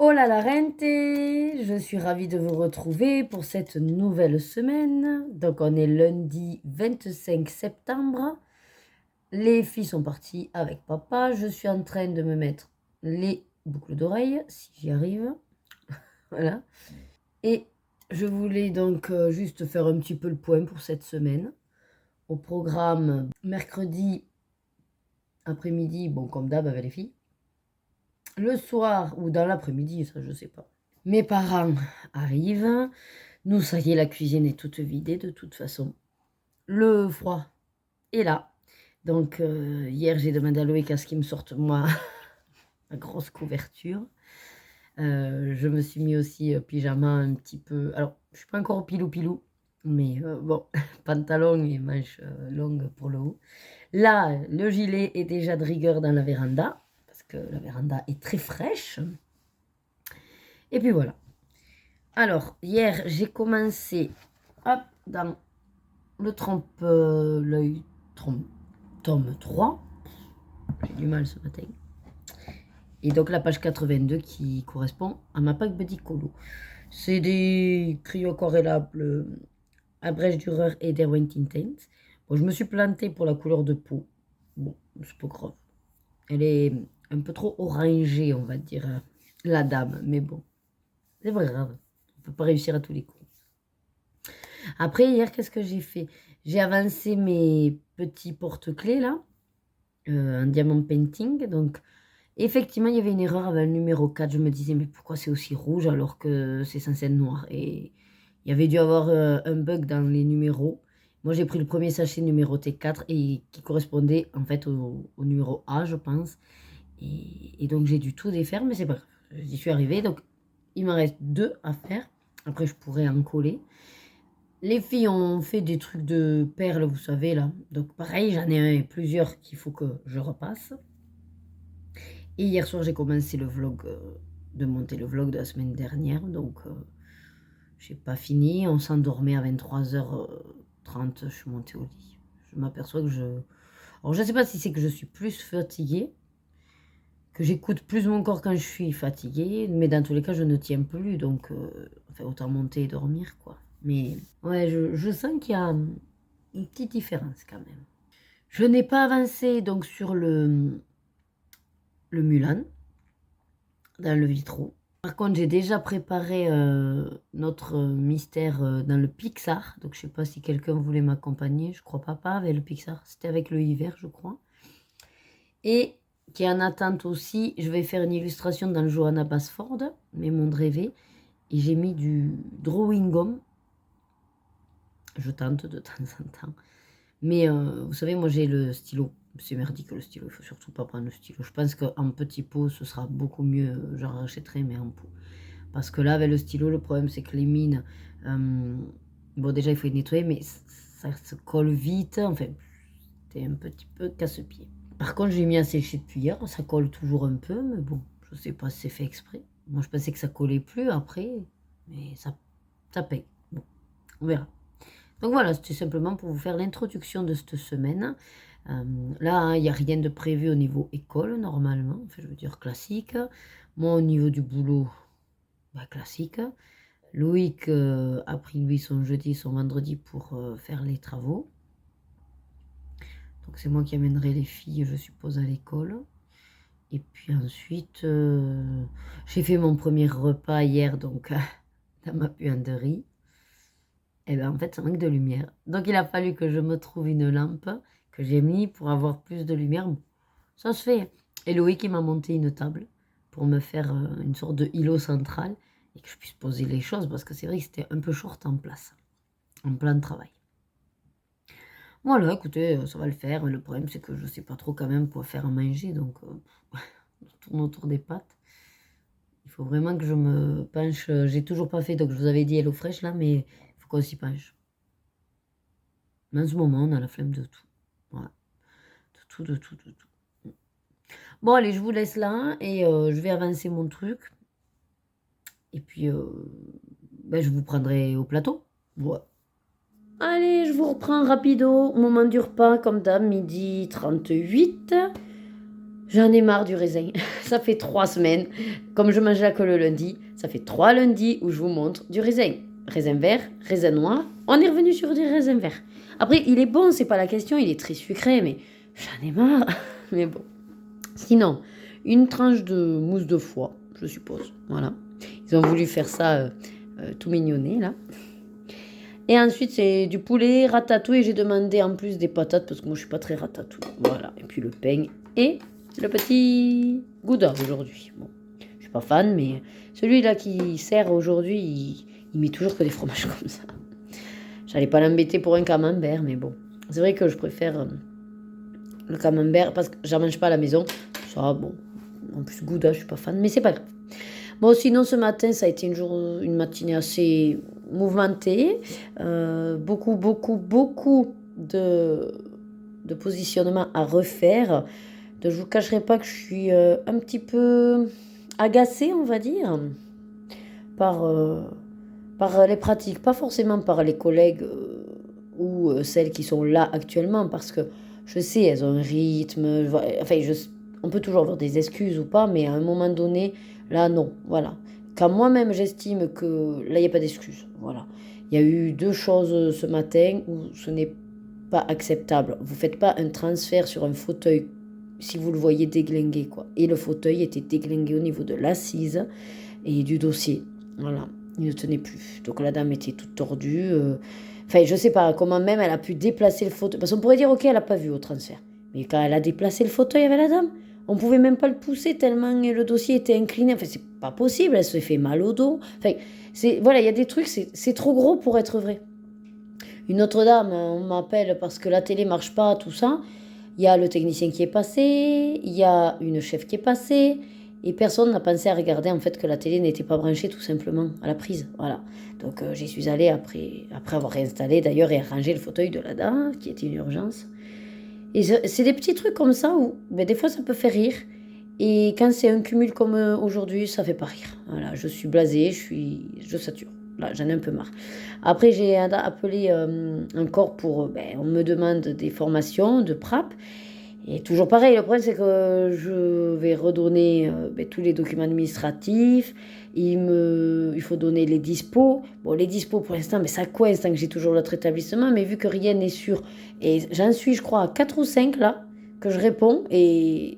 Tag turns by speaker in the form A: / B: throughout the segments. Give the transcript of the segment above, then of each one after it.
A: Hola la gente, je suis ravie de vous retrouver pour cette nouvelle semaine. Donc on est lundi 25 septembre. Les filles sont parties avec papa. Je suis en train de me mettre les boucles d'oreilles, si j'y arrive. Voilà. Et je voulais donc juste faire un petit peu le point pour cette semaine. Au programme, mercredi après-midi, bon comme d'hab avec les filles. Le soir ou dans l'après-midi, ça je sais pas. Mes parents arrivent. Nous, ça y est, la cuisine est toute vidée de toute façon. Le froid est là. Donc, hier, j'ai demandé à Loïc à ce qu'il me sorte, moi, la grosse couverture. Je me suis mis aussi pyjama un petit peu. Alors, je suis pas encore au pilou-pilou, mais bon, pantalon et manches longues pour le haut. Là, le gilet est déjà de rigueur dans la véranda, parce que la véranda est très fraîche. Et puis voilà. Alors, hier, j'ai commencé hop, dans le l'œil tome 3. J'ai du mal ce matin. Et donc la page 82 qui correspond à ma pack Buddy Colo. C'est des crayons aquarellables à Brèche Dürer et d'Erwin Tintins. Bon, je me suis plantée pour la couleur de peau. Bon, c'est pas grave. Elle est un peu trop orangée, on va dire, la dame. Mais bon, c'est pas grave. On peut pas réussir à tous les coups. Après, hier, qu'est-ce que j'ai fait? J'ai avancé mes petits porte-clés, là, en diamant painting. Donc, effectivement, il y avait une erreur avec le numéro 4. Je me disais, mais pourquoi c'est aussi rouge alors que c'est censé être noir? Et il y avait dû avoir un bug dans les numéros. Moi, j'ai pris le premier sachet numéroté 4 et qui correspondait en fait au numéro A, je pense. Et donc, j'ai dû tout défaire, mais c'est pas grave. J'y suis arrivée. Donc, il m'en reste 2 à faire. Après, je pourrais en coller. Les filles ont fait des trucs de perles, vous savez, là. Donc, pareil, j'en ai plusieurs qu'il faut que je repasse. Et hier soir, j'ai commencé le vlog, de monter le vlog de la semaine dernière. Donc, j'ai pas fini. On s'endormait à 23h30. Je suis montée au lit. Je m'aperçois que je... Alors, je sais pas si c'est que je suis plus fatiguée, que j'écoute plus mon corps quand je suis fatiguée. Mais dans tous les cas, je ne tiens plus. Donc, enfin, autant monter et dormir, quoi. Mais ouais, je sens qu'il y a une petite différence quand même. Je n'ai pas avancé donc sur le Mulan dans le vitraux. Par contre, j'ai déjà préparé notre mystère dans le Pixar. Donc, je sais pas si quelqu'un voulait m'accompagner. Je crois pas avec le Pixar. C'était avec le hiver, je crois. Et qui est en attente aussi, je vais faire une illustration dans le Johanna Basford, mes mondes rêvés. Et j'ai mis du drawing gum. Je tente de temps en temps. Mais vous savez, moi j'ai le stylo. C'est merdique le stylo, il faut surtout pas prendre le stylo. Je pense qu'en petit pot, ce sera beaucoup mieux. J'en rachèterai, mais en pot. Parce que là, avec le stylo, le problème c'est que les mines, bon déjà il faut les nettoyer, mais ça se colle vite. Enfin, c'est un petit peu casse-pied. Par contre, j'ai mis à sécher depuis hier. Ça colle toujours un peu, mais bon, je sais pas si c'est fait exprès. Moi, je pensais que ça collait plus après, mais ça paye. Bon, on verra. Donc voilà, c'était simplement pour vous faire l'introduction de cette semaine. Là, hein, il n'y a rien de prévu au niveau école, normalement. Enfin, je veux dire classique. Moi, au niveau du boulot, bah, classique. Loïc a pris, lui, son jeudi, son vendredi pour faire les travaux. Donc c'est moi qui amènerai les filles, je suppose, à l'école. Et puis ensuite, j'ai fait mon premier repas hier, donc dans ma puanderie. Et bien en fait, ça manque de lumière. Donc il a fallu que je me trouve une lampe que j'ai mis pour avoir plus de lumière. Bon, ça se fait. Et Loïc, il m'a monté une table pour me faire une sorte de îlot central et que je puisse poser les choses parce que c'est vrai que c'était un peu short en place, en plan de travail. Voilà, écoutez, ça va le faire. Le problème, c'est que je ne sais pas trop quand même quoi faire à manger. Donc, on tourne autour des pâtes. Il faut vraiment que je me penche. J'ai toujours pas fait, donc je vous avais dit HelloFresh là, mais il faut qu'on s'y penche. Mais en ce moment, on a la flemme de tout. Voilà. De tout. Bon, allez, je vous laisse là et je vais avancer mon truc. Et puis, ben, je vous prendrai au plateau. Voilà. Allez, je vous reprends rapido. Moment du repas, comme d'hab, 12h38. J'en ai marre du raisin. Ça fait 3 semaines. Comme je mange là que le lundi, ça fait 3 lundis où je vous montre du raisin. Raisin vert, raisin noir. On est revenu sur du raisin vert. Après, il est bon, c'est pas la question. Il est très sucré, mais j'en ai marre. Mais bon. Sinon, une tranche de mousse de foie, je suppose. Voilà. Ils ont voulu faire ça tout mignonné, là. Et ensuite, c'est du poulet ratatouille. J'ai demandé en plus des patates parce que moi, je suis pas très ratatouille. Voilà. Et puis le pain et le petit gouda aujourd'hui. Bon, je suis pas fan, mais celui-là qui sert aujourd'hui, il met toujours que des fromages comme ça. J'allais pas l'embêter pour un camembert, mais bon. C'est vrai que je préfère le camembert parce que j'en mange pas à la maison. Ça, bon. En plus, gouda, je suis pas fan, mais c'est pas grave. Bon, sinon, ce matin, ça a été une matinée assez mouvementée. Beaucoup de positionnements à refaire. Je ne vous cacherai pas que je suis un petit peu agacée, on va dire, par, par les pratiques. Pas forcément par les collègues ou celles qui sont là actuellement, parce que je sais, elles ont un rythme. Enfin, on peut toujours avoir des excuses ou pas, mais à un moment donné, là, non. Voilà. Quand moi-même, j'estime que là, il n'y a pas d'excuse. Voilà. Il y a eu 2 choses ce matin où ce n'est pas acceptable. Vous ne faites pas un transfert sur un fauteuil si vous le voyez déglinguer, quoi. Et le fauteuil était déglingué au niveau de l'assise et du dossier. Voilà. Il ne tenait plus. Donc la dame était toute tordue. Enfin, je sais pas comment même elle a pu déplacer le fauteuil. Parce qu'on pourrait dire, ok, elle n'a pas vu au transfert. Mais quand elle a déplacé le fauteuil avec la dame, on pouvait même pas le pousser tellement le dossier était incliné. Enfin, c'est pas possible. Elle se fait mal au dos. Enfin, voilà, il y a des trucs, c'est trop gros pour être vrai. Une autre dame, on m'appelle parce que la télé marche pas, tout ça. Il y a le technicien qui est passé, il y a une chef qui est passée, et personne n'a pensé à regarder en fait que la télé n'était pas branchée tout simplement à la prise. Voilà. Donc j'y suis allée après avoir réinstallé d'ailleurs et arrangé le fauteuil de la dame, qui était une urgence. Et c'est des petits trucs comme ça où ben, des fois ça peut faire rire. Et quand c'est un cumul comme aujourd'hui, ça fait pas rire. Voilà, je suis blasée, je sature. Là, j'en ai un peu marre. Après, j'ai appelé encore pour... ben, on me demande des formations de PRAP. Et toujours pareil, le problème c'est que je vais redonner ben, tous les documents administratifs. Il faut donner les dispos. Bon, les dispos pour l'instant, mais ça coince tant que j'ai toujours l'autre établissement. Mais vu que rien n'est sûr, et j'en suis, je crois, à 4 ou 5 là, que je réponds. Et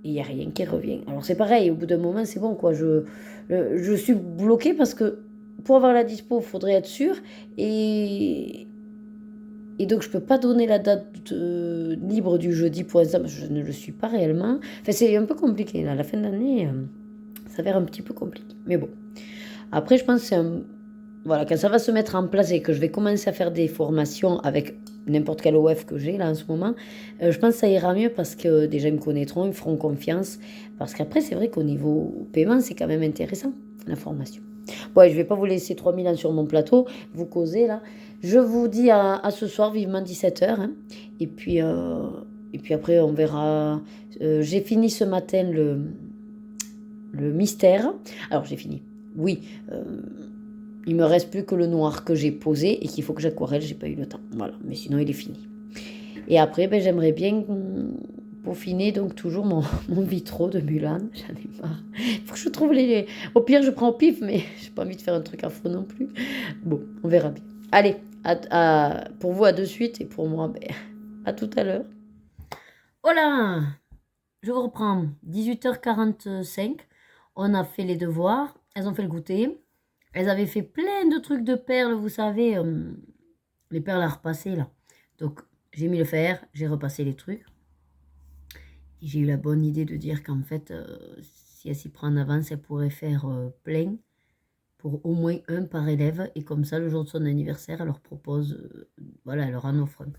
A: il n'y a rien qui revient. Alors c'est pareil, au bout d'un moment, c'est bon, quoi. Je suis bloquée parce que pour avoir la dispo, il faudrait être sûr. Et, et donc, je ne peux pas donner la date libre du jeudi pour l'instant, parce que je ne le suis pas réellement. Enfin, c'est un peu compliqué. Là. À la fin de l'année, ça va être un petit peu compliqué. Mais bon. Après, je pense que c'est un... Voilà, quand ça va se mettre en place et que je vais commencer à faire des formations avec n'importe quel OF que j'ai là en ce moment, je pense que ça ira mieux parce que déjà ils me connaîtront, ils me feront confiance. Parce qu'après, c'est vrai qu'au niveau paiement, c'est quand même intéressant, la formation. Bon, je ne vais pas vous laisser 3000 ans sur mon plateau, vous causer là. Je vous dis à ce soir, vivement 17h. Hein. Et puis après, on verra. J'ai fini ce matin le mystère. Alors, j'ai fini. Oui. Il me reste plus que le noir que j'ai posé et qu'il faut que j'aquarelle, j'ai pas eu le temps. Voilà, mais sinon il est fini. Et après, ben, j'aimerais bien peaufiner donc toujours mon vitro de Mulan. J'en ai marre. Il faut que je trouve les... Au pire, je prends au pif, mais j'ai pas envie de faire un truc à faux non plus. Bon, on verra bien. Allez, pour vous à de suite et pour moi, ben, à tout à l'heure. Voilà, je vous reprends. 18h45. On a fait les devoirs. Elles ont fait le goûter. Elles avaient fait plein de trucs de perles, vous savez, les perles à repasser, là. Donc, j'ai mis le fer, j'ai repassé les trucs. Et j'ai eu la bonne idée de dire qu'en fait, si elle s'y prend en avance, elle pourrait faire plein pour au moins un par élève. Et comme ça, le jour de son anniversaire, elle leur propose, voilà, elle leur en offre un.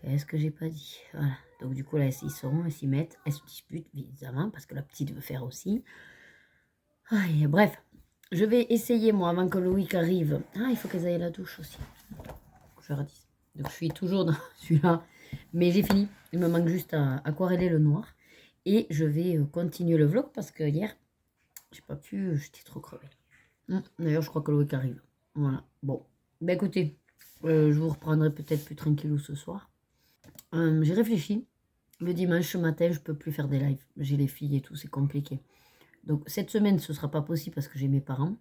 A: Qu'est-ce que j'ai pas dit? Voilà. Donc, du coup, là, elles s'y mettent. Elles se disputent, évidemment, parce que la petite veut faire aussi. Aïe, bref. Je vais essayer, moi, avant que Loïc arrive. Ah, il faut qu'elles aillent à la douche aussi. Je leur dis. Donc, je suis toujours dans celui-là. Mais j'ai fini. Il me manque juste à aquareller le noir. Et je vais continuer le vlog parce que hier, j'ai pas pu. J'étais trop crevée. D'ailleurs, je crois que Loïc arrive. Voilà. Bon. Ben, écoutez, je vous reprendrai peut-être plus tranquillou ce soir. J'ai réfléchi. Le dimanche matin, je peux plus faire des lives. J'ai les filles et tout, c'est compliqué. Donc cette semaine, ce sera pas possible parce que j'ai mes parents.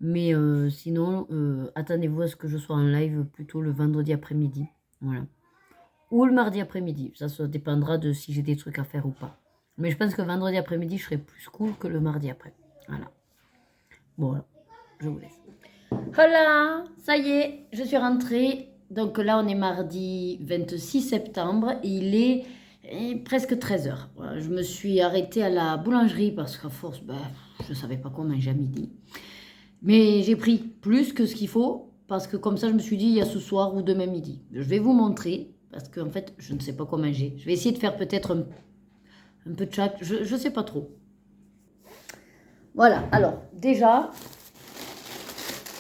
A: Mais sinon, attendez-vous à ce que je sois en live plutôt le vendredi après-midi. Voilà. Ou le mardi après-midi. Ça dépendra de si j'ai des trucs à faire ou pas. Mais je pense que vendredi après-midi, je serai plus cool que le mardi après. Voilà. Bon, voilà. Je vous laisse. Voilà, ça y est, je suis rentrée. Donc là, on est mardi 26 septembre et il est presque 13h. Voilà, je me suis arrêtée à la boulangerie parce qu'à force, je ne savais pas quoi manger à midi. Mais j'ai pris plus que ce qu'il faut parce que comme ça, je me suis dit, il y a ce soir ou demain midi. Je vais vous montrer parce qu'en fait, je ne sais pas quoi manger. Je vais essayer de faire peut-être un peu de chaque. Je ne sais pas trop. Voilà, alors déjà,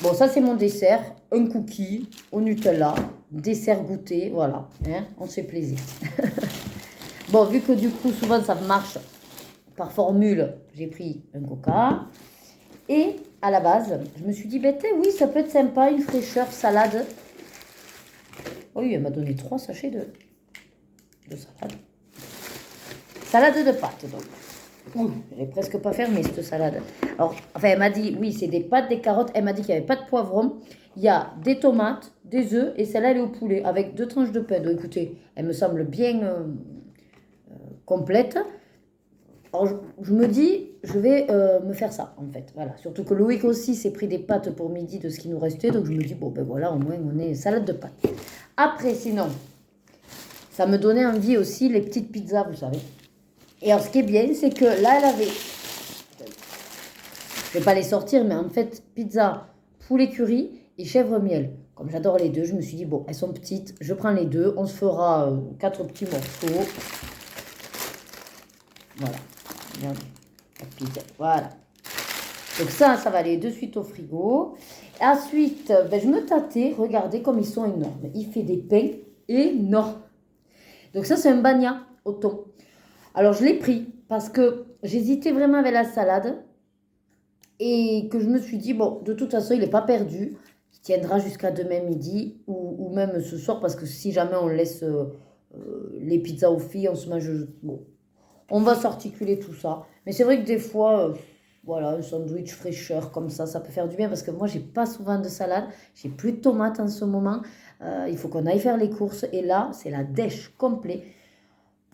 A: bon, ça c'est mon dessert, un cookie au Nutella, dessert goûté, voilà, hein, on se fait plaisir. Bon, vu que du coup souvent ça marche par formule, j'ai pris un coca. Et à la base, je me suis dit, oui, ça peut être sympa, une fraîcheur, salade. Oh oui, elle m'a donné 3 sachets de salade. Salade de pâtes, donc. Ouh, je n'ai presque pas fermé cette salade. Alors, enfin, elle m'a dit, oui, c'est des pâtes, des carottes. Elle m'a dit qu'il n'y avait pas de poivron. Il y a des tomates, des œufs et celle-là, elle est au poulet avec 2 tranches de pain. Donc, écoutez, elle me semble bien complète. Alors, je me dis, je vais me faire ça, en fait. Voilà. Surtout que Loïc aussi s'est pris des pâtes pour midi de ce qui nous restait. Donc, je me dis, bon, ben voilà, au moins, on est salade de pâtes. Après, sinon, ça me donnait envie aussi les petites pizzas, vous savez. Et alors, ce qui est bien, c'est que là, elle avait... Je vais pas les sortir, mais en fait, pizza, poulet curry et chèvre miel. Comme j'adore les deux, je me suis dit, bon, elles sont petites, je prends les deux, on se fera 4 petits morceaux. Voilà. Regardez, la pizza. Voilà. Donc ça va aller de suite au frigo. Ensuite, je me tâtais, regardez comme ils sont énormes. Il fait des pains énormes. Donc ça, c'est un bagna au thon. Alors, je l'ai pris parce que j'hésitais vraiment avec la salade. Et que je me suis dit, bon, de toute façon, il n'est pas perdu. Il tiendra jusqu'à demain midi ou même ce soir parce que si jamais on laisse les pizzas aux filles, on se mange... Bon, on va s'articuler tout ça. Mais c'est vrai que des fois, voilà, un sandwich fraîcheur comme ça peut faire du bien parce que moi, j'ai pas souvent de salade. J'ai plus de tomates en ce moment. Il faut qu'on aille faire les courses. Et là, c'est la dèche complet.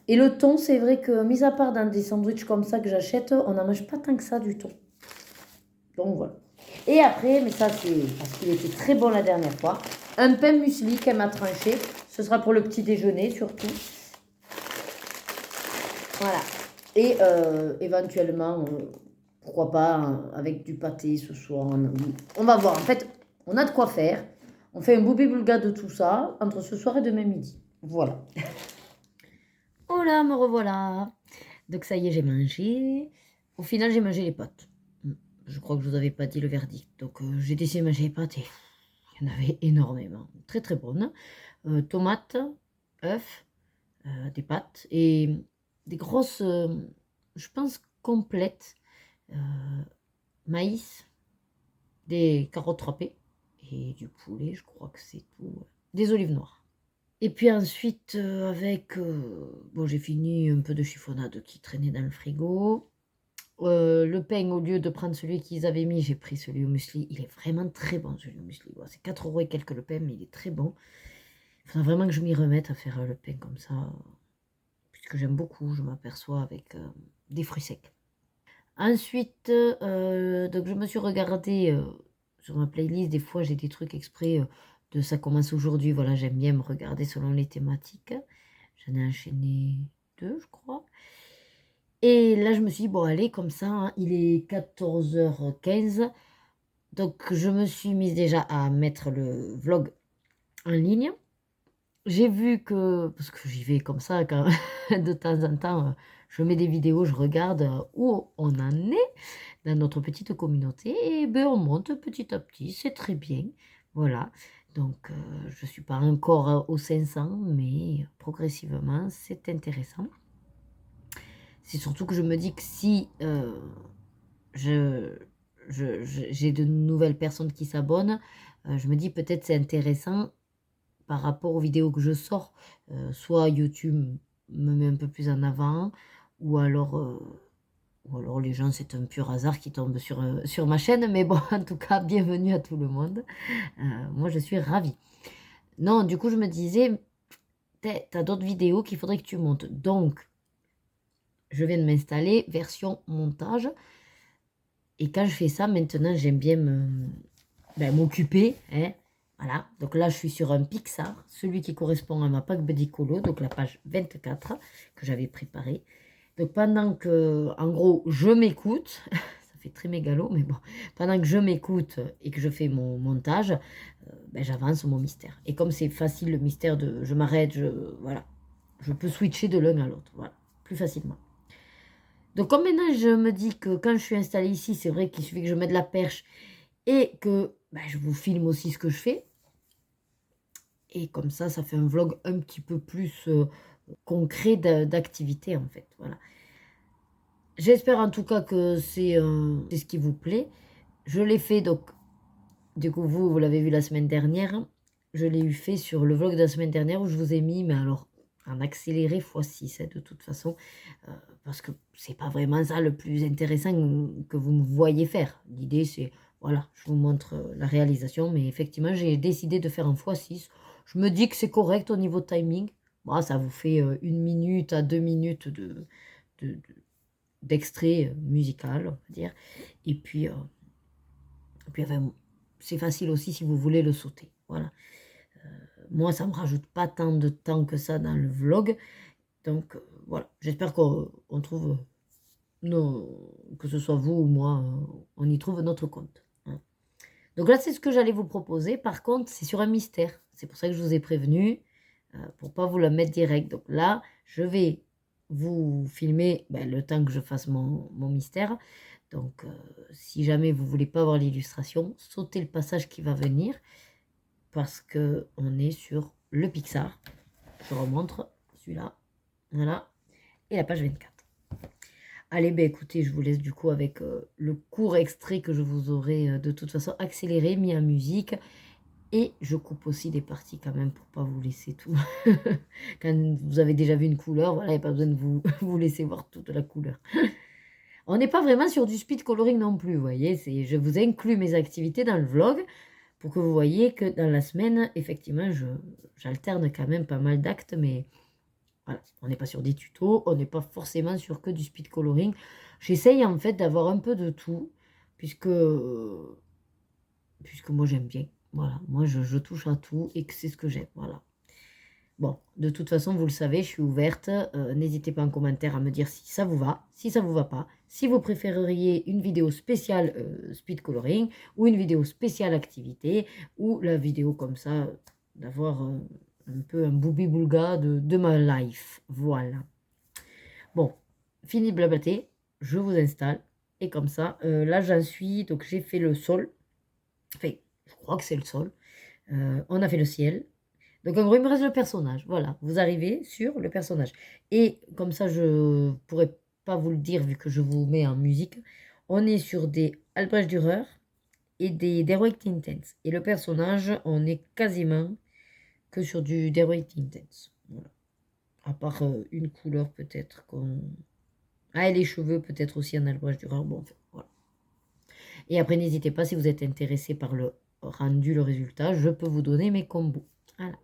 A: Et le thon, c'est vrai que, mis à part dans des sandwichs comme ça que j'achète, on n'en mange pas tant que ça du thon. Donc voilà. Et après, mais ça c'est parce qu'il était très bon la dernière fois, un pain muesli qu'elle m'a tranché. Ce sera pour le petit déjeuner surtout. Voilà. Et éventuellement, pourquoi pas, avec du pâté ce soir. On va voir. En fait, on a de quoi faire. On fait un boubé-boulga de tout ça entre ce soir et demain midi. Voilà. Oh là, me revoilà. Donc ça y est, j'ai mangé. Au final, j'ai mangé les pâtes. Je crois que je vous avais pas dit le verdict. Donc j'ai décidé de manger les pâtes et il y en avait énormément. Très très bonnes. Tomates, œufs, des pâtes et des grosses, je pense, complètes. Maïs, des carottes râpées et du poulet, je crois que c'est tout. Des olives noires. Et puis ensuite, bon, j'ai fini un peu de chiffonnade qui traînait dans le frigo. Le pain, au lieu de prendre celui qu'ils avaient mis, j'ai pris celui au muesli. Il est vraiment très bon, celui au muesli. Bon, c'est 4 € et quelques le pain, mais il est très bon. Il faudra vraiment que je m'y remette à faire le pain comme ça, puisque j'aime beaucoup, je m'aperçois avec des fruits secs. Ensuite, donc je me suis regardée sur ma playlist. Des fois, j'ai des trucs exprès de ça commence aujourd'hui. Voilà, j'aime bien me regarder selon les thématiques. J'en ai enchaîné 2, je crois. Et là, je me suis dit, bon, allez, comme ça, hein, il est 14h15. Donc, je me suis mise déjà à mettre le vlog en ligne. J'ai vu que, parce que j'y vais comme ça, quand de temps en temps, je mets des vidéos, je regarde où on en est dans notre petite communauté. Et ben, on monte petit à petit, c'est très bien. Voilà. Donc, je ne suis pas encore aux 500, mais progressivement, c'est intéressant. C'est surtout que je me dis que si j'ai de nouvelles personnes qui s'abonnent, je me dis peut-être c'est intéressant par rapport aux vidéos que je sors, soit YouTube me met un peu plus en avant, ou alors, les gens, c'est un pur hasard qui tombe sur ma chaîne, mais bon, en tout cas, bienvenue à tout le monde. Moi, je suis ravie. Non, du coup, je me disais, t'as d'autres vidéos qu'il faudrait que tu montes. Donc, je viens de m'installer, version montage. Et quand je fais ça, maintenant, j'aime bien m'occuper, hein. Voilà, donc là, je suis sur un Pixar, celui qui correspond à ma Pack Buddy Colo, donc la page 24 que j'avais préparée. Donc pendant que, en gros, je m'écoute, ça fait très mégalo, mais bon, pendant que je m'écoute et que je fais mon montage, j'avance mon mystère. Et comme c'est facile le mystère de je m'arrête, voilà, je peux switcher de l'un à l'autre, voilà, plus facilement. Donc comme maintenant je me dis que quand je suis installée ici, c'est vrai qu'il suffit que je mette la perche et que je vous filme aussi ce que je fais. Et comme ça fait un vlog un petit peu plus concret d'activité en fait. Voilà. J'espère en tout cas que c'est ce qui vous plaît. Je l'ai fait donc, du coup vous l'avez vu la semaine dernière. Je l'ai eu fait sur le vlog de la semaine dernière où je vous ai mis, mais alors en accéléré x6 de toute façon, parce que c'est pas vraiment ça le plus intéressant que vous me voyez faire. L'idée c'est, voilà, je vous montre la réalisation, mais effectivement j'ai décidé de faire en x6. Je me dis que c'est correct au niveau timing. Bon, ça vous fait 1 minute à 2 minutes d'extrait musical, on va dire. Et puis enfin, c'est facile aussi si vous voulez le sauter. Voilà. Moi, ça me rajoute pas tant de temps que ça dans le vlog. Donc, voilà. J'espère qu'on trouve, que ce soit vous ou moi, on y trouve notre compte. Hein. Donc là, c'est ce que j'allais vous proposer. Par contre, c'est sur un mystère. C'est pour ça que je vous ai prévenu, pour pas vous la mettre direct. Donc là, je vais vous filmer le temps que je fasse mon mystère. Donc, si jamais vous voulez pas voir l'illustration, sautez le passage qui va venir. Parce que on est sur le Pixar. Je remontre celui-là. Voilà. Et la page 24. Allez, écoutez, je vous laisse du coup avec le court extrait que je vous aurai de toute façon accéléré, mis en musique. Et je coupe aussi des parties quand même pour pas vous laisser tout. Quand vous avez déjà vu une couleur, voilà, il n'y a pas besoin de vous laisser voir toute la couleur. On n'est pas vraiment sur du speed coloring non plus, vous voyez. Je vous inclus mes activités dans le vlog pour que vous voyez que dans la semaine, effectivement, j'alterne quand même pas mal d'actes, mais voilà, on n'est pas sur des tutos, on n'est pas forcément sur que du speed coloring. J'essaye en fait d'avoir un peu de tout, puisque moi j'aime bien. Voilà, moi je touche à tout et que c'est ce que j'aime. Voilà. Bon, de toute façon, vous le savez, je suis ouverte. N'hésitez pas en commentaire à me dire si ça vous va, si ça vous va pas, si vous préféreriez une vidéo spéciale speed coloring ou une vidéo spéciale activité ou la vidéo comme ça, d'avoir un peu un boubi-boulga de ma life. Voilà. Bon, fini de blablater, je vous installe. Et comme ça, là j'en suis, donc j'ai fait le sol. Enfin, je crois que c'est le sol. On a fait le ciel. Donc en gros, il me reste le personnage. Voilà, vous arrivez sur le personnage. Et comme ça, je pourrais pas vous le dire vu que je vous mets en musique. On est sur des Albrecht Dürer et des Deroy Intense. Et le personnage, on est quasiment que sur du Deroy Intense. Voilà. À part une couleur peut-être qu'on... Ah, et les cheveux peut-être aussi en Albrecht Dürer. Bon, enfin, voilà. Et après, n'hésitez pas si vous êtes intéressé par le rendu, le résultat, je peux vous donner mes combos. Voilà.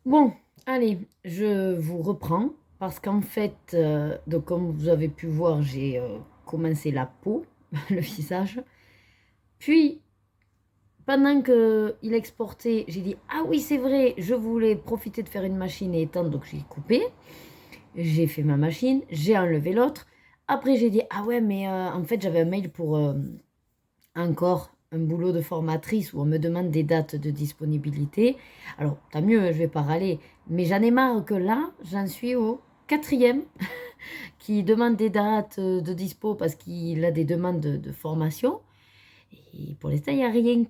A: Bon, allez, je vous reprends parce qu'en fait, donc comme vous avez pu voir, j'ai commencé la peau, le visage. Puis, pendant qu'il exportait, j'ai dit, ah oui, c'est vrai, je voulais profiter de faire une machine et étendre, donc j'ai coupé. J'ai fait ma machine, j'ai enlevé l'autre. Après, j'ai dit, ah ouais, mais en fait, j'avais un mail pour encore un boulot de formatrice où on me demande des dates de disponibilité. Alors, tant mieux, je vais pas râler. Mais j'en ai marre que là, j'en suis au quatrième qui demande des dates de dispo parce qu'il a des demandes de formation. Et pour l'instant, il n'y a rien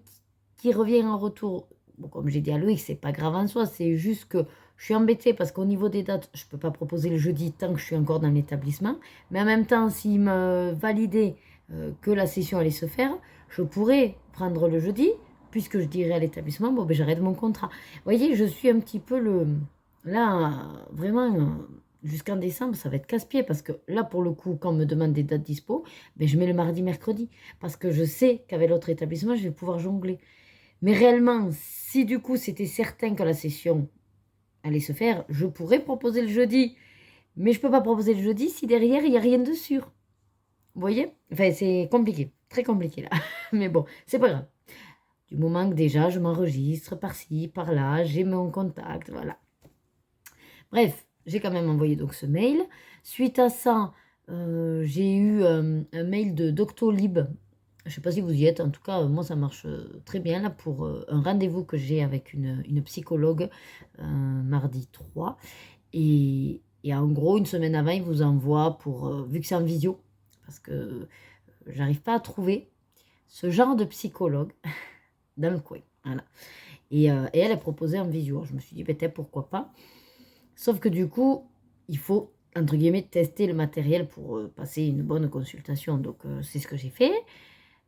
A: qui revient en retour. Bon, comme j'ai dit à Loïc, c'est pas grave en soi, c'est juste que je suis embêtée parce qu'au niveau des dates, je ne peux pas proposer le jeudi tant que je suis encore dans l'établissement. Mais en même temps, s'il me validait que la session allait se faire, je pourrais prendre le jeudi, puisque je dirais à l'établissement, bon, ben, j'arrête mon contrat. Vous voyez, je suis un petit peu le... Là, vraiment, jusqu'en décembre, ça va être casse-pied, parce que là, pour le coup, quand on me demande des dates dispo, ben, je mets le mardi, mercredi, parce que je sais qu'avec l'autre établissement, je vais pouvoir jongler. Mais réellement, si du coup, c'était certain que la session allait se faire, je pourrais proposer le jeudi. Mais je ne peux pas proposer le jeudi si derrière, il n'y a rien de sûr. Vous voyez? Enfin, c'est compliqué, très compliqué là. Mais bon, c'est pas grave. Du moment que déjà, je m'enregistre par-ci, par-là, j'ai mon contact, voilà. Bref, j'ai quand même envoyé donc ce mail. Suite à ça, j'ai eu un mail de Doctolib. Je ne sais pas si vous y êtes, en tout cas, moi ça marche très bien là pour un rendez-vous que j'ai avec une psychologue mardi 3. Et en gros, une semaine avant, il vous envoie pour, vu que c'est en visio, parce que j'arrive pas à trouver ce genre de psychologue dans le coin. Voilà. Et elle a proposé en visio. Je me suis dit, peut-être pourquoi pas. Sauf que du coup, il faut, entre guillemets, tester le matériel pour passer une bonne consultation. Donc, c'est ce que j'ai fait.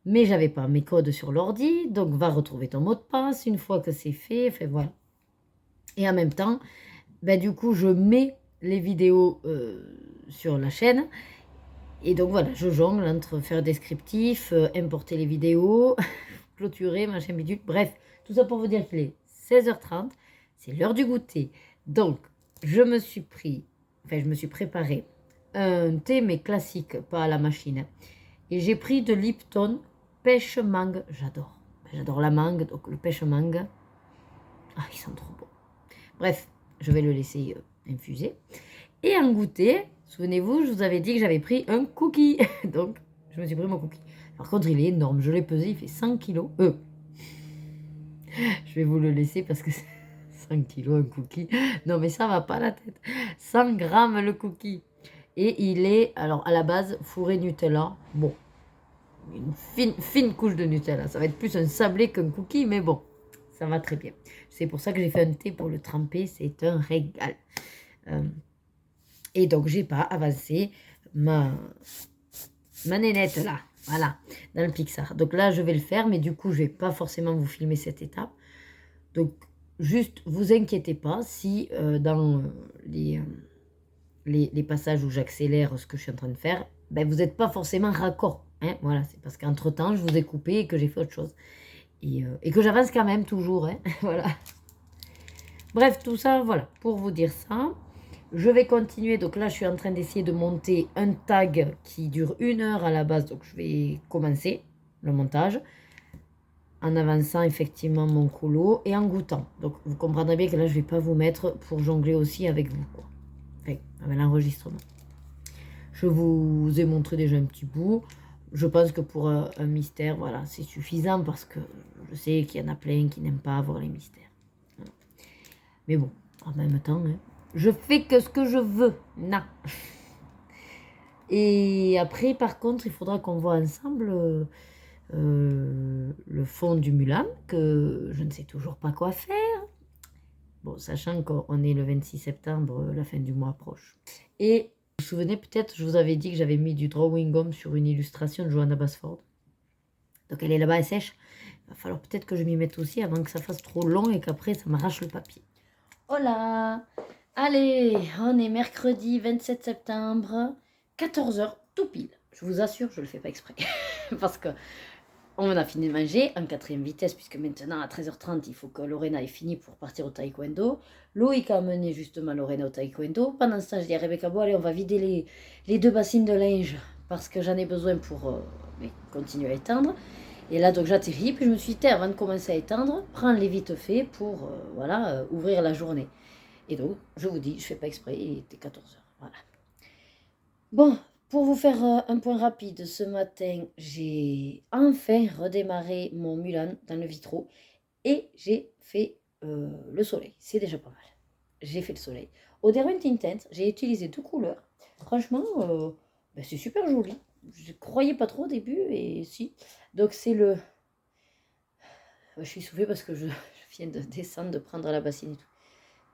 A: Mais j'avais pas mes codes sur l'ordi. Donc, va retrouver ton mot de passe une fois que c'est fait. Enfin, voilà. Et en même temps, ben, du coup, je mets les vidéos sur la chaîne. Et donc, voilà, je jongle entre faire descriptif, importer les vidéos, clôturer, machin bidule. Bref, tout ça pour vous dire qu'il est 16h30. C'est l'heure du goûter. Donc, je me suis préparé un thé, mais classique, pas à la machine. Et j'ai pris de Lipton pêche mangue. J'adore. J'adore la mangue, donc le pêche mangue. Ah, ils sont trop bons. Bref, je vais le laisser infuser. Et en goûter, souvenez-vous, je vous avais dit que j'avais pris un cookie. Donc, je me suis pris mon cookie. Par contre, il est énorme. Je l'ai pesé, il fait 100 kilos. Je vais vous le laisser parce que 100 kilos un cookie. Non, mais ça va pas la tête. 100 grammes le cookie. Et il est, alors à la base, fourré Nutella. Bon, une fine couche de Nutella. Ça va être plus un sablé qu'un cookie, mais bon, ça va très bien. C'est pour ça que j'ai fait un thé pour le tremper. C'est un régal. Et donc, j'ai pas avancé ma nénette là. Voilà, dans le Pixar. Donc là, je vais le faire, mais du coup, je vais pas forcément vous filmer cette étape. Donc, juste, vous inquiétez pas si dans les passages où j'accélère ce que je suis en train de faire, ben, vous n'êtes pas forcément raccord. Hein, voilà, c'est parce qu'entre-temps, je vous ai coupé et que j'ai fait autre chose. Et que j'avance quand même toujours. Hein, voilà. Bref, tout ça, voilà, pour vous dire ça. Je vais continuer. Donc là, je suis en train d'essayer de monter un tag qui dure 1 heure à la base. Donc, je vais commencer le montage en avançant effectivement mon colo et en goûtant. Donc, vous comprendrez bien que là, je ne vais pas vous mettre pour jongler aussi avec vous, quoi. Enfin, avec l'enregistrement. Je vous ai montré déjà un petit bout. Je pense que pour un mystère, voilà, c'est suffisant parce que je sais qu'il y en a plein qui n'aiment pas avoir les mystères. Voilà. Mais bon, en même temps, hein, je fais que ce que je veux. Non. Et après, par contre, il faudra qu'on voit ensemble le fond du Mulan, que je ne sais toujours pas quoi faire. Bon, sachant qu'on est le 26 septembre, la fin du mois approche. Et vous vous souvenez peut-être, je vous avais dit que j'avais mis du drawing gum sur une illustration de Johanna Basford. Donc elle est là-bas, elle sèche. Il va falloir peut-être que je m'y mette aussi avant que ça fasse trop long et qu'après ça m'arrache le papier. Hola! Allez, on est mercredi 27 septembre, 14h, tout pile. Je vous assure, je ne le fais pas exprès. Parce que On a fini de manger en 4e vitesse, puisque maintenant, à 13h30, il faut que Lorena ait fini pour partir au taekwondo. Loïc a amené justement Lorena au taekwondo. Pendant ce temps, je dis à Rebecca, bon allez, on va vider les 2 bassines de linge, parce que j'en ai besoin pour continuer à étendre. Et là, donc j'atterris, puis je me suis dit, avant de commencer à étendre, prends-les vite fait pour ouvrir la journée. Et donc, je vous dis, je fais pas exprès, il était 14h. Voilà. Bon, pour vous faire un point rapide, ce matin, j'ai enfin redémarré mon Mulan dans le vitro et j'ai fait le soleil. C'est déjà pas mal. J'ai fait le soleil. Au Derwent Intense, j'ai utilisé 2 couleurs. Franchement, c'est super joli. Je croyais pas trop au début, et si. Donc c'est le... Je suis soufflée parce que je viens de descendre, de prendre la bassine et tout.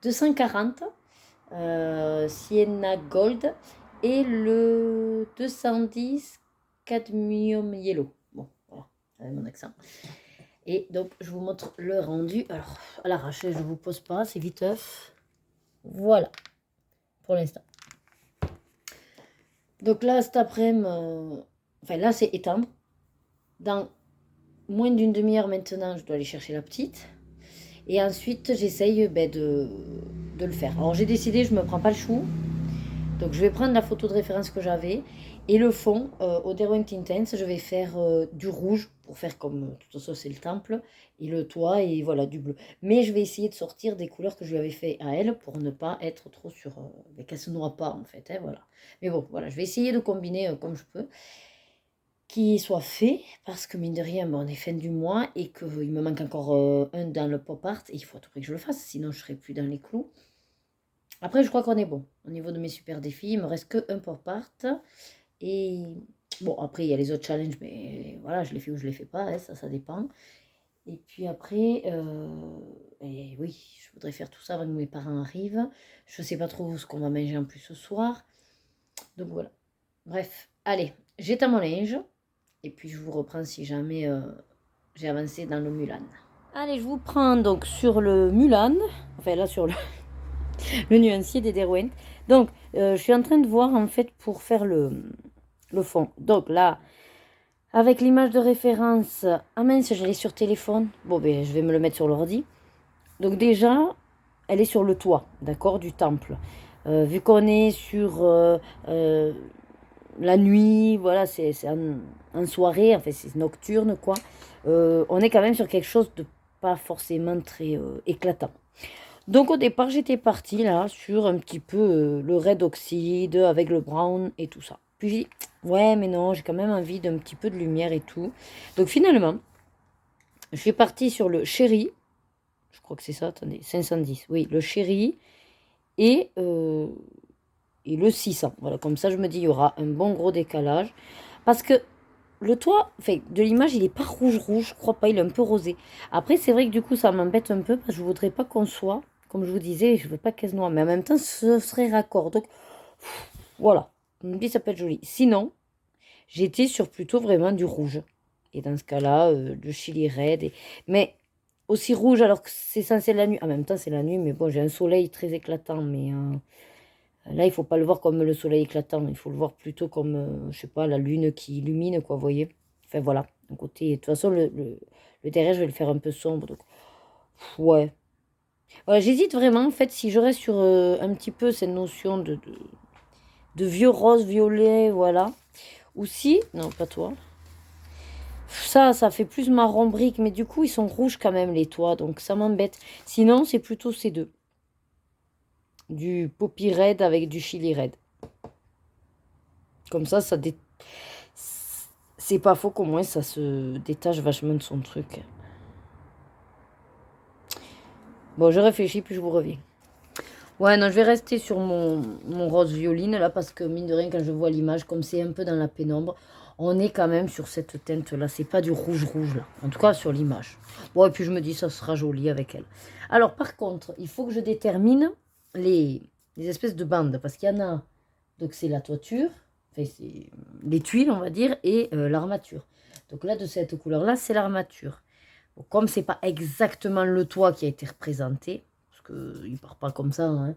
A: 240, Sienna Gold, et le 210 Cadmium Yellow. Bon, voilà, avec mon accent. Et donc, je vous montre le rendu. Alors, à l'arrache, je ne vous pose pas, c'est viteuf. Voilà, pour l'instant. Donc là, cet après-midi, enfin là, c'est étendre. Dans moins d'une demi-heure maintenant, je dois aller chercher la petite. Et ensuite, j'essaye de le faire. Alors, j'ai décidé, je ne me prends pas le chou. Donc, je vais prendre la photo de référence que j'avais. Et le fond, au Derwent Intense, je vais faire du rouge pour faire comme, de toute façon, c'est le temple. Et le toit, et voilà, du bleu. Mais je vais essayer de sortir des couleurs que je lui avais fait à elle pour ne pas être trop sur... qu'elle ne se noie pas, en fait. Hein, voilà. Mais bon, voilà, je vais essayer de combiner comme je peux. Qui soit fait, parce que mine de rien, on est fin du mois et qu'il me manque encore un dans le pop art. Et il faut à tout prix que je le fasse, sinon je ne serai plus dans les clous. Après, je crois qu'on est bon. Au niveau de mes super défis, il me reste qu'un pop art. Et bon, après, il y a les autres challenges, mais voilà, je les fais ou je les fais pas, hein, ça dépend. Et puis après, et oui, je voudrais faire tout ça avant que mes parents arrivent. Je ne sais pas trop ce qu'on va manger en plus ce soir. Donc voilà. Bref, allez, j'étends mon linge. Et puis je vous reprends si jamais j'ai avancé dans le Mulan. Allez, je vous prends donc sur le Mulan. Enfin là, sur le nuancier des Derwent. Donc, je suis en train de voir en fait pour faire le fond. Donc là, avec l'image de référence, ah mince, je l'ai sur téléphone. Bon, ben, je vais me le mettre sur l'ordi. Donc déjà, elle est sur le toit, d'accord, du temple. Vu qu'on est sur la nuit, voilà, c'est en soirée, enfin c'est nocturne, quoi. On est quand même sur quelque chose de pas forcément très éclatant. Donc au départ, j'étais partie là sur un petit peu le red oxyde avec le brown et tout ça. Puis j'ai dit, ouais, mais non, j'ai quand même envie d'un petit peu de lumière et tout. Donc finalement, je suis partie sur le chéri. Je crois que c'est ça, attendez, 510. Oui, le chéri et le 600. Voilà, comme ça, je me dis, il y aura un bon gros décalage. Parce que le toit, enfin, de l'image, il n'est pas rouge-rouge, je crois pas, il est un peu rosé. Après, c'est vrai que du coup, ça m'embête un peu parce que je voudrais pas qu'on soit, comme je vous disais, je veux pas qu'elle se noie. Mais en même temps, ce serait raccord. Donc, voilà. Je me dis, ça peut être joli. Sinon, j'étais sur plutôt vraiment du rouge. Et dans ce cas-là, le chili red. Mais aussi rouge alors que c'est censé être la nuit. En même temps, c'est la nuit, mais bon, j'ai un soleil très éclatant. Mais là, il faut pas le voir comme le soleil éclatant. Il faut le voir plutôt comme, je sais pas, la lune qui illumine, quoi, vous voyez. Enfin, voilà. Un côté... De toute façon, le derrière, je vais le faire un peu sombre. Donc, ouais. Voilà, j'hésite vraiment, en fait, si je reste sur un petit peu cette notion de vieux rose, violet, voilà. Ou si... Non, pas toi. Ça fait plus marron brique, mais du coup, ils sont rouges quand même, les toits, donc ça m'embête. Sinon, c'est plutôt ces deux. Du poppy red avec du chili red. Comme ça c'est pas faux qu'au moins ça se détache vachement de son truc. Bon, je réfléchis, puis je vous reviens. Ouais, non, je vais rester sur mon rose violine, là, parce que mine de rien, quand je vois l'image, comme c'est un peu dans la pénombre, on est quand même sur cette teinte-là. C'est pas du rouge-rouge, là. En tout cas, sur l'image. Bon, et puis je me dis, ça sera joli avec elle. Alors, par contre, il faut que je détermine les espèces de bandes, parce qu'il y en a... Donc, c'est la toiture, enfin, c'est les tuiles, on va dire, et l'armature. Donc là, de cette couleur-là, c'est l'armature. Bon, comme c'est pas exactement le toit qui a été représenté, parce qu'il ne part pas comme ça, hein,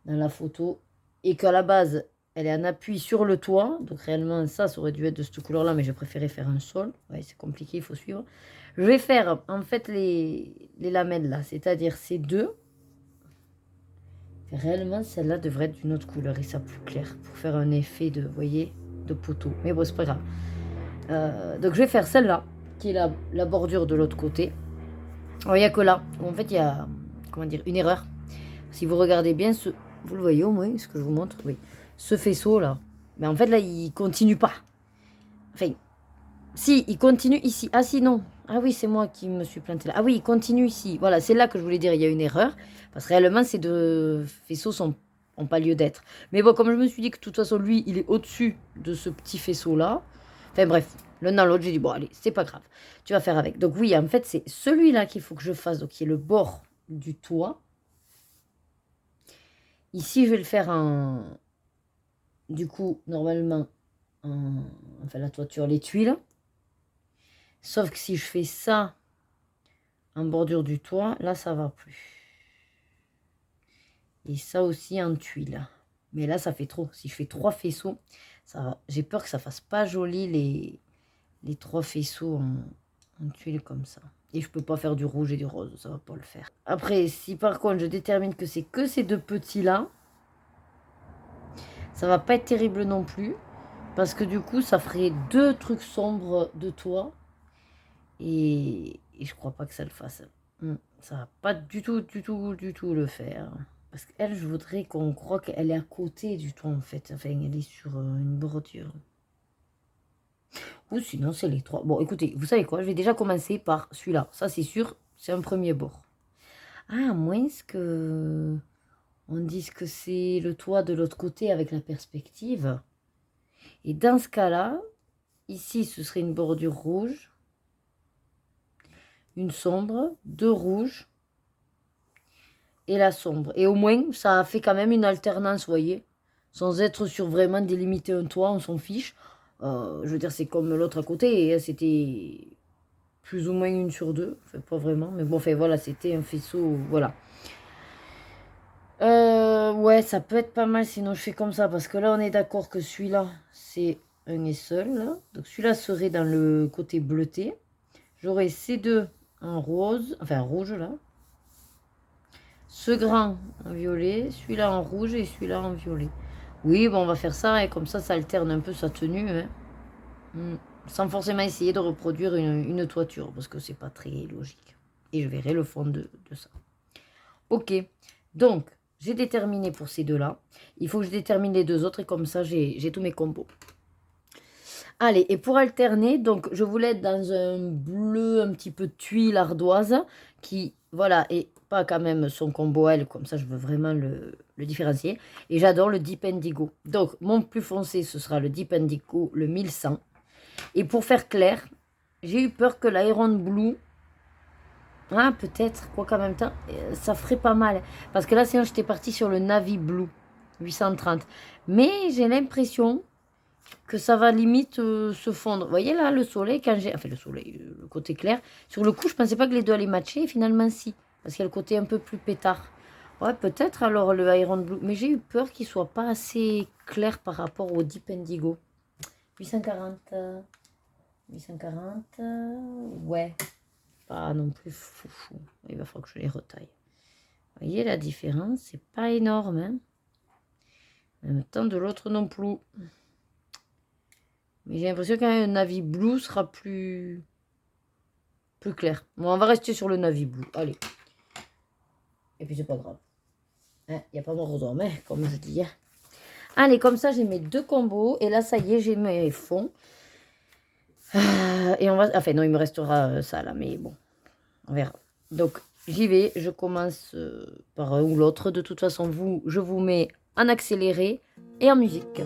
A: dans la photo, et qu'à la base, elle est en appui sur le toit. Donc réellement, ça aurait dû être de cette couleur-là, mais j'ai préféré faire un sol. Ouais, c'est compliqué, il faut suivre. Je vais faire en fait les lamelles là, c'est-à-dire ces deux. Réellement, celle-là devrait être d'une autre couleur et ça plus clair pour faire un effet de, vous voyez, de poteau. Mais bon, c'est pas grave. Donc je vais faire celle-là, qui est la bordure de l'autre côté. Alors, il n'y a que là, où en fait il y a, comment dire, une erreur. Si vous regardez bien, vous le voyez au moins, ce que je vous montre, oui. Ce faisceau là, mais en fait là, il continue pas. Enfin, si, il continue ici. Ah si, non. Ah oui, c'est moi qui me suis planté là. Ah oui, il continue ici. Voilà, c'est là que je voulais dire, il y a une erreur. Parce que réellement, ces deux faisceaux n'ont pas lieu d'être. Mais bon, comme je me suis dit que de toute façon, lui, il est au-dessus de ce petit faisceau-là. Enfin bref, l'un dans l'autre, j'ai dit, bon, allez, c'est pas grave. Tu vas faire avec. Donc oui, en fait, c'est celui-là qu'il faut que je fasse. Donc, qui est le bord du toit. Ici, je vais le faire en... Du coup, normalement, enfin, la toiture, les tuiles. Sauf que si je fais ça en bordure du toit, là, ça va plus. Et ça aussi en tuile. Mais là, ça fait trop. Si je fais 3 faisceaux, j'ai peur que ça fasse pas joli les 3 faisceaux en tuile comme ça. Et je peux pas faire du rouge et du rose, ça va pas le faire. Après, si par contre je détermine que c'est que ces deux petits-là, ça va pas être terrible non plus. Parce que du coup, ça ferait 2 trucs sombres de toit. Et je crois pas que ça le fasse. Ça va pas du tout le faire. Parce qu'elle, je voudrais qu'on croit qu'elle est à côté du toit, en fait. Enfin, elle est sur une bordure. Ou sinon, c'est les 3. Bon, écoutez, vous savez quoi? Je vais déjà commencer par celui-là. Ça, c'est sûr, c'est un premier bord. Ah, à moins que on dise que c'est le toit de l'autre côté avec la perspective. Et dans ce cas-là, ici, ce serait une bordure rouge. Une sombre, 2 rouges. Et la sombre. Et au moins, ça a fait quand même une alternance, vous voyez. Sans être sur vraiment délimiter un toit, on s'en fiche. Je veux dire, c'est comme l'autre à côté. Et c'était plus ou moins une sur deux. Enfin, pas vraiment. Mais bon, enfin, voilà, c'était un faisceau. Voilà. Ouais, ça peut être pas mal. Sinon, je fais comme ça. Parce que là, on est d'accord que celui-là, c'est un et seul. Là. Donc, celui-là serait dans le côté bleuté. J'aurais ces deux en rose. Enfin, rouge, là. Ce grand en violet, celui-là en rouge et celui-là en violet. Oui, bon, on va faire ça, et comme ça alterne un peu sa tenue. Hein. Sans forcément essayer de reproduire une toiture, parce que c'est pas très logique. Et je verrai le fond de ça. Ok, donc, j'ai déterminé pour ces deux-là. Il faut que je détermine les deux autres, et comme ça, j'ai tous mes combos. Allez, et pour alterner, donc je voulais être dans un bleu un petit peu tuile ardoise, qui, voilà, est pas quand même son combo elle, comme ça je veux vraiment le différencier. Et j'adore le Deep Indigo. Donc, mon plus foncé, ce sera le Deep Indigo, le 1100. Et pour faire clair, j'ai eu peur que l'Iron Blue, hein, peut-être, quoi qu'en même temps, ça ferait pas mal. Parce que là, sinon, j'étais partie sur le Navy Blue, 830. Mais j'ai l'impression que ça va limite se fondre. Vous voyez là, le soleil, quand j'ai... Enfin, le soleil, le côté clair. Sur le coup, je pensais pas que les deux allaient matcher. Et finalement, si. Parce qu'il y a le côté un peu plus pétard. Ouais, peut-être alors le Iron Blue. Mais j'ai eu peur qu'il soit pas assez clair par rapport au Deep Indigo. 840. 840. Ouais. Pas non plus fou. Il va falloir que je les retaille. Vous voyez la différence, c'est pas énorme. Hein, en même temps, de l'autre non plus. Mais j'ai l'impression qu'un navy blue sera plus clair. Bon, on va rester sur le navy blue. Allez. Et puis, c'est pas grave. Il n'y a pas mort aux hommes, hein, comme je dis. Allez, comme ça, j'ai mes deux combos. Et là, ça y est, j'ai mes fonds. Et on va... Enfin, non, il me restera ça, là. Mais bon, on verra. Donc, j'y vais. Je commence par un ou l'autre. De toute façon, je vous mets en accéléré et en musique.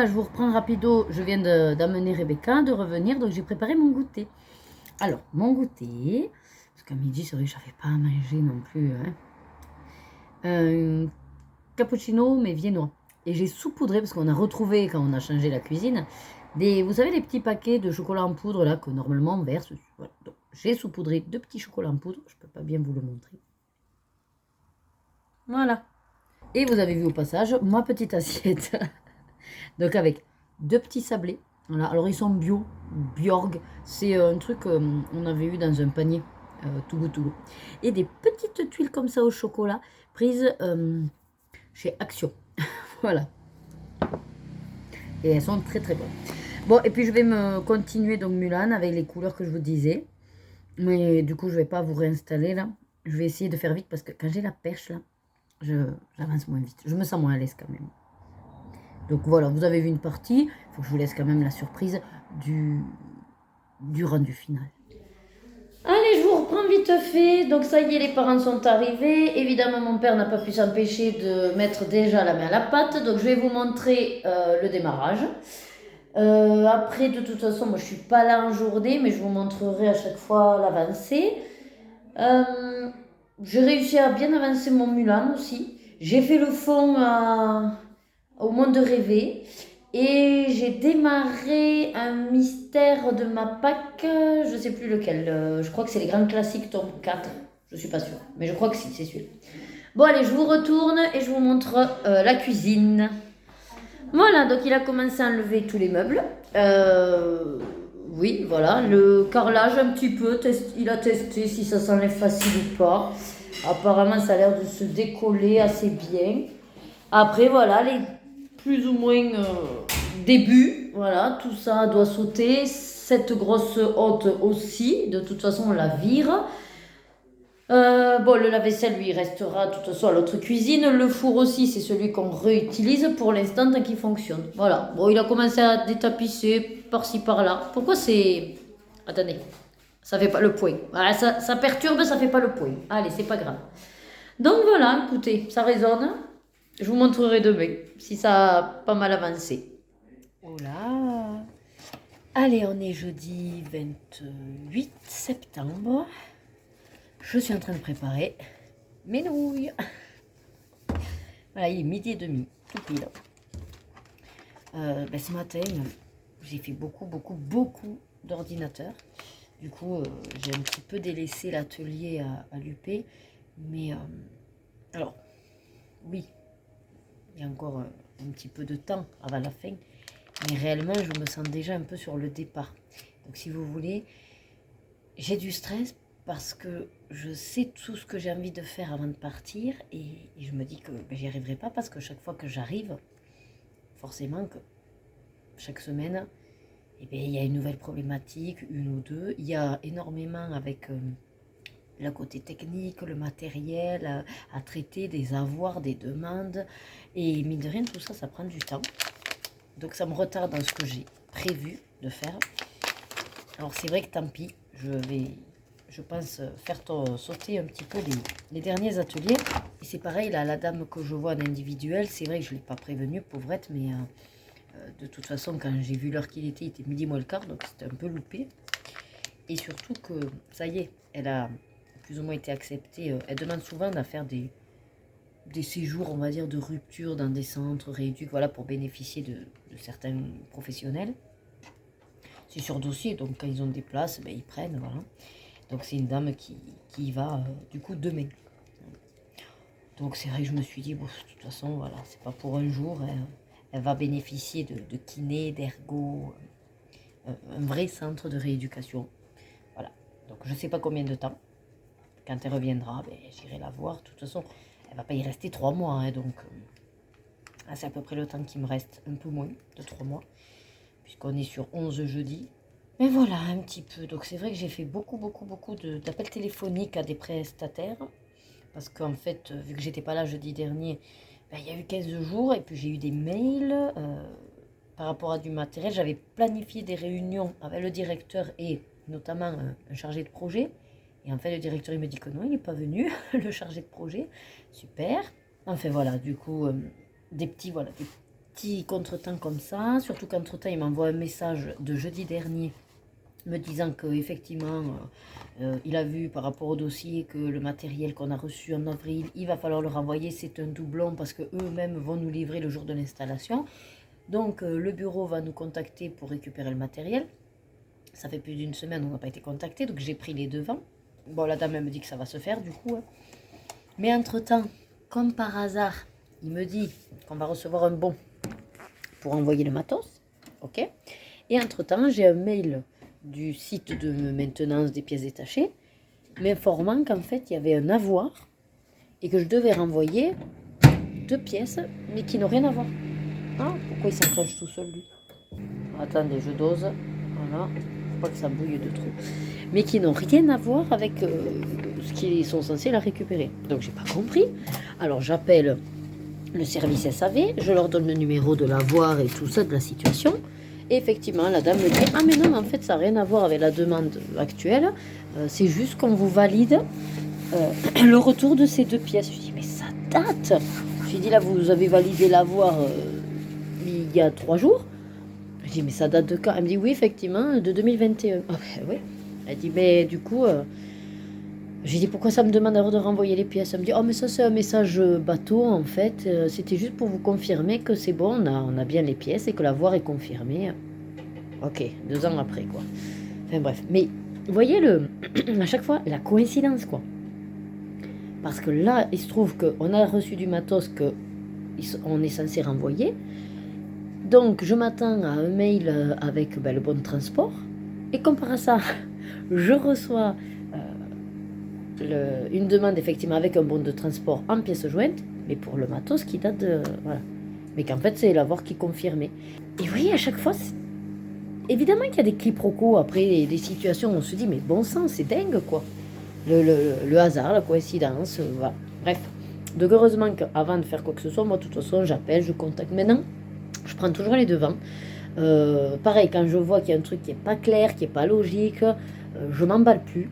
A: je vous reprends rapido. Je viens d'amener Rebecca, de revenir, donc j'ai préparé mon goûter. Alors, mon goûter, parce qu'à midi, c'est vrai que je n'avais pas à manger non plus. Hein. Un cappuccino, mais viennois. Et j'ai saupoudré, parce qu'on a retrouvé, quand on a changé la cuisine, vous savez, les petits paquets de chocolat en poudre, là, que normalement on verse. Voilà. Donc, j'ai saupoudré 2 petits chocolats en poudre. Je ne peux pas bien vous le montrer. Voilà. Et vous avez vu au passage, ma petite assiette. Donc, avec 2 petits sablés. Voilà. Alors, ils sont bio, Bjorg. C'est un truc qu'on avait eu dans un panier. Tout goût. Et des petites tuiles comme ça au chocolat, prises chez Action. Voilà. Et elles sont très très bonnes. Bon, et puis je vais me continuer donc Mulan avec les couleurs que je vous disais. Mais du coup, je vais pas vous réinstaller là. Je vais essayer de faire vite parce que quand j'ai la perche là, j'avance moins vite. Je me sens moins à l'aise quand même. Donc voilà, vous avez vu une partie. Il faut que je vous laisse quand même la surprise du rendu final. Allez, je vous reprends vite fait. Donc ça y est, les parents sont arrivés. Évidemment, mon père n'a pas pu s'empêcher de mettre déjà la main à la pâte. Donc je vais vous montrer le démarrage. Après, de toute façon, moi je suis pas là en journée, mais je vous montrerai à chaque fois l'avancée. J'ai réussi à bien avancer mon Mulan aussi. J'ai fait le fond au monde de rêver. Et j'ai démarré un mystère de ma Pâques, je sais plus lequel. Je crois que c'est les grands classiques tome 4. Je suis pas sûre, mais je crois que si, c'est celui-là. Bon, allez, je vous retourne et je vous montre la cuisine. Voilà, donc il a commencé à enlever tous les meubles. Oui, voilà, le carrelage un petit peu, il a testé si ça s'enlève facile ou pas. Apparemment, ça a l'air de se décoller assez bien. Après, voilà, les plus ou moins débuts, voilà, tout ça doit sauter. Cette grosse hotte aussi, de toute façon, on la vire. Bon, le lave-vaisselle, lui, il restera de toute façon à l'autre cuisine. Le four aussi, c'est celui qu'on réutilise pour l'instant tant qu'il fonctionne. Voilà. Bon, il a commencé à détapisser par-ci par-là. Pourquoi c'est... Attendez, ça fait pas le point. Voilà, ça perturbe, ça fait pas le point. Allez, c'est pas grave. Donc voilà, écoutez, ça résonne. Je vous montrerai demain si ça a pas mal avancé. Oh là. Allez, on est jeudi 28 septembre. Je suis en train de préparer mes nouilles. Voilà, il est midi et demi, tout pile. Ce matin, j'ai fait beaucoup d'ordinateurs. Du coup, j'ai un petit peu délaissé l'atelier à l'UP. Mais, alors, oui, il y a encore un petit peu de temps avant la fin. Mais réellement, je me sens déjà un peu sur le départ. Donc, si vous voulez, j'ai du stress parce que je sais tout ce que j'ai envie de faire avant de partir et je me dis que j'y arriverai pas parce que chaque fois que j'arrive, forcément que chaque semaine, il y a une nouvelle problématique, une ou deux. Il y a énormément avec le côté technique, le matériel à traiter, des avoirs, des demandes. Et mine de rien, tout ça, ça prend du temps. Donc ça me retarde dans ce que j'ai prévu de faire. Alors c'est vrai que tant pis, je pense, faire sauter un petit peu les derniers ateliers. Et c'est pareil, là, la dame que je vois en individuel, c'est vrai que je ne l'ai pas prévenue, pauvrette, mais de toute façon, quand j'ai vu l'heure qu'il était midi moins le quart, donc c'était un peu loupé. Et surtout que, ça y est, elle a plus ou moins été acceptée. Elle demande souvent à faire des séjours, on va dire, de rupture dans des centres rééduques, voilà, pour bénéficier de certains professionnels. C'est sur dossier, donc quand ils ont des places, ils prennent, voilà. Donc c'est une dame qui y va du coup demain. Donc c'est vrai que je me suis dit, bon, de toute façon, voilà, c'est pas pour un jour. Elle va bénéficier de kiné, d'ergo, un vrai centre de rééducation. Voilà. Donc je sais pas combien de temps. Quand elle reviendra, j'irai la voir. De toute façon, elle va pas y rester 3 mois. Hein, donc c'est à peu près le temps qui me reste, un peu moins de 3 mois. Puisqu'on est sur 11 jeudi. Mais voilà, un petit peu. Donc c'est vrai que j'ai fait beaucoup d'appels téléphoniques à des prestataires. Parce qu'en fait, vu que j'étais pas là jeudi dernier, il y a eu 15 jours. Et puis j'ai eu des mails par rapport à du matériel. J'avais planifié des réunions avec le directeur et notamment un chargé de projet. Et en fait, le directeur, il me dit que non, il n'est pas venu, le chargé de projet. Super. Enfin voilà, du coup, des petits petits contretemps comme ça, surtout qu'entre-temps, il m'envoie un message de jeudi dernier me disant qu'effectivement, il a vu par rapport au dossier que le matériel qu'on a reçu en avril, il va falloir le renvoyer, c'est un doublon parce qu'eux-mêmes vont nous livrer le jour de l'installation. Donc le bureau va nous contacter pour récupérer le matériel. Ça fait plus d'une semaine, on n'a pas été contacté, donc j'ai pris les devants. Bon, la dame, elle me dit que ça va se faire du coup. Hein. Mais entre-temps, comme par hasard, il me dit qu'on va recevoir un bon pour envoyer le matos. Ok. Et entre-temps, j'ai un mail du site de maintenance des pièces détachées m'informant qu'en fait, il y avait un avoir et que je devais renvoyer 2 pièces, mais qui n'ont rien à voir. Ah, pourquoi il s'enclenche tout seul, lui? Attendez, je dose. Voilà. Faut pas que ça bouille de trop. Mais qui n'ont rien à voir avec ce qu'ils sont censés la récupérer. Donc, j'ai pas compris. Alors, j'appelle le service SAV, je leur donne le numéro de l'avoir et tout ça, de la situation. Et effectivement, la dame me dit « Ah mais non, en fait, ça n'a rien à voir avec la demande actuelle. C'est juste qu'on vous valide le retour de ces 2 pièces. » Je dis « Mais ça date !» Je dis « Là, vous avez validé l'avoir il y a 3 jours. » Je dis « Mais ça date de quand ?» Elle me dit « Oui, effectivement, de 2021. » Ah ben oui. Elle dit « Mais du coup... J'ai dit pourquoi ça me demande alors de renvoyer les pièces. Elle me dit oh mais ça c'est un message bateau en fait. C'était juste pour vous confirmer que c'est bon, on a bien les pièces et que l'avoir est confirmé. Ok, 2 ans après quoi. Enfin bref, mais vous voyez à chaque fois la coïncidence quoi. Parce que là il se trouve qu'on a reçu du matos qu'on est censé renvoyer. Donc je m'attends à un mail avec le bon de transport. Et comme par hasard, je reçois... une demande effectivement avec un bon de transport en pièces jointes, mais pour le matos qui date de... Voilà. Mais qu'en fait c'est l'avoir qui confirmait. Et vous voyez, à chaque fois, évidemment qu'il y a des quiproquos après, des situations où on se dit, mais bon sang, c'est dingue quoi. Le hasard, la coïncidence, voilà. Bref. Donc heureusement qu'avant de faire quoi que ce soit, moi de toute façon j'appelle, je contacte. Maintenant, je prends toujours les devants. Pareil, quand je vois qu'il y a un truc qui n'est pas clair, qui n'est pas logique, je m'emballe plus.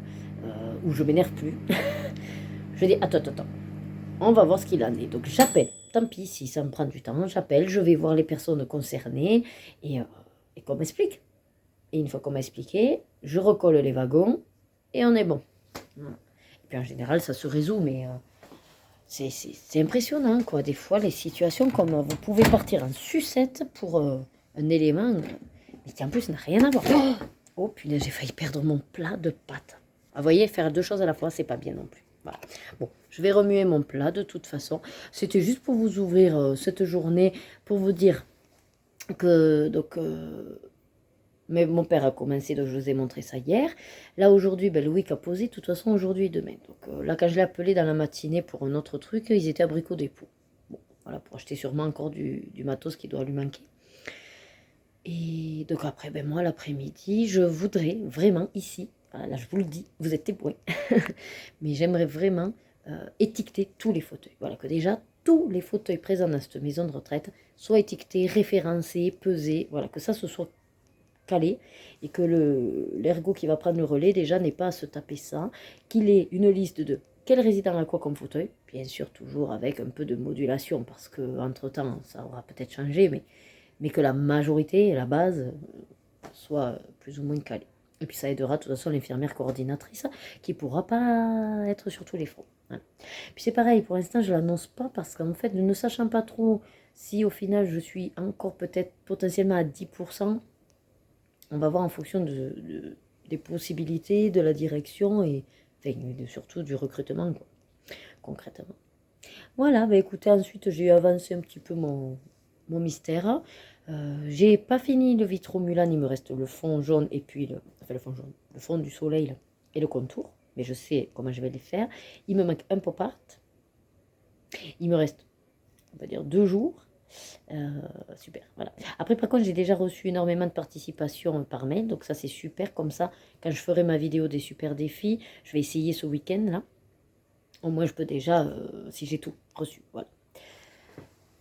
A: Ou je m'énerve plus. Je dis attends, on va voir ce qu'il en est. Donc j'appelle, tant pis si ça me prend du temps, j'appelle, je vais voir les personnes concernées et qu'on m'explique. Et une fois qu'on m'a expliqué, je recolle les wagons et on est bon. Et puis en général ça se résout, mais c'est impressionnant quoi. Des fois les situations comme vous pouvez partir en sucette pour un élément, mais qui en plus n'a rien à voir. Oh punaise, j'ai failli perdre mon plat de pâtes. Vous voyez, faire 2 choses à la fois, c'est pas bien non plus. Voilà. Bon, je vais remuer mon plat de toute façon. C'était juste pour vous ouvrir cette journée, pour vous dire que donc mais mon père a commencé, donc je vous ai montré ça hier. Là aujourd'hui, Loïc a posé, de toute façon aujourd'hui et demain. Donc là, quand je l'ai appelé dans la matinée pour un autre truc, ils étaient à Brico Dépôt. Bon, voilà, pour acheter sûrement encore du matos qui doit lui manquer. Et donc après, moi l'après-midi, je voudrais vraiment ici, là je vous le dis, vous êtes témoins, mais j'aimerais vraiment étiqueter tous les fauteuils. Voilà, que déjà tous les fauteuils présents dans cette maison de retraite soient étiquetés, référencés, pesés, voilà, que ça se soit calé et que l'ergo qui va prendre le relais déjà n'ait pas à se taper ça, qu'il ait une liste de quel résident a quoi comme fauteuil, bien sûr toujours avec un peu de modulation parce que entre temps ça aura peut-être changé, mais que la majorité et la base soit plus ou moins calée. Et puis ça aidera de toute façon l'infirmière coordinatrice qui ne pourra pas être sur tous les fronts. Voilà. Puis c'est pareil, pour l'instant je ne l'annonce pas parce qu'en fait, ne sachant pas trop si au final je suis encore peut-être potentiellement à 10%, on va voir en fonction des possibilités, de la direction et enfin, surtout du recrutement, quoi, concrètement. Voilà, écoutez, ensuite j'ai avancé un petit peu mon mystère. J'ai pas fini le vitro Mulan, il me reste le fond jaune et puis le fond jaune, le fond du soleil là, et le contour, mais je sais comment je vais les faire. Il me manque un pop art. Il me reste, on va dire, 2 jours. Super, voilà. Après, par contre, j'ai déjà reçu énormément de participation par mail, donc ça c'est super. Comme ça, quand je ferai ma vidéo des super défis, je vais essayer ce week-end là. Au moins, je peux déjà, si j'ai tout reçu, voilà.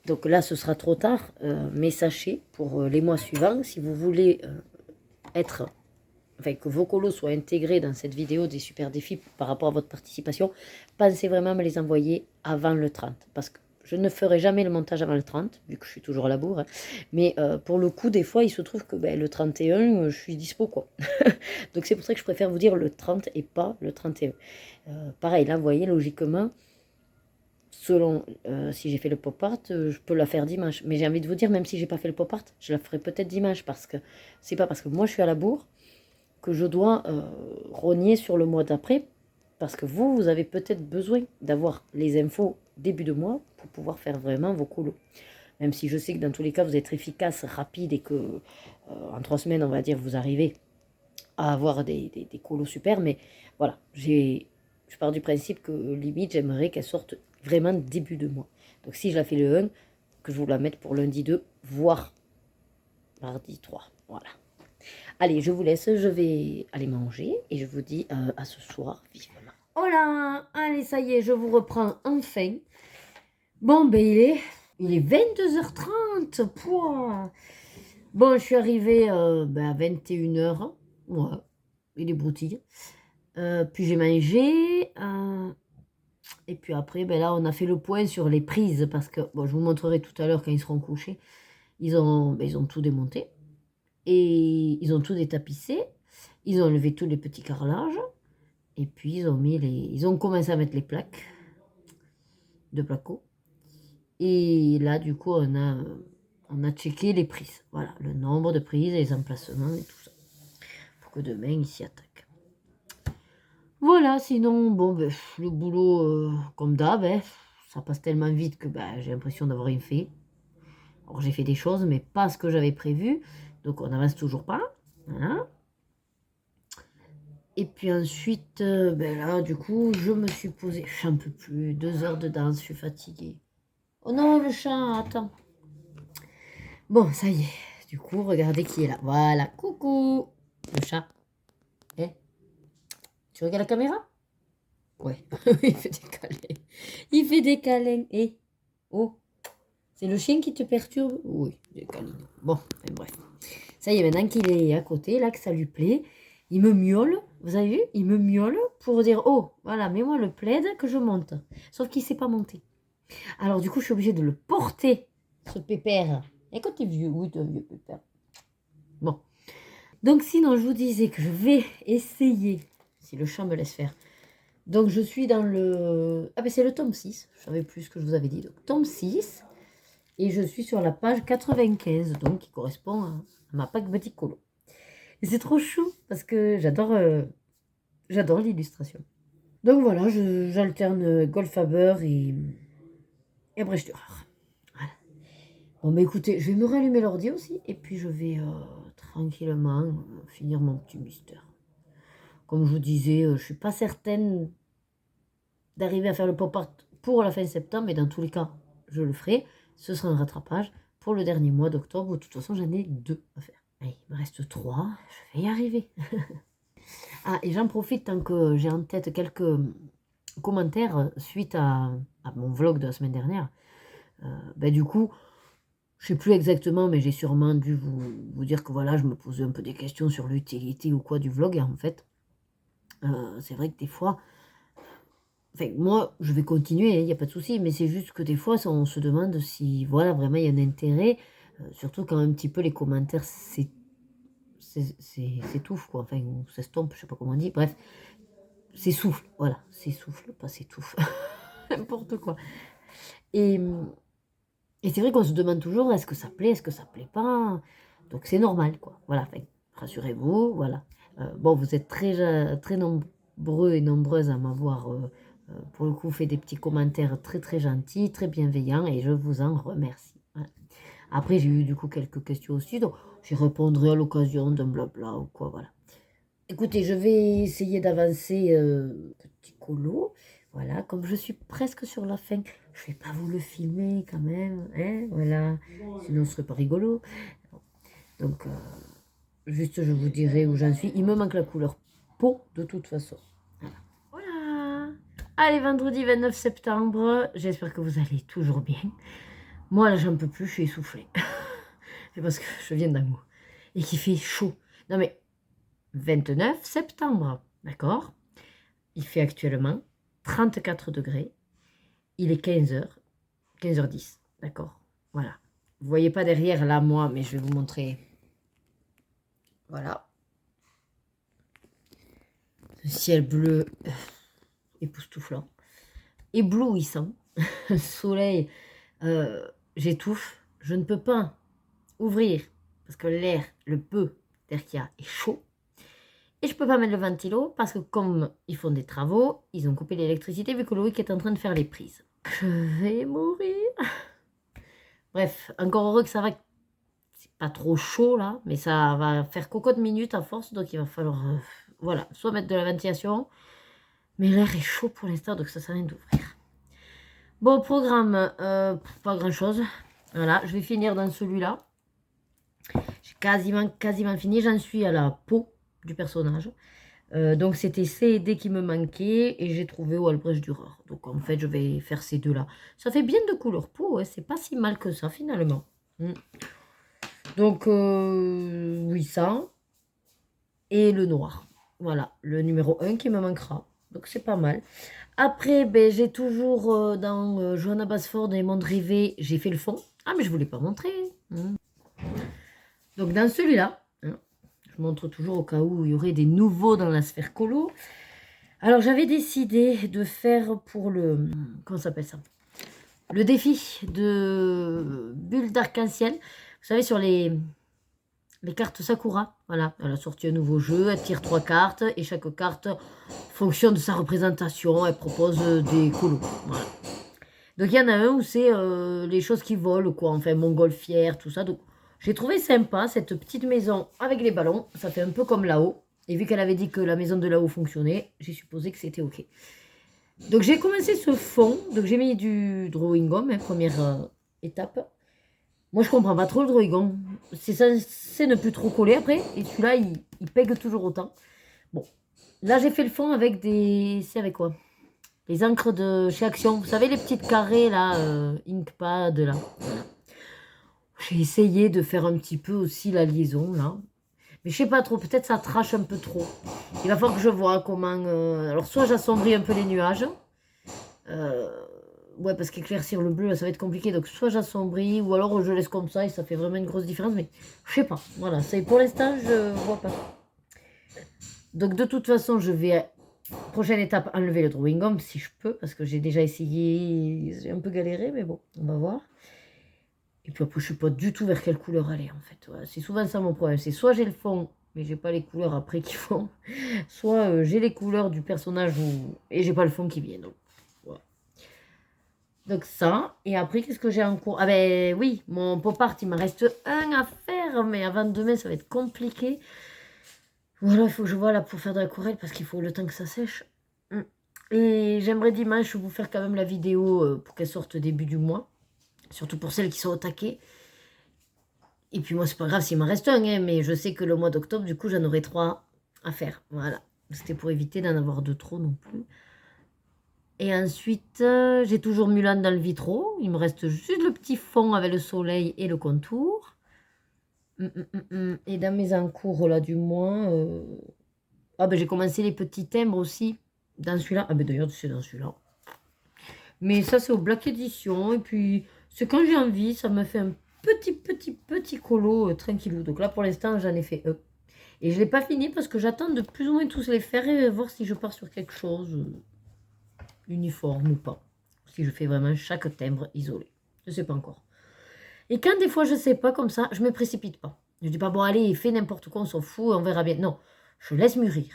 A: Donc là, ce sera trop tard, mais sachez, pour les mois suivants, si vous voulez que vos colos soient intégrés dans cette vidéo des super défis par rapport à votre participation, pensez vraiment à me les envoyer avant le 30. Parce que Je ne ferai jamais le montage avant le 30, vu que je suis toujours à la bourre. Hein. Mais pour le coup, des fois, il se trouve que le 31, je suis dispo, quoi. Donc c'est pour ça que je préfère vous dire le 30 et pas le 31. Pareil, là, vous voyez, logiquement, selon si j'ai fait le pop art, je peux la faire dimanche. Mais j'ai envie de vous dire, même si j'ai pas fait le pop art, je la ferai peut-être dimanche, parce que c'est pas parce que moi, je suis à la bourre que je dois rogner sur le mois d'après, parce que vous avez peut-être besoin d'avoir les infos début de mois pour pouvoir faire vraiment vos colos. Même si je sais que dans tous les cas, vous êtes efficace, rapide et que en 3 semaines, on va dire, vous arrivez à avoir des colos super. Mais voilà, je pars du principe que limite, j'aimerais qu'elle sorte vraiment début de mois. Donc si je la fais le 1, que je vous la mette pour lundi 2, voire mardi 3. Voilà. Allez, je vous laisse, je vais aller manger et je vous dis à ce soir vivement. Voilà, allez, ça y est, je vous reprends enfin. Bon, il est 22h30. Pouah. Bon, je suis arrivée à 21h. Ouais, il est broutille. Puis j'ai mangé. Et puis après, là, on a fait le point sur les prises parce que, bon, je vous montrerai tout à l'heure quand ils seront couchés. Ils ont tout démonté. Et ils ont tout détapissé. Ils ont enlevé tous les petits carrelages. Et puis ils ont commencé à mettre les plaques de placo. Et là, du coup, on a checké les prises. Voilà, le nombre de prises, les emplacements et tout ça. Pour que demain, ils s'y attaquent. Voilà, sinon, bon, le boulot, comme d'hab, ça passe tellement vite que j'ai l'impression d'avoir rien fait. Alors, j'ai fait des choses, mais pas ce que j'avais prévu. Donc, on n'avance toujours pas. Voilà. Et puis ensuite, là, du coup, je me suis posée. Je n'en peux plus. 2 heures de danse, je suis fatiguée. Oh non, le chat, attends. Bon, ça y est. Du coup, regardez qui est là. Voilà, coucou. Le chat. Eh, tu regardes la caméra? Ouais, il fait des câlins. Il fait des câlins. Eh, oh, c'est le chien qui te perturbe? Oui, des câlins. Bon, bref. Ça y est, maintenant qu'il est à côté, là, que ça lui plaît, il me miaule. Vous avez vu? Il me miaule pour dire, oh, voilà, mets-moi le plaid que je monte. Sauf qu'il ne sait pas monter. Alors, du coup, je suis obligée de le porter, ce pépère. Et quand t'es vieux, oui, t'es un vieux pépère. Bon. Donc, sinon, je vous disais que je vais essayer, si le chat me laisse faire. Donc, je suis dans le... Ah, c'est le tome 6. Je savais plus ce que je vous avais dit. Donc, tome 6. Et je suis sur la page 95, donc qui correspond à ma pack petit colo. Et c'est trop chou, parce que j'adore l'illustration. Donc, voilà, j'alterne Goldfaber et Brèche Dürer. Voilà. Bon, écoutez, je vais me rallumer l'ordi aussi, et puis je vais tranquillement finir mon petit mystère. Comme je vous disais, je ne suis pas certaine d'arriver à faire le pop art pour la fin septembre, mais dans tous les cas, je le ferai. Ce sera un rattrapage pour le dernier mois d'octobre. De toute façon, j'en ai 2 à faire. Allez, il me reste 3, je vais y arriver. Ah, et j'en profite tant que j'ai en tête quelques commentaires suite à mon vlog de la semaine dernière. Du coup, je sais plus exactement, mais j'ai sûrement dû vous dire que voilà, je me posais un peu des questions sur l'utilité ou quoi du vlog. Et en fait, c'est vrai que des fois, enfin, moi, je vais continuer, il n'y a pas de souci, mais c'est juste que des fois, on se demande si, voilà, vraiment, il y a un intérêt, surtout quand un petit peu les commentaires s'étouffent, quoi, enfin, ou s'estompent, je sais pas comment on dit, bref, s'essouffle, voilà, s'essouffle, pas s'étouffe, n'importe quoi. Et c'est vrai qu'on se demande toujours, est-ce que ça plaît, est-ce que ça plaît pas, donc c'est normal, quoi, voilà, enfin, rassurez-vous, voilà. Bon, vous êtes très, très nombreux et nombreuses à m'avoir... pour le coup, fait des petits commentaires très très gentils, très bienveillants et je vous en remercie. Voilà. Après, j'ai eu du coup quelques questions aussi, donc j'y répondrai à l'occasion d'un blabla ou quoi, voilà. Écoutez, je vais essayer d'avancer petit colo. Voilà, comme je suis presque sur la fin, je vais pas vous le filmer quand même, hein, voilà, sinon ce serait pas rigolo. Donc, juste je vous dirai où j'en suis. Il me manque la couleur peau de toute façon. Voilà. Allez, vendredi 29 septembre. J'espère que vous allez toujours bien. Moi, là, j'en peux plus, je suis essoufflée. C'est parce que je viens d'amour. Et qu'il fait chaud. Non, mais 29 septembre, d'accord? Il fait actuellement 34 degrés. Il est 15 heures. 15h10, d'accord. Voilà. Vous voyez pas derrière, là, moi, mais je vais vous montrer. Voilà. Le ciel bleu époustouflant. Éblouissant. Soleil, j'étouffe. Je ne peux pas ouvrir parce que l'air, le peu d'air qu'il y a est chaud. Et je peux pas mettre le ventilo parce que comme ils font des travaux, ils ont coupé l'électricité vu que Loïc est en train de faire les prises. Je vais mourir. Bref, encore heureux que ça va, c'est pas trop chaud là, mais ça va faire cocotte minute à force, donc il va falloir, voilà, soit mettre de la ventilation, mais l'air est chaud pour l'instant, donc ça sert à rien d'ouvrir. Bon, programme, pas grand chose. Voilà, je vais finir dans celui-là. J'ai quasiment fini, j'en suis à la peau du personnage. Donc c'était C et D qui me manquaient et j'ai trouvé au Albrecht Dürer. Donc en fait je vais faire ces deux là. Ça fait bien de couleur peau, hein, c'est pas si mal que ça finalement. Donc oui ça. Et le noir. Voilà, le numéro 1 qui me manquera. Donc c'est pas mal. Après, ben, j'ai toujours dans Johanna Basford et Monde Rêvé, j'ai fait le fond. Ah mais je ne vous l'ai pas montré. Donc dans celui-là, je montre toujours au cas où il y aurait des nouveaux dans la sphère colo. Alors j'avais décidé de faire pour le... Comment ça s'appelle ça? Le défi de bulles d'arc-en-ciel. Vous savez sur les cartes Sakura. Voilà, elle a sorti un nouveau jeu, elle tire 3 cartes et chaque carte fonction de sa représentation, elle propose des colos. Voilà. Donc il y en a un où c'est les choses qui volent, quoi, enfin montgolfière, tout ça. Donc j'ai trouvé sympa cette petite maison avec les ballons, ça fait un peu comme là-haut. Et vu qu'elle avait dit que la maison de là-haut fonctionnait, j'ai supposé que c'était ok. Donc j'ai commencé ce fond, donc j'ai mis du drawing gum, hein, première étape. Moi je comprends pas trop le drawing gum, c'est censé ne plus trop coller après, et celui-là il pègue toujours autant. Bon, là j'ai fait le fond avec des... C'est avec quoi? Les encres de chez Action. Vous savez les petites carrés là, Inkpad là. Voilà. J'ai essayé de faire un petit peu aussi la liaison là. Mais je sais pas trop, peut-être ça trache un peu trop. Il va falloir que je vois comment... Alors soit j'assombris un peu les nuages. Ouais, parce qu'éclaircir le bleu, ça va être compliqué. Donc soit j'assombris, ou alors je laisse comme ça et ça fait vraiment une grosse différence. Mais je sais pas. Voilà, pour l'instant, je vois pas. Donc de toute façon, je vais... Prochaine étape, enlever le drawing gum si je peux, parce que j'ai déjà essayé, j'ai un peu galéré, mais bon, on va voir. Et puis après, je ne sais pas du tout vers quelle couleur aller, en fait. Ouais, c'est souvent ça mon problème, c'est soit j'ai le fond, mais j'ai pas les couleurs après qui font, soit j'ai les couleurs du personnage et j'ai pas le fond qui vient. Donc, voilà. Donc ça, et après, qu'est-ce que j'ai en cours? Ah ben oui, mon pop art, il me reste un à faire, mais avant demain, ça va être compliqué. Voilà, il faut que je vois là pour faire de l'aquarelle parce qu'il faut le temps que ça sèche. Et j'aimerais dimanche vous faire quand même la vidéo pour qu'elle sorte début du mois. Surtout pour celles qui sont au taquet. Et puis moi, c'est pas grave s'il m'en reste un, hein, mais je sais que le mois d'octobre, du coup, j'en aurai 3 à faire. Voilà. C'était pour éviter d'en avoir de trop non plus. Et ensuite, j'ai toujours Mulan dans le vitro. Il me reste juste le petit fond avec le soleil et le contour. Et dans mes encours là du mois... Ah ben j'ai commencé les petits timbres aussi. Dans celui-là. Ah ben d'ailleurs, c'est dans celui-là. Mais ça, c'est au Black Edition. Et puis, c'est quand j'ai envie, ça me fait un petit colo tranquillou. Donc là, pour l'instant, j'en ai fait un. Et je ne l'ai pas fini parce que j'attends de plus ou moins tous les faire et voir si je pars sur quelque chose uniforme ou pas. Si je fais vraiment chaque timbre isolé. Je ne sais pas encore. Et quand des fois, je ne sais pas comme ça, je ne me précipite pas. Je ne dis pas, bon, allez, fais n'importe quoi, on s'en fout, on verra bien. Non, je laisse mûrir.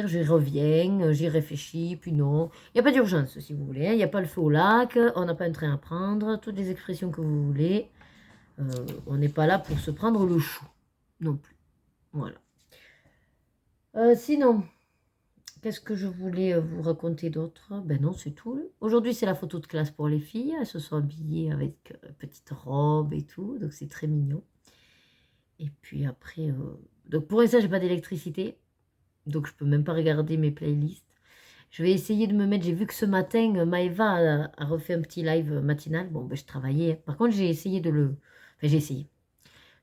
A: J'y reviens, j'y réfléchis, puis non. Il n'y a pas d'urgence, si vous voulez. Il n'y a pas le feu au lac, on n'a pas un train à prendre, toutes les expressions que vous voulez. On n'est pas là pour se prendre le chou, non plus. Voilà. Sinon, qu'est-ce que je voulais vous raconter d'autre? Ben non, c'est tout. Aujourd'hui, c'est la photo de classe pour les filles. Elles se sont habillées avec petite robe et tout, donc c'est très mignon. Et puis après, donc pour l'instant, j'ai pas d'électricité. Donc je peux même pas regarder mes playlists. Je vais essayer de me mettre, j'ai vu que ce matin, Maëva a refait un petit live matinal. Bon, ben, je travaillais. Par contre, j'ai essayé de le... Enfin, j'ai essayé.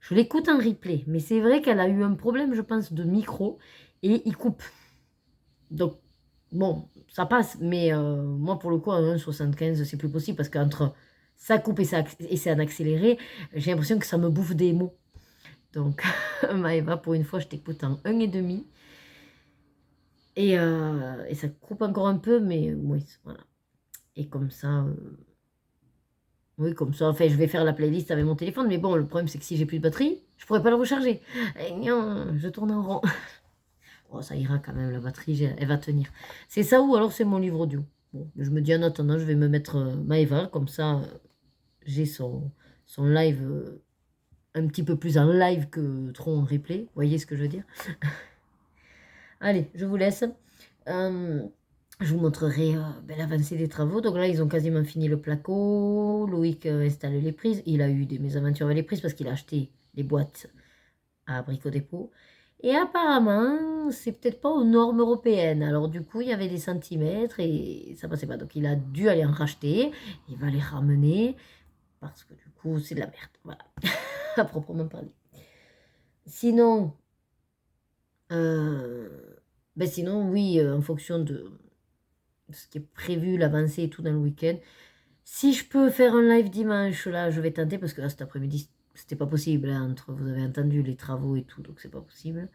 A: Je l'écoute en replay. Mais c'est vrai qu'elle a eu un problème, je pense, de micro. Et il coupe. Donc, bon, ça passe. Mais moi, pour le coup, à 1,75, c'est plus possible. Parce qu'entre ça coupe et c'est en accéléré. J'ai l'impression que ça me bouffe des mots. Donc, Maëva, pour une fois, je t'écoute en 1,5. Et ça coupe encore un peu, mais oui, voilà. Et comme ça, oui, comme ça, enfin, je vais faire la playlist avec mon téléphone. Mais bon, le problème, c'est que si j'ai plus de batterie, je pourrais pas le recharger. Et non, je tourne en rond. Oh, ça ira quand même, la batterie, elle va tenir. C'est ça ou alors c'est mon livre audio. Bon, je me dis en attendant, je vais me mettre Maëva, comme ça, j'ai son live un petit peu plus en live que trop en replay. Vous voyez ce que je veux dire? Allez, je vous laisse. Je vous montrerai l'avancée des travaux. Donc là, ils ont quasiment fini le placo. Loïc installe les prises. Il a eu des mésaventures avec les prises parce qu'il a acheté les boîtes à Brico Dépôt. Et apparemment, c'est peut-être pas aux normes européennes. Alors du coup, il y avait des centimètres et ça passait pas. Donc il a dû aller en racheter. Il va les ramener parce que du coup, c'est de la merde. Voilà, à proprement parler. Sinon, sinon oui, en fonction de ce qui est prévu, l'avancée et tout dans le week-end. Si je peux faire un live dimanche, là, je vais tenter parce que là, cet après-midi, c'était pas possible. Hein, vous avez entendu les travaux et tout, donc c'est pas possible.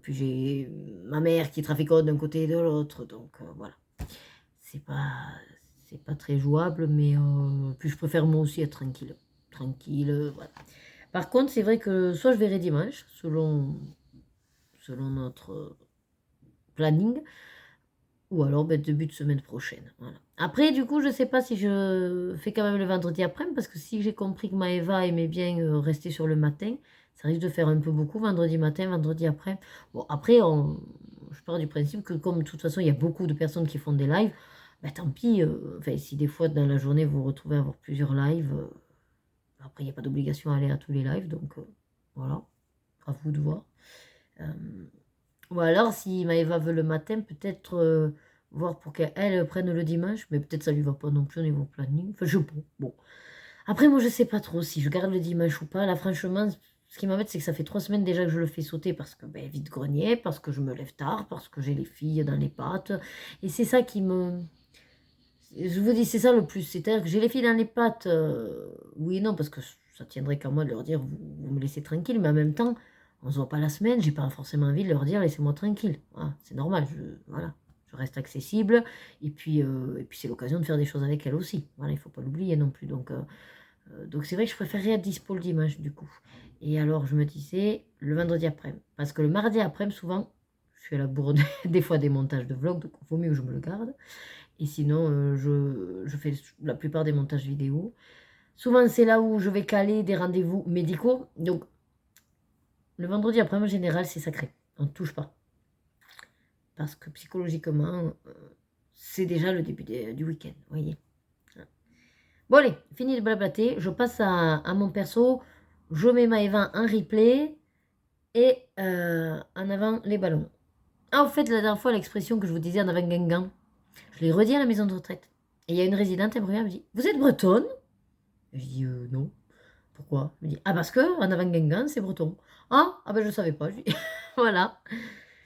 A: Puis j'ai ma mère qui traficote d'un côté et de l'autre, donc voilà. C'est pas très jouable, mais puis je préfère moi aussi être tranquille. Tranquille, voilà. Par contre, c'est vrai que soit je verrai dimanche, selon notre planning, ou alors début de semaine prochaine. Voilà. Après, du coup, je sais pas si je fais quand même le vendredi après, parce que si j'ai compris que Maëva aimait bien rester sur le matin, ça risque de faire un peu beaucoup vendredi matin, vendredi après. Bon, après, je pars du principe que comme de toute façon, il y a beaucoup de personnes qui font des lives, tant pis. Enfin, si des fois dans la journée vous vous retrouvez à avoir plusieurs lives, après, il n'y a pas d'obligation à aller à tous les lives, donc voilà, à vous de voir. Ou alors, si Maëva veut le matin, peut-être voir pour qu'elle prenne le dimanche, mais peut-être ça lui va pas non plus au niveau planning. Enfin, je sais pas. Bon. Après, moi, je sais pas trop si je garde le dimanche ou pas. Là, franchement, ce qui m'embête, c'est que ça fait 3 semaines déjà que je le fais sauter parce que, vide-grenier, parce que je me lève tard, parce que j'ai les filles dans les pattes. Et c'est ça qui me. Je vous dis, c'est ça le plus. C'est-à-dire que j'ai les filles dans les pattes, oui et non, parce que ça tiendrait qu'à moi de leur dire, vous me laissez tranquille, mais en même temps, on se voit pas la semaine, j'ai pas forcément envie de leur dire, laissez-moi tranquille. Voilà, c'est normal, voilà, je reste accessible, et puis c'est l'occasion de faire des choses avec elles aussi. Voilà, il faut pas l'oublier non plus. Donc c'est vrai que je préférerais être dispo le dimanche, du coup. Et alors, je me disais, le vendredi après, parce que le mardi après, souvent, je suis à la bourre des fois des montages de vlogs, donc il vaut mieux que je me le garde. Et sinon, je fais la plupart des montages vidéo. Souvent, c'est là où je vais caler des rendez-vous médicaux. Donc, le vendredi après, en général, c'est sacré. On ne touche pas. Parce que psychologiquement, c'est déjà le début du week-end. Vous voyez. Bon, allez, fini de blablater. Je passe à mon perso. Je mets Maëva en replay. Et en avant les ballons. Ah, en fait, la dernière fois, l'expression que je vous disais en avant Guingamp, je l'ai redit à la maison de retraite. Et il y a une résidente, elle me regarde, elle me dit, vous êtes bretonne? Je dis, non. Pourquoi? Elle me dit, ah, parce que en avant Guingamp, c'est breton. Ah ben je savais pas. Je dis, voilà.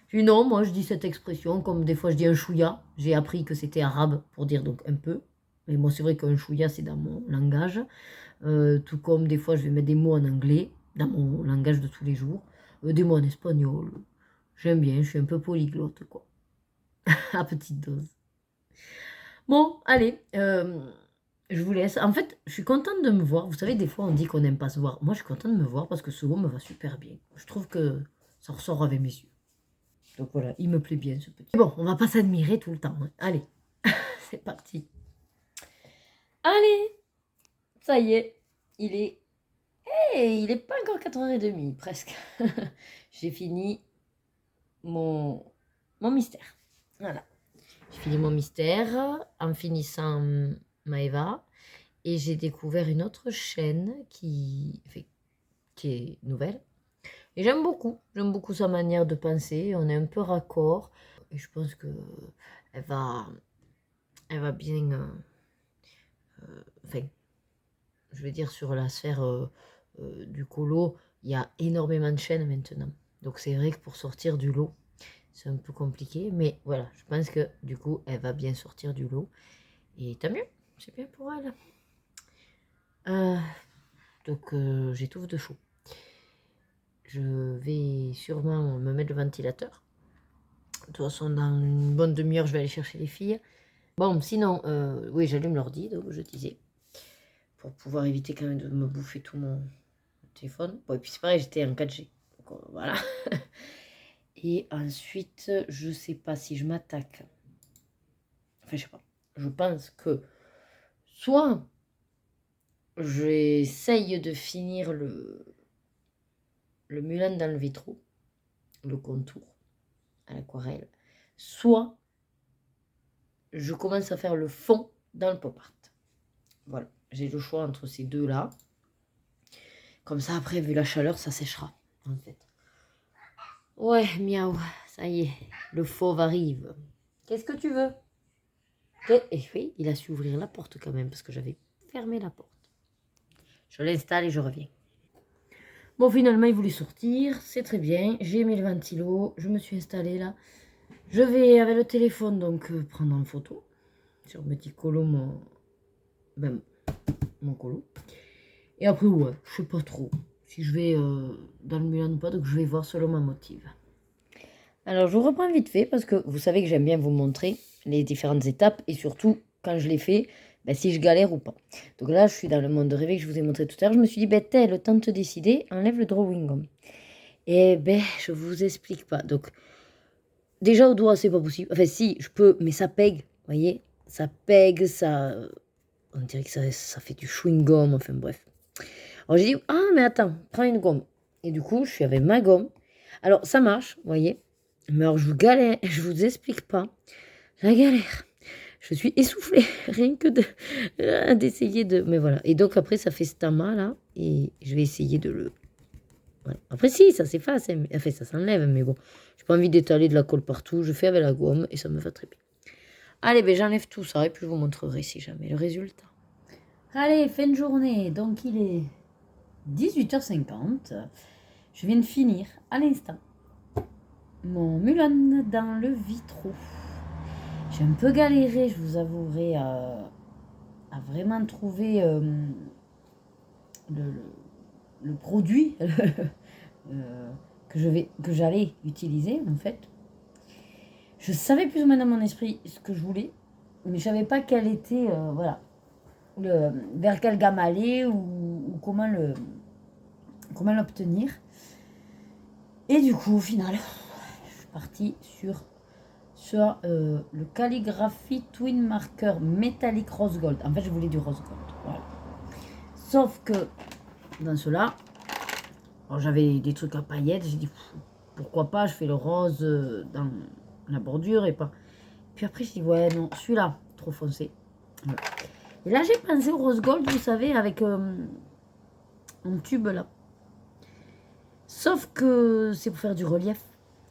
A: Je dis, non, moi je dis cette expression, comme des fois je dis un chouïa. J'ai appris que c'était arabe pour dire donc un peu. Mais moi, c'est vrai qu'un chouïa, c'est dans mon langage. Tout comme des fois, je vais mettre des mots en anglais, dans mon langage de tous les jours. Des mots en espagnol. J'aime bien, je suis un peu polyglotte, quoi. À petite dose. Bon, allez, je vous laisse. En fait, je suis contente de me voir. Vous savez, des fois, on dit qu'on n'aime pas se voir. Moi, je suis contente de me voir parce que ce mot me va super bien. Je trouve que ça ressort avec mes yeux. Donc voilà, il me plaît bien, ce petit. Bon, on va pas s'admirer tout le temps. Hein. Allez, c'est parti. Allez, ça y est, il est... Hey, il est pas encore 4h30, presque. J'ai fini mon mystère. Voilà. J'ai fini mon mystère en finissant Maëva. Et j'ai découvert une autre chaîne qui est nouvelle. Et j'aime beaucoup sa manière de penser. On est un peu raccord. Et je pense que elle va bien. Enfin, je veux dire, sur la sphère du colo, il y a énormément de chaînes maintenant. Donc c'est vrai que pour sortir du lot, c'est un peu compliqué. Mais voilà, je pense que du coup, elle va bien sortir du lot. Et tant mieux, c'est bien pour elle. Donc j'étouffe de chaud. Je vais sûrement me mettre le ventilateur. De toute façon, dans une bonne demi-heure, je vais aller chercher les filles. Bon, sinon, oui, j'allume l'ordi, donc je disais, pour pouvoir éviter quand même de me bouffer tout mon téléphone. Bon, et puis c'est pareil, j'étais en 4G. Donc voilà. Et ensuite, je sais pas si je m'attaque. Enfin, je sais pas. Je pense que soit j'essaye de finir le Mulan dans le vitraux, le contour à l'aquarelle, soit je commence à faire le fond dans le pop art. Voilà, j'ai le choix entre ces deux-là. Comme ça, après, vu la chaleur, ça séchera, en fait. Ouais, miaou, ça y est, le fauve arrive. Qu'est-ce que tu veux? Et oui, il a su ouvrir la porte quand même, parce que j'avais fermé la porte. Je l'installe et je reviens. Bon, finalement, il voulait sortir, c'est très bien. J'ai mis le ventilo, je me suis installée là. Je vais, avec le téléphone, donc, prendre en photo. Sur mon petit colo, mon colo. Et après, ouais, je sais pas trop si je vais dans le Mulan ou pas, donc je vais voir selon ma motive. Alors, je vous reprends vite fait, parce que vous savez que j'aime bien vous montrer les différentes étapes, et surtout, quand je les fais, ben, si je galère ou pas. Donc là, je suis dans le monde rêvé que je vous ai montré tout à l'heure. Je me suis dit, ben, t'as le temps de te décider, enlève le drawing gum. Et ben, je vous explique pas. Donc, déjà au doigt, c'est pas possible. Enfin, si, je peux, mais ça pègue, vous voyez? Ça pègue, ça... On dirait que ça fait du chewing-gum, enfin bref. Alors j'ai dit, ah mais attends, prends une gomme. Et du coup, je suis avec ma gomme. Alors ça marche, vous voyez. Mais alors je vous galère, je vous explique pas. La galère. Je suis essoufflée, rien que d'essayer de... Mais voilà. Et donc après, ça fait cet amas là. Et je vais essayer de le... Voilà. Après si, ça s'efface. Hein. Enfin, ça s'enlève, mais bon. J'ai pas envie d'étaler de la colle partout. Je fais avec la gomme et ça me va très bien. Allez, ben j'enlève tout ça et puis je vous montrerai si jamais le résultat. Allez, fin de journée. Donc il est 18h50. Je viens de finir à l'instant mon Mulan dans le vitraux. J'ai un peu galéré, je vous avouerai, à vraiment trouver le produit que j'allais utiliser en fait. Je savais plus ou moins dans mon esprit ce que je voulais, mais je savais pas quel était, voilà, vers quelle gamme aller ou comment l'obtenir. Et du coup, au final, je suis partie sur le Calligraphy Twin Marker Metallic Rose Gold. En fait, je voulais du rose gold. Voilà. Sauf que dans cela, j'avais des trucs à paillettes. J'ai dit, pourquoi pas, je fais le rose dans la bordure et pas. Puis après, je dis, ouais, non, celui-là, trop foncé. Voilà. Et là, j'ai pensé au rose gold, vous savez, avec un tube là. Sauf que c'est pour faire du relief.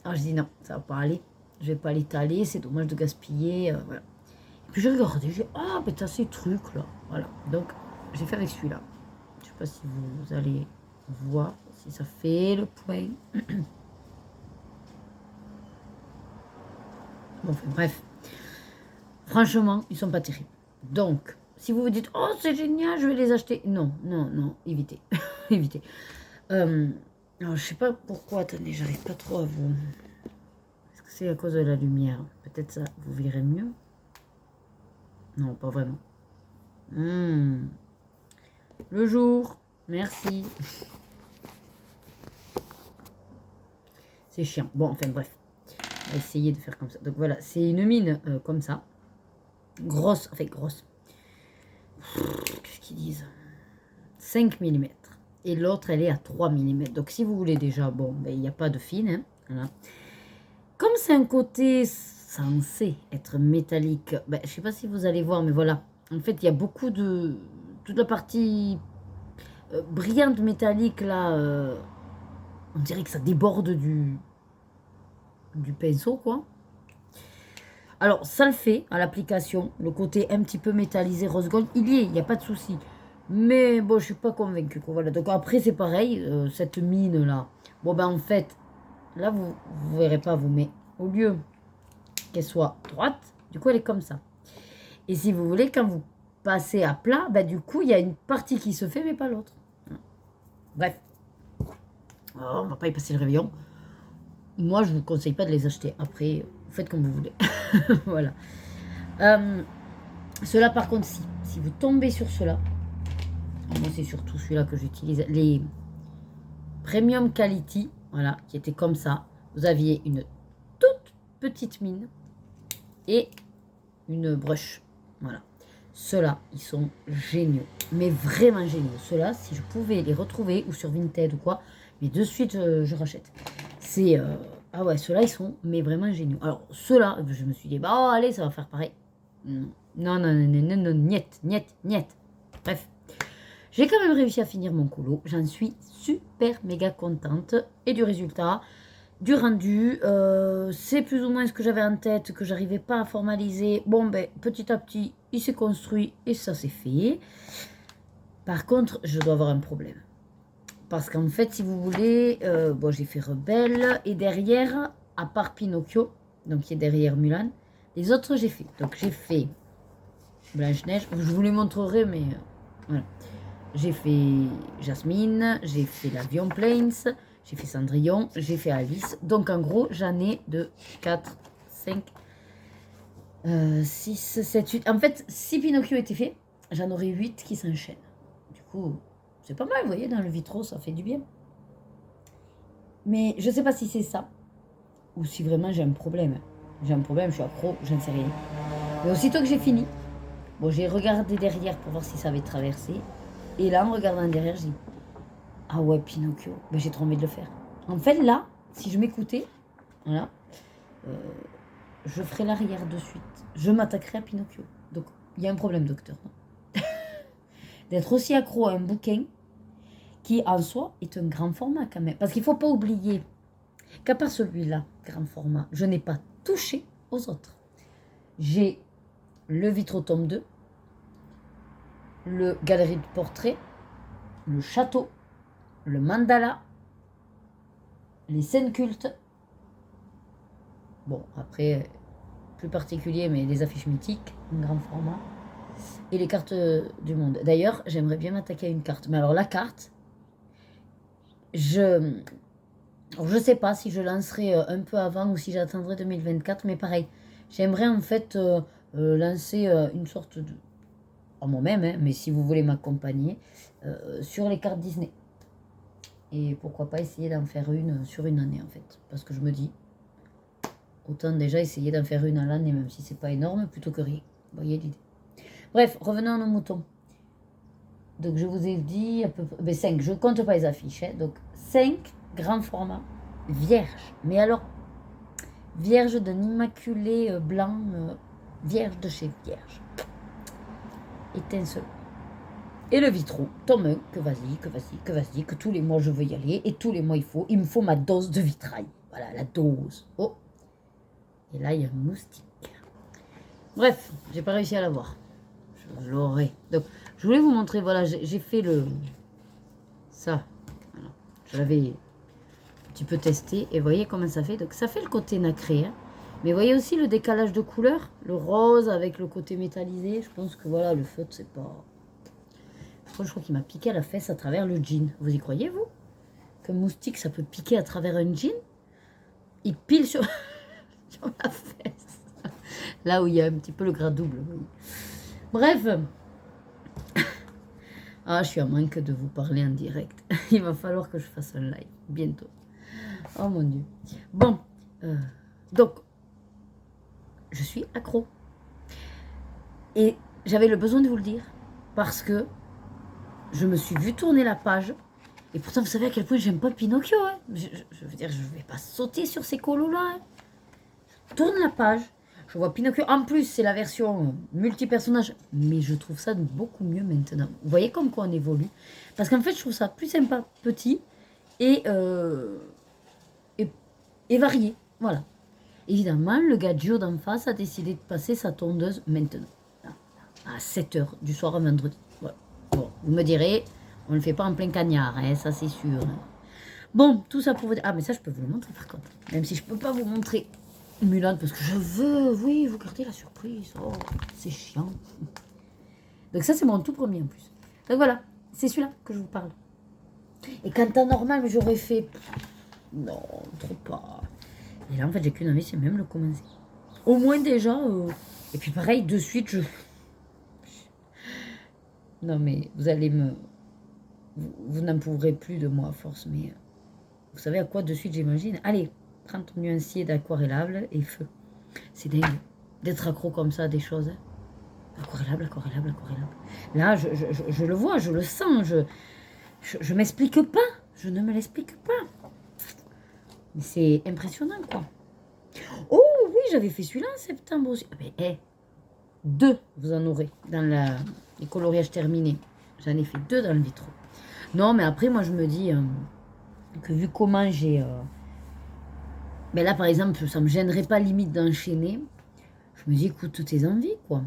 A: Alors, je dis, non, ça va pas aller. Je vais pas l'étaler, c'est dommage de gaspiller. Voilà. Et puis j'ai regardé, j'ai dit, ah, mais t'as ces trucs là. Voilà. Donc, j'ai fait avec celui-là. Je sais pas si vous allez voir si ça fait le point. Bon, enfin, bref. Franchement, ils sont pas terribles. Donc, si vous vous dites, oh, c'est génial, je vais les acheter. Non, non, non, évitez. Évitez. Alors, je sais pas pourquoi, attendez, j'arrive pas trop à vous. Est-ce que c'est à cause de la lumière? Peut-être ça, vous verrez mieux. Non, pas vraiment. Le jour, merci. C'est chiant. Bon, enfin bref. On va essayer de faire comme ça. Donc voilà, c'est une mine comme ça. Grosse, enfin grosse. Qu'est-ce qu'ils disent? 5 mm. Et l'autre, elle est à 3 mm. Donc si vous voulez déjà, bon, ben, il n'y a pas de fine. Hein, voilà. Comme c'est un côté censé être métallique, ben, je ne sais pas si vous allez voir, mais voilà. En fait, il y a beaucoup de... Toute la partie brillante métallique, là, on dirait que ça déborde du pinceau, quoi. Alors, ça le fait à l'application. Le côté un petit peu métallisé rose gold, il y est, il n'y a pas de souci. Mais bon, je suis pas convaincue. Voilà. Donc après, c'est pareil, cette mine-là. Bon, ben en fait, là, vous verrez pas, vous, mais au lieu qu'elle soit droite, du coup, elle est comme ça. Et si vous voulez, quand vous passer à plat, bah, du coup, il y a une partie qui se fait, mais pas l'autre. Bref. Oh, on va pas y passer le réveillon. Moi, je vous conseille pas de les acheter. Après, vous faites comme vous voulez. Voilà. Cela, par contre, si vous tombez sur cela, moi, c'est surtout celui-là que j'utilise, les Premium Quality, voilà, qui étaient comme ça. Vous aviez une toute petite mine et une brush. Voilà. Ceux-là, ils sont géniaux. Mais vraiment géniaux. Ceux-là, si je pouvais les retrouver ou sur Vinted ou quoi, mais de suite, je rachète. C'est... ah ouais, ceux-là, ils sont mais vraiment géniaux. Alors, ceux-là, je me suis dit, bah oh, allez, ça va faire pareil. Non, non, non, non, non, non, niet, niet, niet. Bref. J'ai quand même réussi à finir mon colo. J'en suis super méga contente. Et du résultat, du rendu, c'est plus ou moins ce que j'avais en tête, que j'arrivais pas à formaliser. Bon, ben, petit à petit, il s'est construit et ça s'est fait. Par contre, je dois avoir un problème. Parce qu'en fait, si vous voulez, bon, j'ai fait Rebelle. Et derrière, à part Pinocchio, donc qui est derrière Mulan, les autres, j'ai fait. Donc, j'ai fait Blanche-Neige. Je vous les montrerai, mais voilà. J'ai fait Jasmine, j'ai fait l'Avion Plains, j'ai fait Cendrillon, j'ai fait Alice. Donc en gros, j'en ai de 4, 5, 6, 7, 8. En fait, si Pinocchio était fait, j'en aurais 8 qui s'enchaînent. Du coup, c'est pas mal, vous voyez, dans le vitro, ça fait du bien. Mais je sais pas si c'est ça, ou si vraiment j'ai un problème. J'ai un problème, je suis accro, j'en sais rien. Mais aussitôt que j'ai fini, bon, j'ai regardé derrière pour voir si ça avait traversé. Et là, en regardant derrière, j'ai dit, ah ouais, Pinocchio, ben, j'ai trop envie de le faire. En fait, là, si je m'écoutais, voilà, je ferais l'arrière de suite. Je m'attaquerais à Pinocchio. Donc, il y a un problème, docteur. D'être aussi accro à un bouquin qui, en soi, est un grand format quand même. Parce qu'il ne faut pas oublier qu'à part celui-là, grand format, je n'ai pas touché aux autres. J'ai le Vitrotome 2, le Galerie de portraits, le Château, le Mandala, les scènes cultes. Bon, après, plus particulier, mais les affiches mythiques, un grand format. Et les cartes du monde. D'ailleurs, j'aimerais bien m'attaquer à une carte. Mais alors, la carte, je sais pas si je lancerai un peu avant ou si j'attendrai 2024, mais pareil. J'aimerais en fait lancer une sorte de... à moi-même, hein, mais si vous voulez m'accompagner, sur les cartes Disney. Et pourquoi pas essayer d'en faire une sur une année, en fait. Parce que je me dis, autant déjà essayer d'en faire une à l'année, même si c'est pas énorme, plutôt que rien. Vous voyez l'idée. Bref, revenons à nos moutons. Donc je vous ai dit à peu près 5, je ne compte pas les affiches. Hein, donc 5 grands formats vierges. Mais alors, vierge d'un immaculé blanc, vierge de chez vierge. Étincelant. Et le vitro, tome 1, que vas-y, que tous les mois je veux y aller. Et tous les mois il me faut ma dose de vitrail. Voilà, la dose. Oh. Et là, il y a un moustique. Bref, j'ai pas réussi à l'avoir. Je l'aurai. Donc, je voulais vous montrer, voilà, j'ai fait ça. Voilà. Je l'avais un petit peu testé. Et voyez comment ça fait. Donc, ça fait le côté nacré. Hein. Mais voyez aussi le décalage de couleurs. Le rose avec le côté métallisé. Je pense que voilà, le feutre, c'est pas... Je crois qu'il m'a piqué à la fesse à travers le jean. Vous y croyez, vous? Qu'un moustique, ça peut piquer à travers un jean? Il pile sur, sur la fesse. Là où il y a un petit peu le gras double. Oui. Bref. Ah, je suis à manque de vous parler en direct. Il va falloir que je fasse un live bientôt. Oh mon Dieu. Bon. Donc, je suis accro. Et j'avais le besoin de vous le dire. Parce que je me suis vue tourner la page. Et pourtant, vous savez à quel point j'aime pas Pinocchio. Hein. Je veux dire, je vais pas sauter sur ces colos-là. Hein. Je tourne la page. Je vois Pinocchio. En plus, c'est la version multi-personnage. Mais je trouve ça beaucoup mieux maintenant. Vous voyez comme quoi on évolue. Parce qu'en fait, je trouve ça plus sympa, petit et varié. Voilà. Évidemment, le gars Gio d'en face a décidé de passer sa tondeuse maintenant. À 7h du soir à vendredi. Voilà. Bon, vous me direz, on ne le fait pas en plein cagnard, hein, ça c'est sûr. Hein. Bon, tout ça pour vous dire... Ah, mais ça, je peux vous le montrer par contre. Même si je ne peux pas vous montrer Mulan, parce que je veux, oui, vous garder la surprise. Oh, c'est chiant. Donc ça, c'est mon tout premier en plus. Donc voilà, c'est celui-là que je vous parle. Et quand temps normal, j'aurais fait... Non, trop pas. Et là, en fait, j'ai qu'une envie, c'est même le commencer. Au moins déjà... Et puis pareil, de suite, je... Non mais, vous allez me... Vous n'en pourrez plus de moi à force, mais... Vous savez à quoi de suite j'imagine? Allez, prends ton nuancier d'aquarellable et feu. C'est dingue d'être accro comme ça à des choses. Aquarellable, aquarellable, aquarellable. Là, je le vois, je le sens, je m'explique pas. Je ne me l'explique pas. C'est impressionnant, quoi. Oh oui, j'avais fait celui-là en septembre aussi. Ah ben, deux, vous en aurez dans les coloriages terminés. J'en ai fait deux dans le vitro. Non, mais après, moi, je me dis que vu comment j'ai... Mais là, par exemple, ça me gênerait pas limite d'enchaîner. Je me dis, écoute, tes envies, quoi.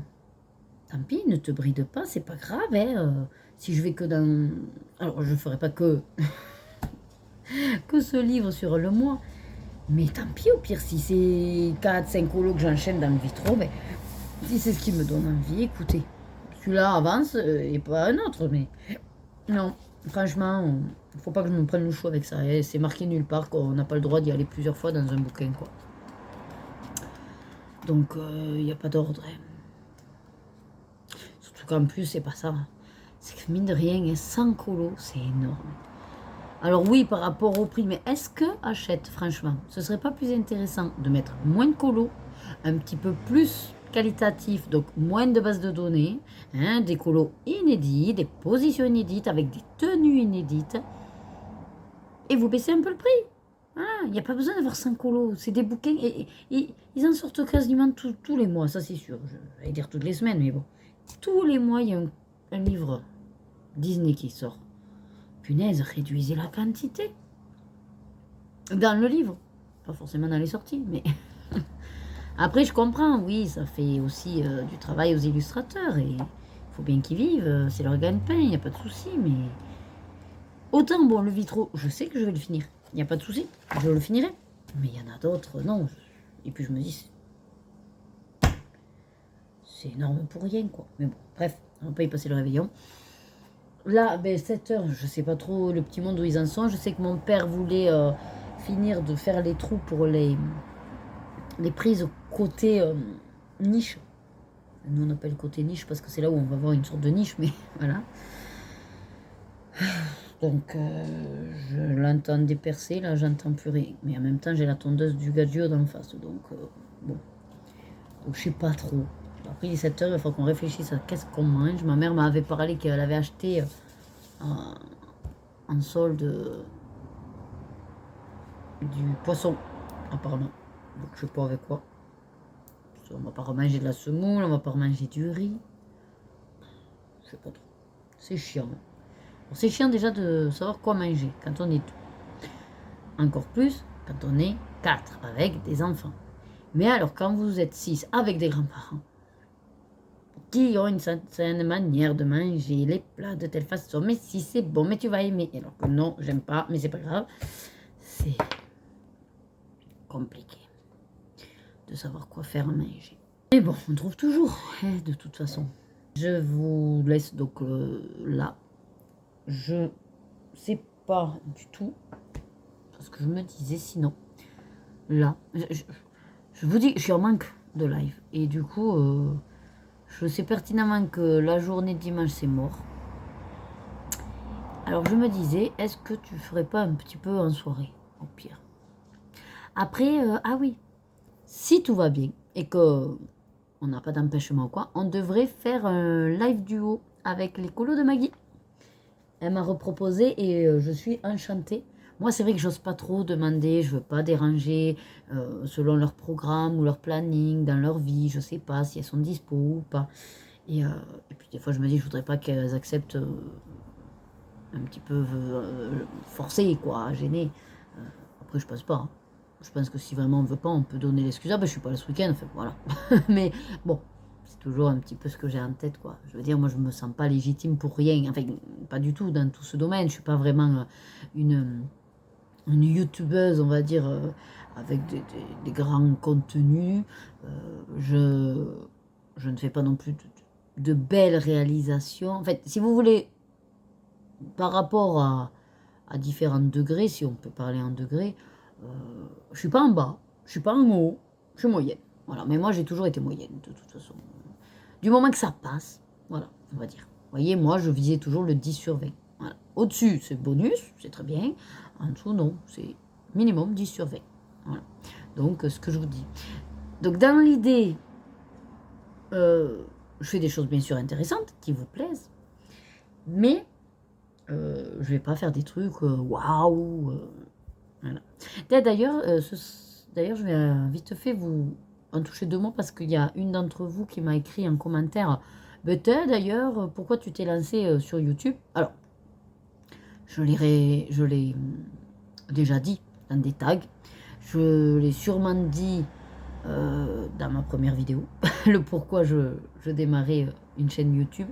A: Tant pis, ne te bride pas, c'est pas grave. Hein, si je vais que dans... Alors, je ferai pas que... que ce livre sur le mois. Mais tant pis, au pire, si c'est 4-5 colos que j'enchaîne dans le vitro, ben, si c'est ce qui me donne envie, écoutez. Celui-là avance et pas un autre, mais... Non, franchement, faut pas que je me prenne le chou avec ça. Hein. C'est marqué nulle part qu'on n'a pas le droit d'y aller plusieurs fois dans un bouquin, quoi. Donc, il n'y a pas d'ordre. Hein. Surtout qu'en plus, c'est pas ça. C'est que mine de rien, 100 colos, c'est énorme. Alors oui, par rapport au prix, mais est-ce que achète, franchement, ce serait pas plus intéressant de mettre moins de colos, un petit peu plus qualitatif, donc moins de bases de données, hein, des colos inédits, des positions inédites avec des tenues inédites, et vous baissez un peu le prix. Il n'y a pas besoin d'avoir 100 colos, c'est des bouquins, et ils en sortent quasiment tous les mois, ça c'est sûr. Je vais dire toutes les semaines, mais bon. Tous les mois, il y a un livre Disney qui sort. Punaise, réduisez la quantité. Dans le livre. Pas forcément dans les sorties, mais... Après, je comprends, oui, ça fait aussi du travail aux illustrateurs. Et il faut bien qu'ils vivent, c'est leur gagne-pain, il n'y a pas de souci, mais... Autant, bon, le vitro, je sais que je vais le finir. Il n'y a pas de souci, je le finirai. Mais il y en a d'autres, non. Et puis je me dis, c'est énorme pour rien, quoi. Mais bon, bref, on va pas y passer le réveillon. Là, ben, 7 heures, je sais pas trop le petit monde où ils en sont. Je sais que mon père voulait finir de faire les trous pour les prises côté niche. Nous, on appelle côté niche parce que c'est là où on va voir une sorte de niche, mais voilà. Donc, je l'entends dépercer, là, j'entends plus rien. Mais en même temps, j'ai la tondeuse du Gaggio d'en face, donc bon. Donc, je sais pas trop. Après les 7 heures, il faut qu'on réfléchisse à qu'est-ce qu'on mange. Ma mère m'avait parlé qu'elle avait acheté en solde du poisson, apparemment. Donc je sais pas avec quoi. On va pas remanger de la semoule, on va pas remanger du riz. Je sais pas trop. C'est chiant. C'est chiant déjà de savoir quoi manger quand on est deux. Encore plus quand on est 4 avec des enfants. Mais alors quand vous êtes 6 avec des grands-parents, qui ont une certaine manière de manger les plats de telle façon. Mais si c'est bon, mais tu vas aimer. Alors que non, j'aime pas, mais c'est pas grave. C'est compliqué de savoir quoi faire à manger. Mais bon, on trouve toujours, hein, de toute façon. Je vous laisse donc là. Je sais pas du tout parce que je me disais sinon. Là, je vous dis, je suis en manque de live. Et du coup... je sais pertinemment que la journée de dimanche, c'est mort. Alors je me disais, est-ce que tu ferais pas un petit peu en soirée, au pire. Après, ah oui, si tout va bien et que on n'a pas d'empêchement ou quoi, on devrait faire un live duo avec les colos de Maggie. Elle m'a reproposé et je suis enchantée. Moi, c'est vrai que j'ose pas trop demander, je veux pas déranger selon leur programme ou leur planning, dans leur vie, je sais pas si elles sont dispo ou pas. Et puis des fois, je me dis, je voudrais pas qu'elles acceptent un petit peu forcé, quoi, gêné. Après, je pense pas. Hein. Je pense que si vraiment on veut pas, on peut donner l'excuse. Ah ben, je suis pas là ce week-end, enfin, voilà. Mais bon, c'est toujours un petit peu ce que j'ai en tête, quoi. Je veux dire, moi, je me sens pas légitime pour rien. Enfin, pas du tout dans tout ce domaine. Je suis pas vraiment une youtubeuse, on va dire, avec des grands contenus. Je ne fais pas non plus de belles réalisations. En fait, si vous voulez, par rapport à différents degrés, si on peut parler en degrés, je suis pas en bas, je suis pas en haut, je suis moyenne. Voilà, mais moi j'ai toujours été moyenne de toute façon. Du moment que ça passe, voilà, on va dire. Vous voyez, moi je visais toujours le 10 sur 20. Voilà. Au-dessus, c'est bonus, c'est très bien. En dessous, non, c'est minimum 10 sur 20. Voilà. Donc, ce que je vous dis. Donc, dans l'idée, je fais des choses bien sûr intéressantes qui vous plaisent, mais je vais pas faire des trucs waouh. Voilà. D'ailleurs, je vais vite fait vous en toucher deux mots parce qu'il y a une d'entre vous qui m'a écrit un commentaire. D'ailleurs, pourquoi tu t'es lancé sur YouTube? Alors, je l'ai déjà dit dans des tags. Je l'ai sûrement dit dans ma première vidéo, le pourquoi je démarrais une chaîne YouTube.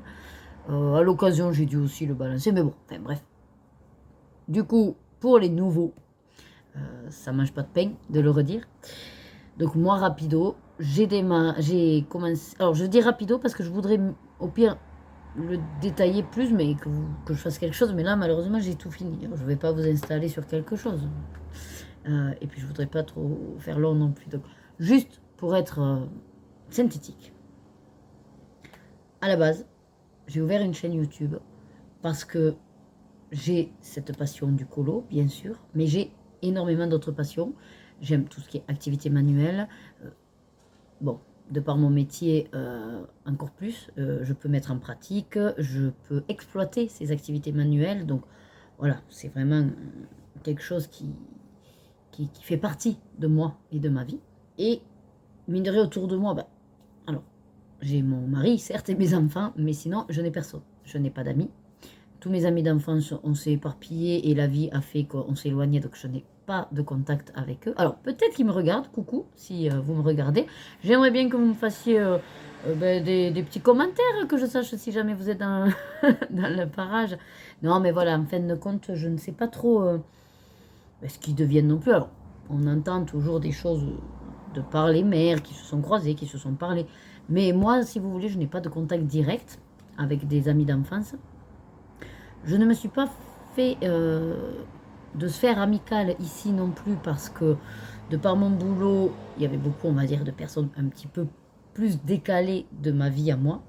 A: À l'occasion, j'ai dû aussi le balancer, mais bon, enfin bref. Du coup, pour les nouveaux, ça mange pas de pain de le redire. Donc moi, rapido, j'ai commencé... Alors je dis rapido parce que je voudrais au pire le détailler plus, mais que je fasse quelque chose. Mais là, malheureusement, j'ai tout fini. Je ne vais pas vous installer sur quelque chose. Et puis je voudrais pas trop faire long non plus. Donc juste pour être synthétique. À la base, j'ai ouvert une chaîne YouTube parce que j'ai cette passion du colo, bien sûr, mais j'ai énormément d'autres passions. J'aime tout ce qui est activité manuelle. Bon, de par mon métier, encore plus, je peux mettre en pratique, je peux exploiter ces activités manuelles. Donc voilà, c'est vraiment quelque chose qui fait partie de moi et de ma vie. Et mine de rien, autour de moi, alors, j'ai mon mari, certes, et mes enfants, mais sinon, je n'ai personne. Je n'ai pas d'amis. Tous mes amis d'enfance, on s'est éparpillés et la vie a fait qu'on s'est éloigné, donc je n'ai pas de contact avec eux. Alors, peut-être qu'ils me regardent, coucou, si vous me regardez. J'aimerais bien que vous me fassiez des petits commentaires, que je sache si jamais vous êtes dans, dans le parage. Non, mais voilà, en fin de compte, je ne sais pas trop ce qu'ils deviennent non plus. Alors, on entend toujours des choses de par les mères qui se sont croisées, qui se sont parlé. Mais moi, si vous voulez, je n'ai pas de contact direct avec des amis d'enfance. Je ne me suis pas fait de sphère amicale ici non plus parce que de par mon boulot, il y avait beaucoup, on va dire, de personnes un petit peu plus décalées de ma vie à moi.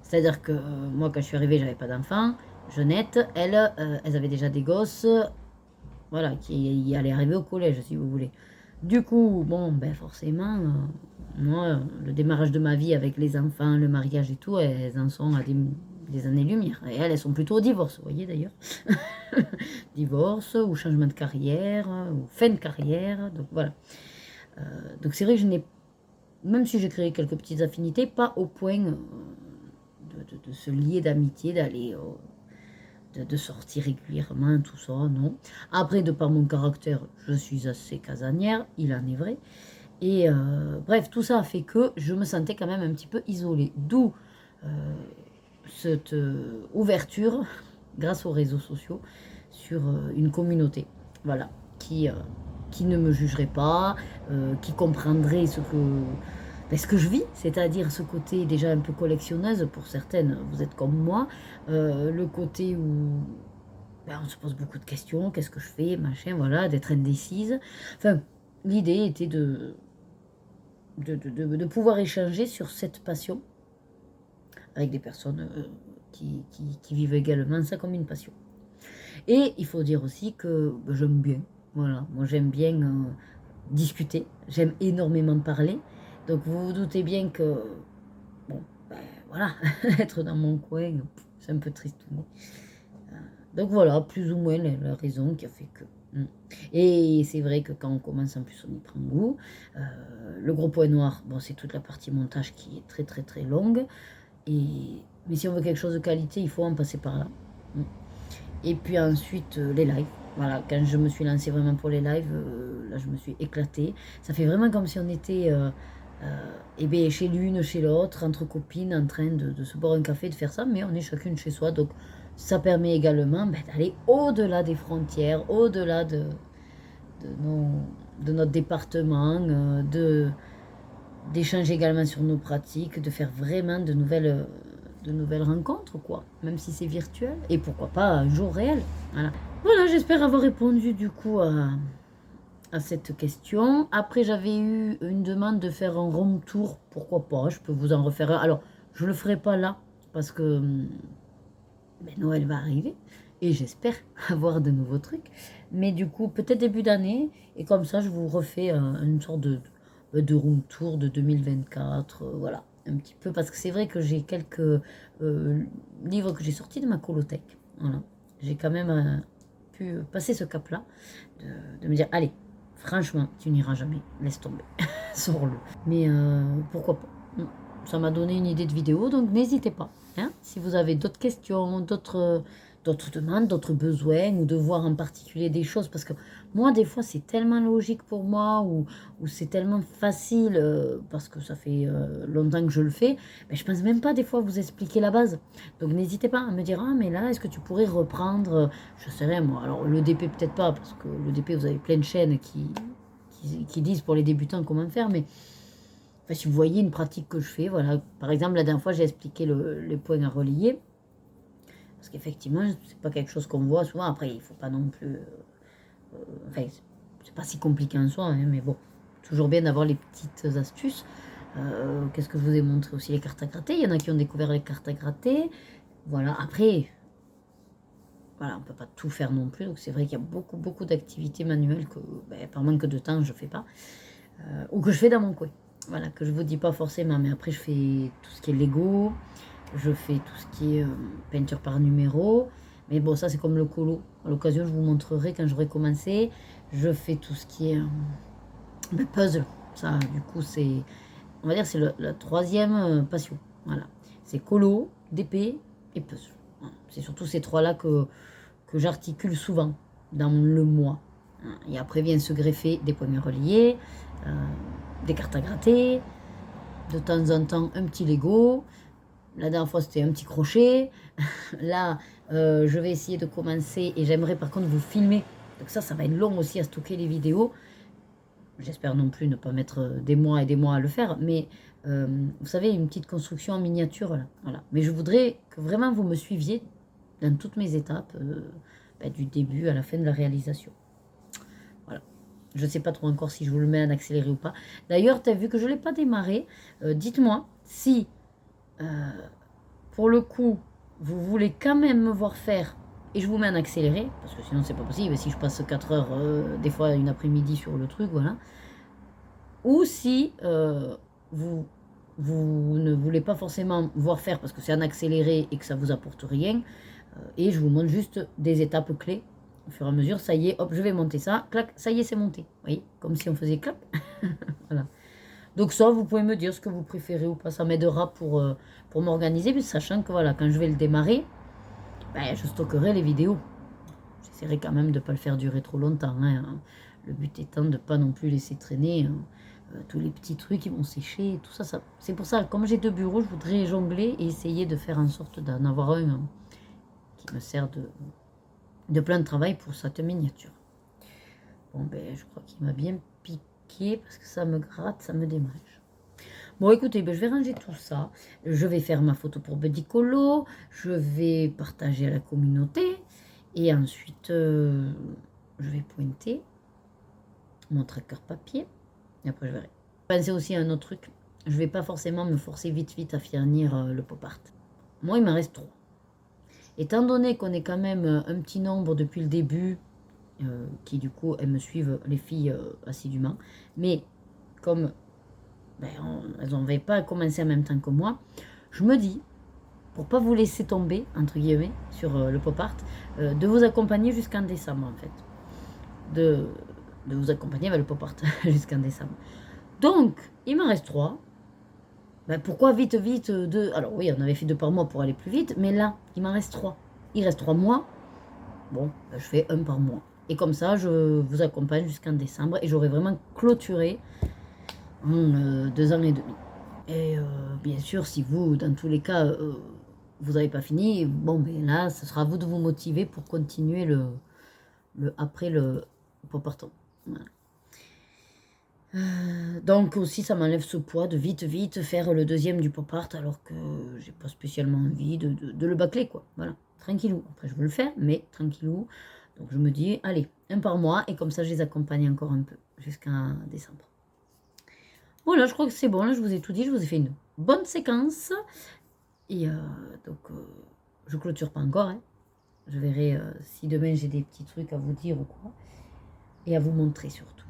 A: C'est-à-dire que moi, quand je suis arrivée, j'avais pas d'enfants. Jeannette, elles avaient déjà des gosses, voilà, qui allaient arriver au collège, si vous voulez. Du coup, bon, forcément, moi, le démarrage de ma vie avec les enfants, le mariage et tout, elles en sont à des années-lumière. Et elles sont plutôt au divorce, vous voyez d'ailleurs. Divorce, ou changement de carrière, ou fin de carrière, donc voilà. Donc c'est vrai que je n'ai, même si j'ai créé quelques petites affinités, pas au point de se lier d'amitié, d'aller... de sortir régulièrement, tout ça, non. Après, de par mon caractère, je suis assez casanière, il en est vrai. Et bref, tout ça a fait que je me sentais quand même un petit peu isolée. D'où cette ouverture, grâce aux réseaux sociaux, sur une communauté, voilà, qui ne me jugerait pas, qui comprendrait ce que je vis, c'est-à-dire ce côté déjà un peu collectionneuse pour certaines, vous êtes comme moi, le côté où on se pose beaucoup de questions, qu'est-ce que je fais, machin, voilà, d'être indécise. Enfin, l'idée était de pouvoir échanger sur cette passion avec des personnes qui vivent également ça comme une passion. Et il faut dire aussi que j'aime bien, voilà, moi j'aime bien discuter, j'aime énormément parler. Donc vous vous doutez bien que, bon, voilà, être dans mon coin, c'est un peu triste. Donc voilà, plus ou moins la raison qui a fait que... Et c'est vrai que quand on commence, en plus on y prend goût. Le gros point noir, bon, c'est toute la partie montage qui est très très très longue. Mais si on veut quelque chose de qualité, il faut en passer par là. Et puis ensuite, les lives. Voilà, quand je me suis lancée vraiment pour les lives, là je me suis éclatée. Ça fait vraiment comme si on était chez l'une, chez l'autre, entre copines, en train de se boire un café, de faire ça, mais on est chacune chez soi. Donc ça permet également d'aller au-delà des frontières, au-delà de notre département, d'échanger également sur nos pratiques, de faire vraiment de de nouvelles rencontres, quoi, même si c'est virtuel, et pourquoi pas un jour réel. Voilà, j'espère avoir répondu du coup à cette question. Après, j'avais eu une demande de faire un room tour, pourquoi pas, je peux vous en refaire un. Alors, je le ferai pas là, parce que Noël va arriver, et j'espère avoir de nouveaux trucs. Mais du coup, peut-être début d'année, et comme ça, je vous refais une sorte de room tour de 2024, voilà, un petit peu, parce que c'est vrai que j'ai quelques livres que j'ai sortis de ma colothèque, voilà. J'ai quand même pu passer ce cap-là, de me dire, allez, franchement, tu n'iras jamais, laisse tomber, sors-le. Mais pourquoi pas. Ça m'a donné une idée de vidéo, donc n'hésitez pas. Hein, si vous avez d'autres questions, d'autres demandes, d'autres besoins, ou de voir en particulier des choses, parce que moi, des fois, c'est tellement logique pour moi, ou c'est tellement facile, parce que ça fait longtemps que je le fais, mais je pense même pas des fois vous expliquer la base. Donc n'hésitez pas à me dire, ah mais là, est-ce que tu pourrais reprendre, je sais rien moi, alors le DP peut-être pas, parce que le DP, vous avez plein de chaînes qui disent pour les débutants comment faire, mais enfin, si vous voyez une pratique que je fais, voilà. Par exemple, la dernière fois, j'ai expliqué les points à relier. Parce qu'effectivement, c'est pas quelque chose qu'on voit souvent. Après, il faut pas non plus... enfin, c'est pas si compliqué en soi, hein, mais bon. Toujours bien d'avoir les petites astuces. Qu'est-ce que je vous ai montré aussi? Les cartes à gratter. Il y en a qui ont découvert les cartes à gratter. Voilà. Après, voilà, on peut pas tout faire non plus. Donc c'est vrai qu'il y a beaucoup d'activités manuelles que, par manque de temps, je fais pas. Ou que je fais dans mon coin. Voilà, que je vous dis pas forcément, mais après je fais tout ce qui est Lego, je fais tout ce qui est peinture par numéro, mais bon, ça c'est comme le colo. À l'occasion, je vous montrerai quand j'aurai commencé. Je fais tout ce qui est puzzle. Ça, du coup, c'est, on va dire, c'est la troisième passion. Voilà, c'est colo, DP et puzzle. Voilà. C'est surtout ces trois-là que j'articule souvent dans le mois. Et après vient se greffer des poignées reliées, des cartes à gratter, de temps en temps un petit Lego. La dernière fois c'était un petit crochet. Là je vais essayer de commencer et j'aimerais par contre vous filmer. Donc ça va être long aussi à stocker les vidéos. J'espère non plus ne pas mettre des mois et des mois à le faire. Mais vous savez, une petite construction en miniature là. Voilà. Mais je voudrais que vraiment vous me suiviez dans toutes mes étapes, du début à la fin de la réalisation. Voilà. Je ne sais pas trop encore si je vous le mets en accéléré ou pas. D'ailleurs, tu as vu que je ne l'ai pas démarré. Dites-moi si, pour le coup, vous voulez quand même me voir faire et je vous mets en accéléré, parce que sinon c'est pas possible. Si je passe 4 heures, des fois une après-midi sur le truc, voilà. Ou si vous ne voulez pas forcément voir faire parce que c'est en accéléré et que ça vous apporte rien, et je vous montre juste des étapes clés au fur et à mesure. Ça y est, hop, je vais monter ça, clac, ça y est, c'est monté. Vous voyez, comme si on faisait clap. Voilà. Donc ça, vous pouvez me dire ce que vous préférez ou pas. Ça m'aidera pour m'organiser, mais sachant que voilà, quand je vais le démarrer, je stockerai les vidéos. J'essaierai quand même de ne pas le faire durer trop longtemps. Hein. Le but étant de ne pas non plus laisser traîner tous les petits trucs qui vont sécher. Tout ça. C'est pour ça, comme j'ai 2 bureaux, je voudrais jongler et essayer de faire en sorte d'en avoir un qui me sert de plan de travail pour cette miniature. Bon, je crois qu'il m'a bien piqué parce que ça me gratte, ça me démange. Bon, écoutez, je vais ranger tout ça. Je vais faire ma photo pour Buddy Colo. Je vais partager à la communauté. Et ensuite, je vais pointer mon tracker papier. Et après, je verrai. Pensez aussi à un autre truc. Je ne vais pas forcément me forcer vite à finir le pop art. Moi, il m'en reste 3. Étant donné qu'on est quand même un petit nombre depuis le début, qui du coup, elles me suivent, les filles, assidûment. Mais comme elles n'avaient pas commencé en même temps que moi, je me dis, pour pas vous laisser tomber, entre guillemets, sur le pop art, de vous accompagner jusqu'en décembre, en fait. De vous accompagner avec le pop art jusqu'en décembre. Donc, il m'en reste 3. Pourquoi vite 2? Alors oui, on avait fait 2 par mois pour aller plus vite, mais là, il m'en reste 3. Il reste 3 mois. Bon, je fais 1 par mois. Et comme ça, je vous accompagne jusqu'en décembre et j'aurai vraiment clôturé en 2 ans et demi. Et bien sûr, si vous, dans tous les cas, vous n'avez pas fini, bon, là, ce sera à vous de vous motiver pour continuer après le pop art. Voilà. Donc aussi, ça m'enlève ce poids de vite faire le deuxième du pop art alors que j'ai pas spécialement envie de le bâcler, quoi. Voilà, tranquillou. Après, je veux le faire, mais tranquillou. Donc je me dis, allez, un par mois, et comme ça, je les accompagne encore un peu jusqu'à décembre. Voilà, je crois que c'est bon, là, je vous ai tout dit, je vous ai fait une bonne séquence. Et donc, je clôture pas encore, hein. Je verrai si demain j'ai des petits trucs à vous dire ou quoi. Et à vous montrer surtout.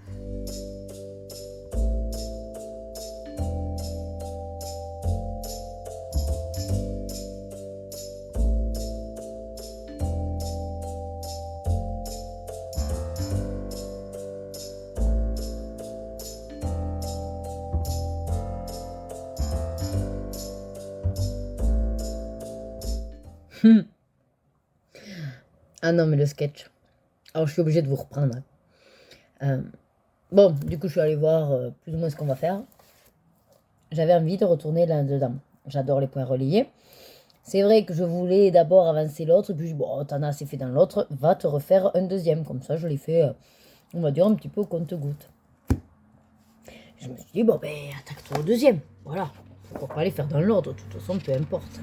A: Ah non, mais le sketch. Alors, je suis obligée de vous reprendre, hein. Bon, du coup, je suis allée voir plus ou moins ce qu'on va faire. J'avais envie de retourner là-dedans. J'adore les points reliés. C'est vrai que je voulais d'abord avancer l'autre, puis bon, t'en as assez fait dans l'autre, va te refaire un deuxième. Comme ça, je l'ai fait, on va dire, un petit peu au compte-gouttes. Je me suis dit, bon, ben, attaque-toi au deuxième. Voilà. Pourquoi pas les faire dans l'ordre, de toute façon, peu importe.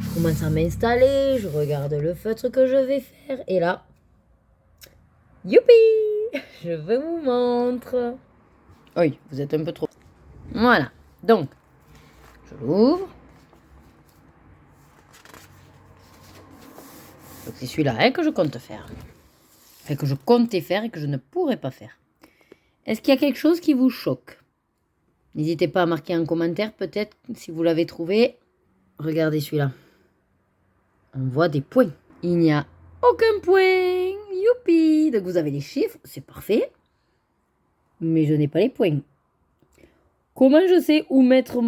A: Je commence à m'installer, je regarde le feutre que je vais faire, et là, youpi! Je vous montre. Oui, vous êtes un peu trop. Voilà. Donc, je l'ouvre. Donc, c'est celui-là, hein, que je compte faire. Enfin, que je comptais faire et que je ne pourrais pas faire. Est-ce qu'il y a quelque chose qui vous choque? N'hésitez pas à marquer un commentaire, peut-être, si vous l'avez trouvé. Regardez celui-là. On voit des points. Il n'y a aucun point. Youpi! Donc, vous avez les chiffres, c'est parfait. Mais je n'ai pas les points. Comment je sais où mettre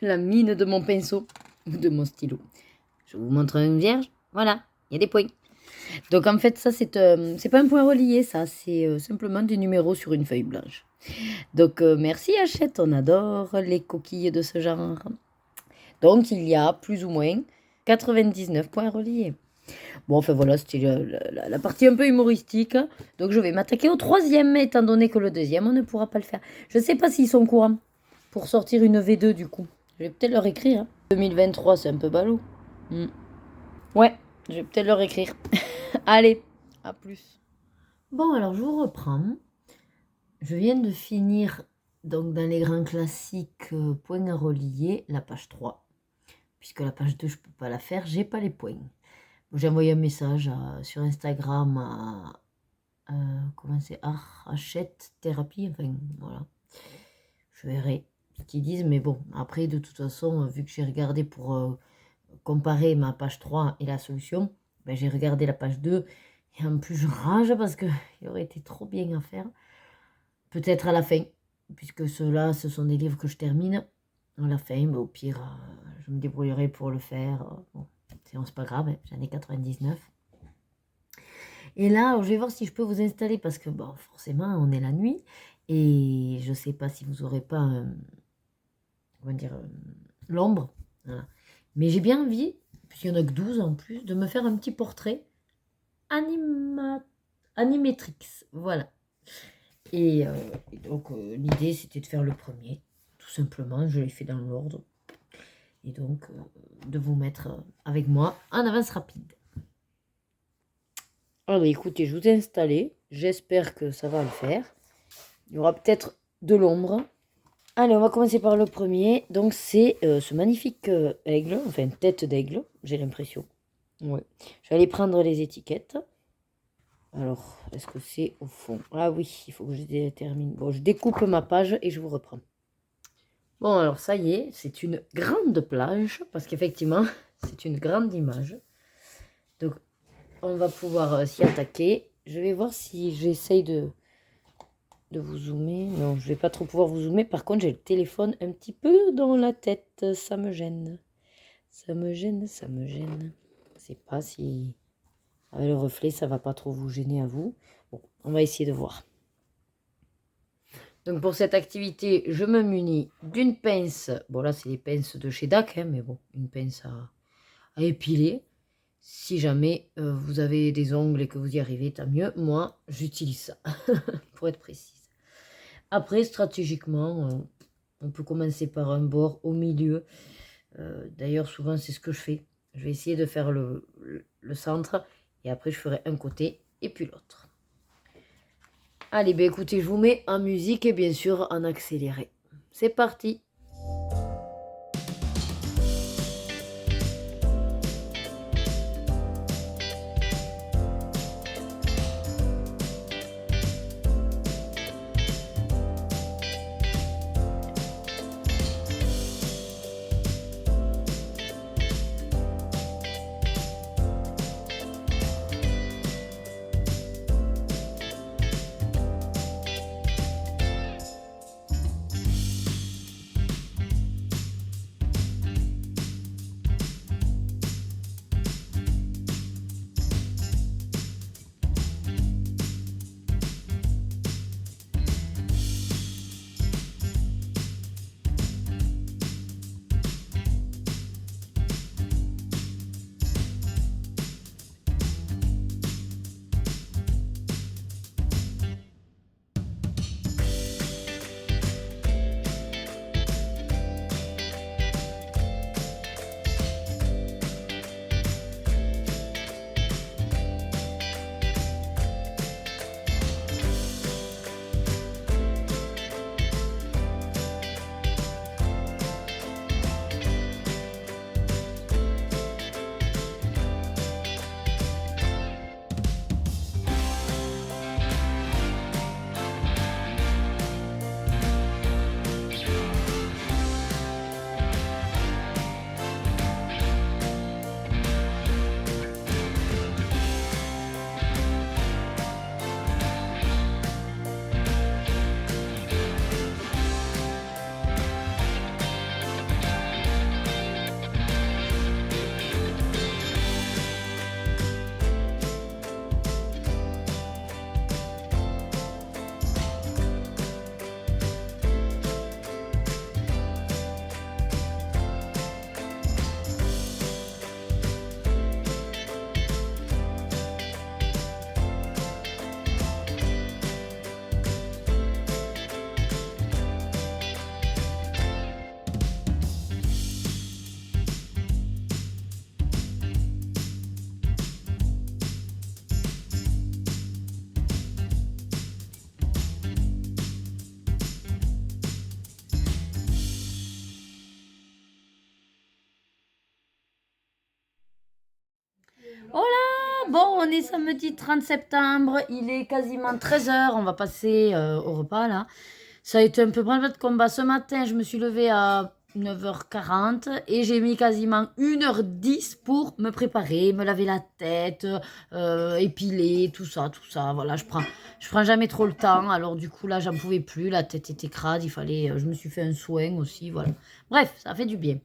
A: la mine de mon pinceau ou de mon stylo? Je vous montre une vierge. Voilà, il y a des points. Donc en fait, ça, c'est pas un point relié, ça. C'est simplement des numéros sur une feuille blanche. Donc merci Hachette, on adore les coquilles de ce genre. Donc il y a plus ou moins 99 points reliés. Bon, enfin voilà, c'était la partie un peu humoristique. Donc je vais m'attaquer au troisième, étant donné que le deuxième, on ne pourra pas le faire. Je ne sais pas s'ils sont courants pour sortir une V2 du coup. Je vais peut-être leur écrire, hein. 2023, c'est un peu ballot. Ouais, je vais peut-être leur écrire. Allez, à plus. Bon, alors je vous reprends. Je viens de finir, donc dans les grands classiques, points à relier, la page 3. Puisque la page 2, je ne peux pas la faire, j'ai pas les points. J'ai envoyé un message sur Instagram à comment c'est, Hachette Thérapie, enfin voilà. Je verrai ce qu'ils disent, mais bon, après de toute façon, vu que j'ai regardé pour comparer ma page 3 et la solution, ben, j'ai regardé la page 2 et en plus je rage parce qu'il aurait été trop bien à faire. Peut-être à la fin, puisque ceux-là, ce sont des livres que je termine à la fin, mais au pire, je me débrouillerai pour le faire. Bon. C'est pas grave, hein, j'en ai 99. Et là, je vais voir si je peux vous installer parce que, bon, forcément, on est la nuit et je sais pas si vous aurez pas, comment dire, l'ombre. Voilà. Mais j'ai bien envie, puisqu'il y en a que 12 en plus, de me faire un petit portrait animatrix. Voilà. Et donc, l'idée, c'était de faire le premier, tout simplement. Je l'ai fait dans l'ordre. Et donc, de vous mettre avec moi en avance rapide. Alors, écoutez, je vous ai installé. J'espère que ça va le faire. Il y aura peut-être de l'ombre. Allez, on va commencer par le premier. Donc, c'est ce magnifique aigle, enfin, tête d'aigle, j'ai l'impression. Ouais. Je vais aller prendre les étiquettes. Alors, est-ce que c'est au fond? Ah oui, il faut que je détermine. Bon, je découpe ma page et je vous reprends. Bon, alors ça y est, c'est une grande plage, parce qu'effectivement, c'est une grande image. Donc, on va pouvoir s'y attaquer. Je vais voir si j'essaye de vous zoomer. Non, je vais pas trop pouvoir vous zoomer. Par contre, j'ai le téléphone un petit peu dans la tête. Ça me gêne. Ça me gêne, ça me gêne. Je sais pas si avec le reflet, ça va pas trop vous gêner à vous. Bon, on va essayer de voir. Donc pour cette activité, je me munis d'une pince. Bon là, c'est les pinces de chez DAC, hein, mais bon, une pince à épiler. Si jamais vous avez des ongles et que vous y arrivez, tant mieux. Moi, j'utilise ça, pour être précise. Après, stratégiquement, on peut commencer par un bord au milieu. D'ailleurs, souvent, c'est ce que je fais. Je vais essayer de faire le centre et après, je ferai un côté et puis l'autre. Allez, ben écoutez, je vous mets en musique et bien sûr en accéléré. C'est parti! Voilà, bon, on est samedi 30 septembre, il est quasiment 13 h, on va passer au repas là. Ça a été un peu branle-bas de combat. Ce matin, je me suis levée à 9h40 et j'ai mis quasiment 1h10 pour me préparer, me laver la tête, épiler, tout ça, tout ça. Voilà, je prends jamais trop le temps. Alors du coup, là, j'en pouvais plus, la tête était crade, il fallait, je me suis fait un soin aussi, voilà. Bref, ça fait du bien.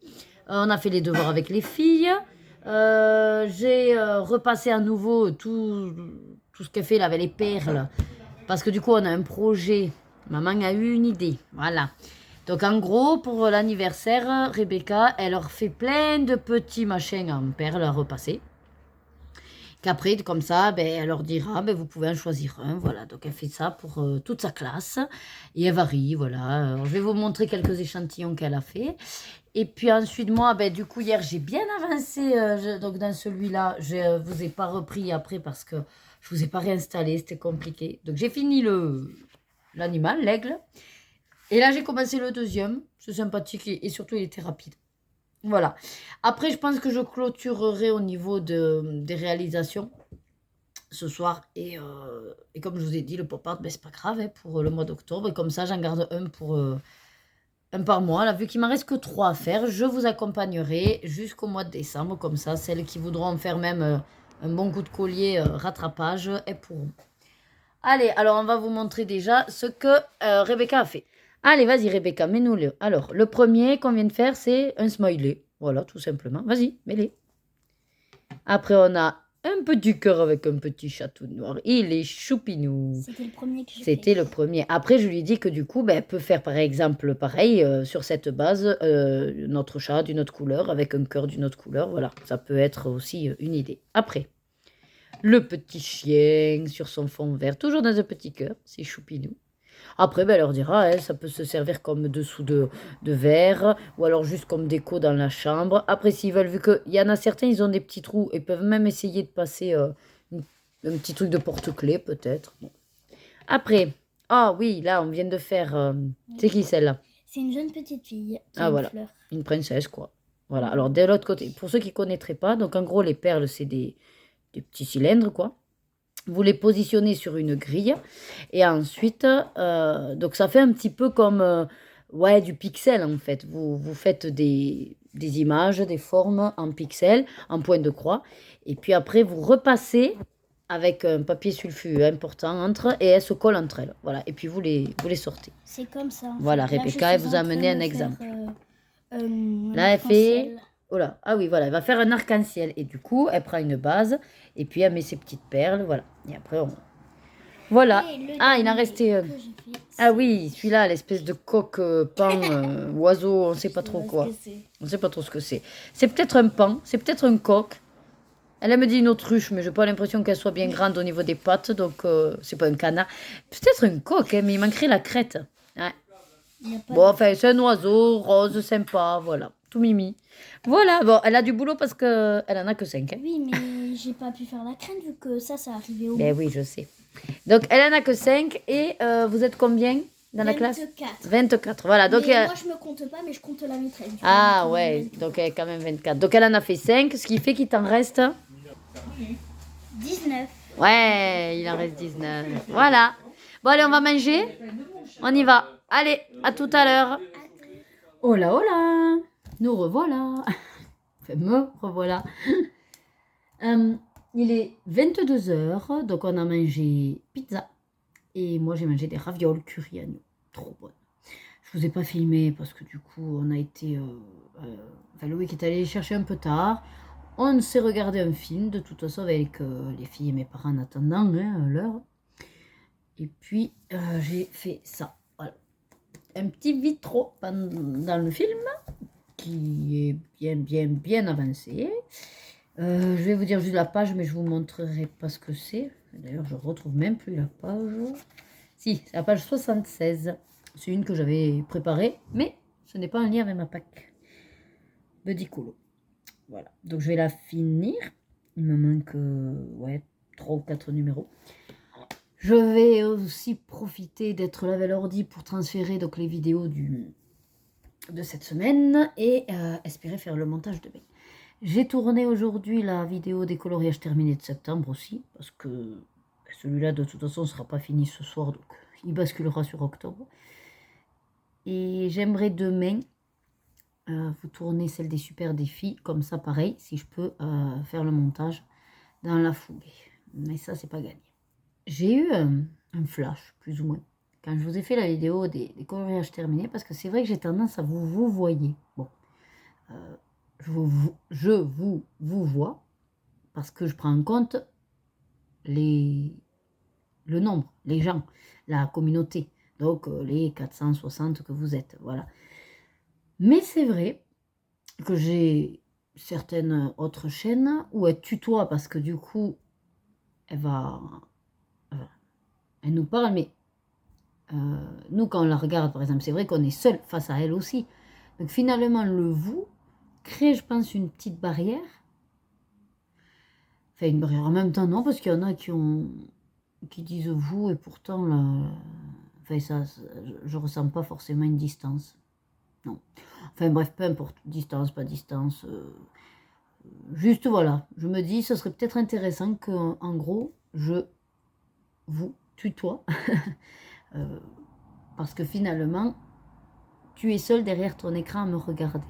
A: On a fait les devoirs avec les filles. J'ai repassé à nouveau tout ce qu'elle fait là avec les perles. Parce que du coup, on a un projet. Maman a eu une idée. Voilà. Donc en gros, pour l'anniversaire, Rebecca, elle leur fait plein de petits machins en perles à repasser. Qu'après, comme ça, ben, elle leur dira, ben, vous pouvez en choisir un. Voilà, donc elle fait ça pour toute sa classe. Et elle varie, voilà. Alors, je vais vous montrer quelques échantillons qu'elle a fait. Et puis ensuite, moi, ben, du coup, hier, j'ai bien avancé. Donc dans celui-là, je ne vous ai pas repris après parce que je ne vous ai pas réinstallé, c'était compliqué. Donc j'ai fini l'animal, l'aigle. Et là, j'ai commencé le deuxième. C'est sympathique et surtout, il était rapide. Voilà. Après, je pense que je clôturerai au niveau des réalisations ce soir. Et comme je vous ai dit, le pop-art, ben, c'est pas grave hein, pour le mois d'octobre. Et comme ça, j'en garde un par mois. Là, vu qu'il m'en reste que 3 à faire, je vous accompagnerai jusqu'au mois de décembre. Comme ça, celles qui voudront en faire même un bon coup de collier rattrapage, elles pourront. Allez, alors on va vous montrer déjà ce que Rebecca a fait. Allez, vas-y Rebecca, mets-nous-le. Alors, le premier qu'on vient de faire, c'est un smiley. Voilà, tout simplement. Vas-y, mets-les. Après, on a un petit cœur avec un petit chatou noir. Il est choupinou.
B: C'était le premier que j'ai fait.
A: C'était le premier. Après, je lui ai dit que du coup, ben, elle peut faire par exemple pareil sur cette base, notre chat d'une autre couleur avec un cœur d'une autre couleur. Voilà, ça peut être aussi une idée. Après, le petit chien sur son fond vert, toujours dans un petit cœur, c'est choupinou. Après, ben, elle leur dira, hein, ça peut se servir comme dessous de verre ou alors juste comme déco dans la chambre. Après, s'ils veulent, vu qu'il y en a certains, ils ont des petits trous et peuvent même essayer de passer un petit truc de porte-clés, peut-être. Bon. Après, ah oui, là, on vient de faire. C'est qui celle-là?
B: C'est une jeune petite fille qui a
A: Ah
B: une
A: voilà,
B: fleur.
A: une princesse, quoi. Voilà, alors de l'autre côté, pour ceux qui ne connaîtraient pas, donc en gros, les perles, c'est des petits cylindres, quoi. Vous les positionnez sur une grille et ensuite, donc ça fait un petit peu comme ouais, du pixel en fait. Vous faites des images, des formes en pixels, en point de croix. Et puis après, vous repassez avec un papier sulfureux important entre et elles se collent entre elles. Voilà. Et puis vous les sortez.
B: C'est comme ça. En
A: Voilà,
B: fait. Là,
A: Rebecca, elle vous a amené un exemple.
B: Un
A: Là, elle fait.
B: arc-en-ciel.
A: Oh là, ah oui, voilà, elle va faire un arc-en-ciel. Et du coup, elle prend une base et puis elle met ses petites perles. Voilà. Et après, on. Voilà.
B: Et le
A: Ah, il en
B: dernier
A: restait.
B: que j'ai fait,
A: Ah oui, celui-là, l'espèce de coq, pan, oiseau, on ne sait pas
B: je sais
A: trop
B: pas
A: quoi.
B: ce que c'est.
A: On ne sait pas trop ce que c'est. C'est peut-être un pan, c'est peut-être un coq. Elle me dit une autruche, mais je n'ai pas l'impression qu'elle soit bien grande au niveau des pattes, donc c'est pas un canard. Peut-être un coq, hein, mais il manquerait la crête. Ouais.
B: Il n'y a pas
A: Bon,
B: de...
A: enfin, c'est un oiseau rose, sympa, voilà, tout mimi. Voilà, bon, elle a du boulot parce qu'elle en a que 5.
B: Oui, mais j'ai pas pu faire la crème vu que ça arrivait au
A: Ben
B: bout.
A: oui, je sais. Donc, elle en a que 5 et vous êtes combien dans la classe
B: 24.
A: 24, voilà. Donc,
B: Mais moi, je me compte pas, mais je compte la maîtresse. Du coup,
A: ah
B: on est
A: ouais,
B: 24.
A: donc elle est quand même 24. Donc, elle en a fait 5, ce qui fait qu'il t'en reste.
B: 19.
A: Ouais, il en reste 19. Voilà. Bon, allez, on va manger. On y va. Allez, à tout à l'heure. Hola, hola. Nous revoilà. Enfin, me revoilà. Il est 22 heures, donc on a mangé pizza. Et moi, j'ai mangé des ravioles curry agneau. Trop bonnes. Je vous ai pas filmé parce que du coup, on a été. Enfin, Loïc est allé chercher un peu tard. On s'est regardé un film, de toute façon, avec les filles et mes parents en attendant l'heure. Et puis, j'ai fait ça. Voilà. Un petit vitro dans le film qui est bien avancé. Je vais vous dire juste la page, mais je vous montrerai pas ce que c'est. D'ailleurs, je retrouve même plus la page. Si, c'est la page 76. C'est une que j'avais préparée, mais ce n'est pas en lien avec ma PAC. Bedicolo. Voilà. Donc, je vais la finir. Il me manque ouais, 3 ou 4 numéros. Je vais aussi profiter d'être là avec l'ordi pour transférer donc, les vidéos de cette semaine et espérer faire le montage demain. J'ai tourné aujourd'hui la vidéo des coloriages terminés de septembre aussi, parce que celui-là de toute façon ne sera pas fini ce soir, donc il basculera sur octobre. Et j'aimerais demain vous tourner celle des super défis, comme ça pareil, si je peux faire le montage dans la foulée. Mais ça, c'est pas gagné. J'ai eu un flash, plus ou moins, quand je vous ai fait la vidéo des coloriages terminés, parce que c'est vrai que j'ai tendance à vous voyez. Bon, vous vois, parce que je prends en compte le nombre, les gens, la communauté, donc les 460 que vous êtes, voilà. Mais c'est vrai que j'ai certaines autres chaînes où elle tutoie, parce que du coup, elle nous parle, mais nous, quand on la regarde, par exemple, c'est vrai qu'on est seul face à elle aussi. Donc finalement, le vous crée, je pense, une petite barrière. Enfin, une barrière en même temps, non, parce qu'il y en a qui disent vous, et pourtant, là, enfin, ça, je ressens pas forcément une distance. Non. Enfin, bref, peu importe, distance, pas distance. Juste, voilà, je me dis, ce serait peut-être intéressant qu'en gros, je vous tutoie. Parce que finalement, tu es seul derrière ton écran à me regarder.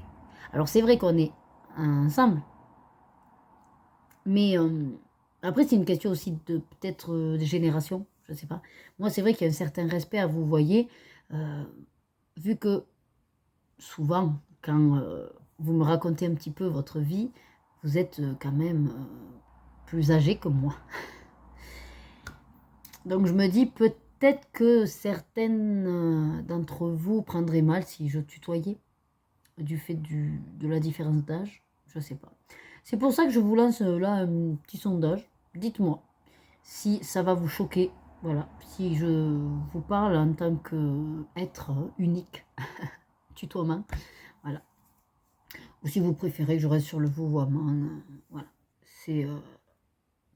A: Alors c'est vrai qu'on est ensemble, mais après c'est une question aussi de peut-être de génération, je ne sais pas. Moi c'est vrai qu'il y a un certain respect à vous voyez, vu que souvent quand vous me racontez un petit peu votre vie, vous êtes quand même plus âgé que moi. Donc je me dis peut-être que certaines d'entre vous prendraient mal si je tutoyais du fait de la différence d'âge. Je sais pas. C'est pour ça que je vous lance là un petit sondage. Dites-moi si ça va vous choquer Voilà, si je vous parle en tant qu'être unique, tutoiement, voilà. Ou si vous préférez que je reste sur le vouvoiement, voilà. C'est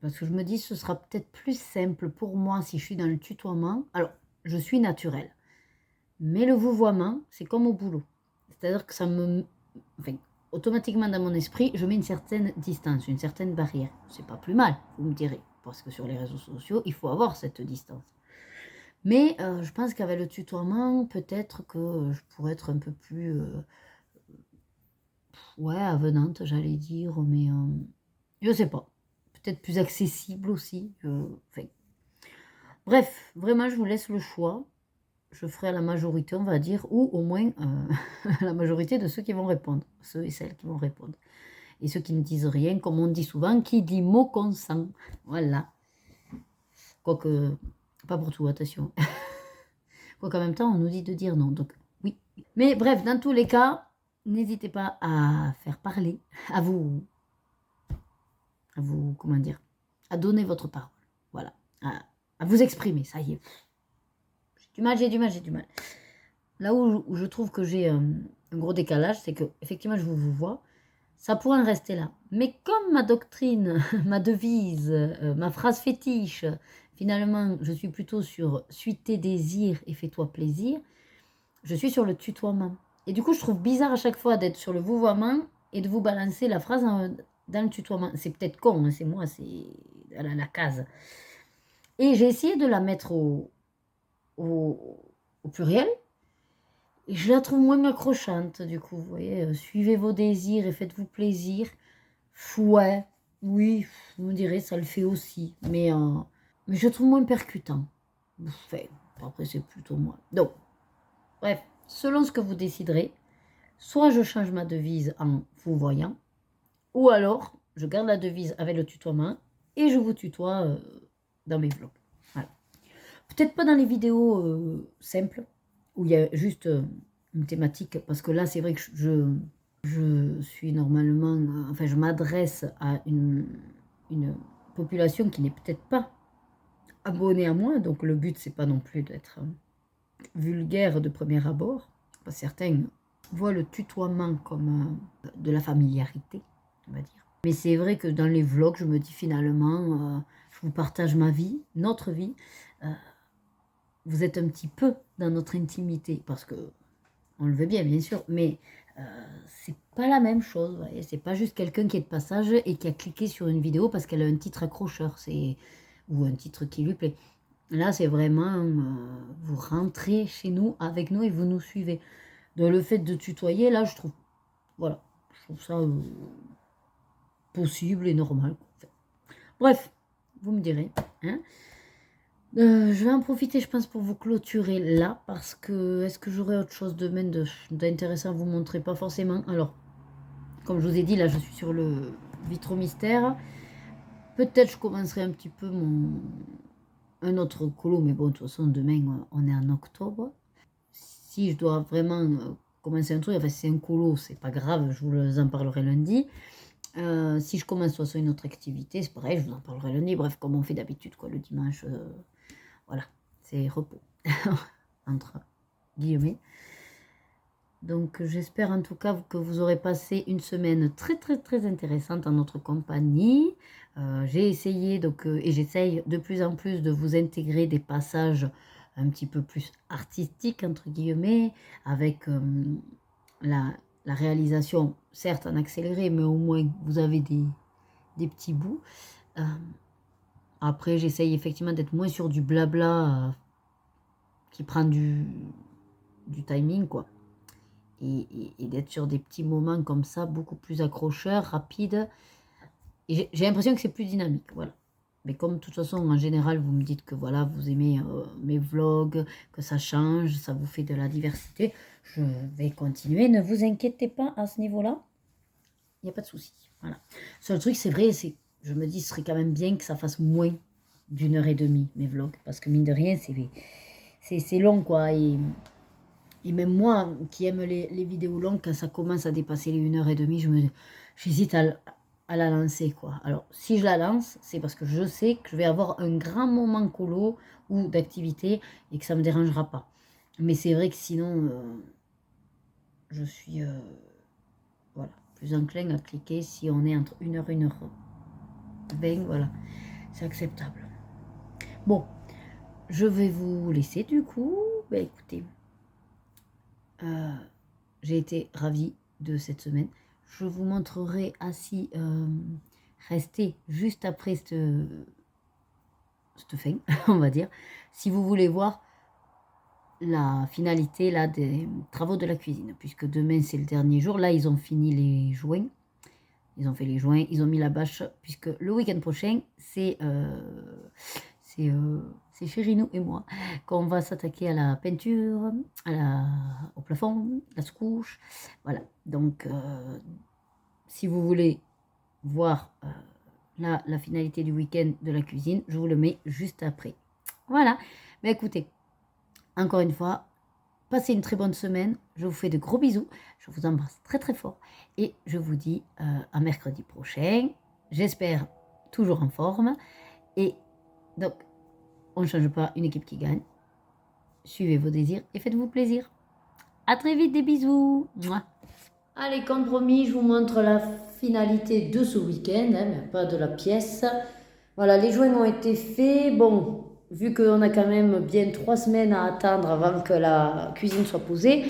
A: parce que je me dis ce sera peut-être plus simple pour moi si je suis dans le tutoiement. Alors, je suis naturelle, mais le vouvoiement, c'est comme au boulot. C'est-à-dire que ça me... Enfin, automatiquement dans mon esprit, je mets une certaine distance, une certaine barrière. C'est pas plus mal, vous me direz, parce que sur les réseaux sociaux, il faut avoir cette distance. Mais je pense qu'avec le tutoiement, peut-être que je pourrais être un peu plus... ouais, avenante, j'allais dire, mais je sais pas. Peut-être plus accessible aussi. Enfin, bref, vraiment, je vous laisse le choix. Je ferai à la majorité, on va dire, ou au moins la majorité de ceux qui vont répondre, ceux et celles qui vont répondre. Et ceux qui ne disent rien, comme on dit souvent, qui dit mot consent. Voilà. Quoique, pas pour tout, attention. Quoiqu'en même temps, on nous dit de dire non, donc oui. Mais bref, dans tous les cas, n'hésitez pas à faire parler, comment dire, à donner votre parole. Voilà. À vous exprimer, ça y est. J'ai du mal. Là où je trouve que j'ai un gros décalage, c'est que effectivement je vous vois, ça pourrait en rester là. Mais comme ma doctrine, ma devise, ma phrase fétiche, finalement je suis plutôt sur suis tes désirs et fais-toi plaisir, je suis sur le tutoiement. Et du coup je trouve bizarre à chaque fois d'être sur le vouvoiement et de vous balancer la phrase dans le tutoiement. C'est peut-être con, hein, c'est moi, c'est la case. Et j'ai essayé de la mettre au pluriel. Et je la trouve moins accrochante, du coup, vous voyez, suivez vos désirs et faites-vous plaisir. Ouais, oui, vous me direz, ça le fait aussi, mais je trouve moins percutant. Enfin, après, c'est plutôt moi. Donc, bref, selon ce que vous déciderez, soit je change ma devise en vous voyant, ou alors je garde la devise avec le tutoiement et je vous tutoie dans mes vlogs. Voilà. Peut-être pas dans les vidéos simples, où il y a juste une thématique, parce que là, c'est vrai que je suis normalement, enfin, je m'adresse à une population qui n'est peut-être pas abonnée à moi, donc le but, c'est pas non plus d'être vulgaire de premier abord. Certains voient le tutoiement comme de la familiarité, on va dire. Mais c'est vrai que dans les vlogs, je me dis finalement, je vous partage ma vie, notre vie. Vous êtes un petit peu dans notre intimité, parce que on le veut bien sûr, mais c'est pas la même chose. C'est pas juste quelqu'un qui est de passage et qui a cliqué sur une vidéo parce qu'elle a un titre accrocheur, ou un titre qui lui plaît. Là, c'est vraiment vous rentrez chez nous, avec nous, et vous nous suivez. Donc le fait de tutoyer, là, je trouve ça possible et normal. Bref, vous me direz, hein. Je vais en profiter, je pense, pour vous clôturer là, parce que est-ce que j'aurai autre chose d'intéressant à vous montrer? Pas forcément. Alors, comme je vous ai dit, là, je suis sur le Vitro Mystère. Peut-être je commencerai un petit peu un autre colo, mais bon, de toute façon, demain, on est en octobre. Si je dois vraiment commencer un truc, enfin, si c'est un colo, c'est pas grave, je vous en parlerai lundi. Si je commence de toute façon une autre activité, c'est pareil, je vous en parlerai lundi. Bref, comme on fait d'habitude, quoi, le dimanche... voilà, c'est repos, entre guillemets. Donc j'espère en tout cas que vous aurez passé une semaine très très très intéressante en notre compagnie. J'ai essayé, et j'essaye de plus en plus de vous intégrer des passages un petit peu plus artistiques, entre guillemets, avec la réalisation, certes en accéléré, mais au moins vous avez des petits bouts. Après, j'essaye effectivement d'être moins sur du blabla qui prend du timing, quoi. Et d'être sur des petits moments comme ça, beaucoup plus accrocheurs, rapides. Et j'ai l'impression que c'est plus dynamique, voilà. Mais comme de toute façon, en général, vous me dites que voilà, vous aimez mes vlogs, que ça change, ça vous fait de la diversité, je vais continuer. Ne vous inquiétez pas à ce niveau-là. Il n'y a pas de souci. Voilà. Seul truc, c'est vrai, je me dis, ce serait quand même bien que ça fasse moins d'1h30, mes vlogs. Parce que mine de rien, c'est long, quoi. Et même moi, qui aime les vidéos longues, quand ça commence à dépasser les 1h30, j'hésite à la lancer, quoi. Alors, si je la lance, c'est parce que je sais que je vais avoir un grand moment colo ou d'activité et que ça me dérangera pas. Mais c'est vrai que sinon, je suis voilà, plus enclin à cliquer si on est entre 1h et 1h20, voilà, c'est acceptable. Bon, je vais vous laisser du coup. Ben écoutez, j'ai été ravie de cette semaine. Je vous montrerai assis, rester juste après cette fin, on va dire, si vous voulez voir la finalité là des travaux de la cuisine, puisque demain c'est le dernier jour. Là, ils ont fini les joints. Ils ont fait les joints, ils ont mis la bâche, puisque le week-end prochain, c'est Chérinou et moi qu'on va s'attaquer à la peinture, au plafond, la couche. Voilà, donc si vous voulez voir la finalité du week-end de la cuisine, je vous le mets juste après. Voilà, mais écoutez, encore une fois, passez une très bonne semaine. Je vous fais de gros bisous. Je vous embrasse très très fort. Et je vous dis à mercredi prochain. J'espère toujours en forme. Et donc, on ne change pas une équipe qui gagne. Suivez vos désirs et faites-vous plaisir. À très vite, des bisous. Mouah. Allez, comme promis, je vous montre la finalité de ce week-end, hein, mais pas de la pièce. Voilà, les joints ont été faits. Bon, vu qu'on a quand même bien 3 semaines à attendre avant que la cuisine soit posée,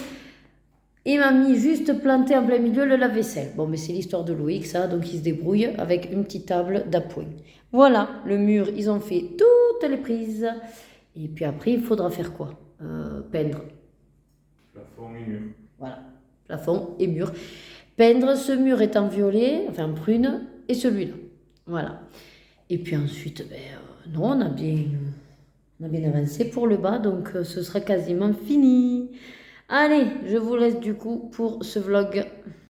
A: il m'a mis juste planté en plein milieu le lave-vaisselle. Bon, mais c'est l'histoire de Loïc, ça, donc il se débrouille avec une petite table d'appoint. Voilà, le mur, ils ont fait toutes les prises. Et puis après, il faudra faire quoi? Peindre.
C: Plafond et mur.
A: Voilà, plafond et mur. Peindre, ce mur est en violet, enfin prune, et celui-là. Voilà. Et puis ensuite, non, on a bien avancé pour le bas, donc ce sera quasiment fini. Allez, je vous laisse du coup pour ce vlog.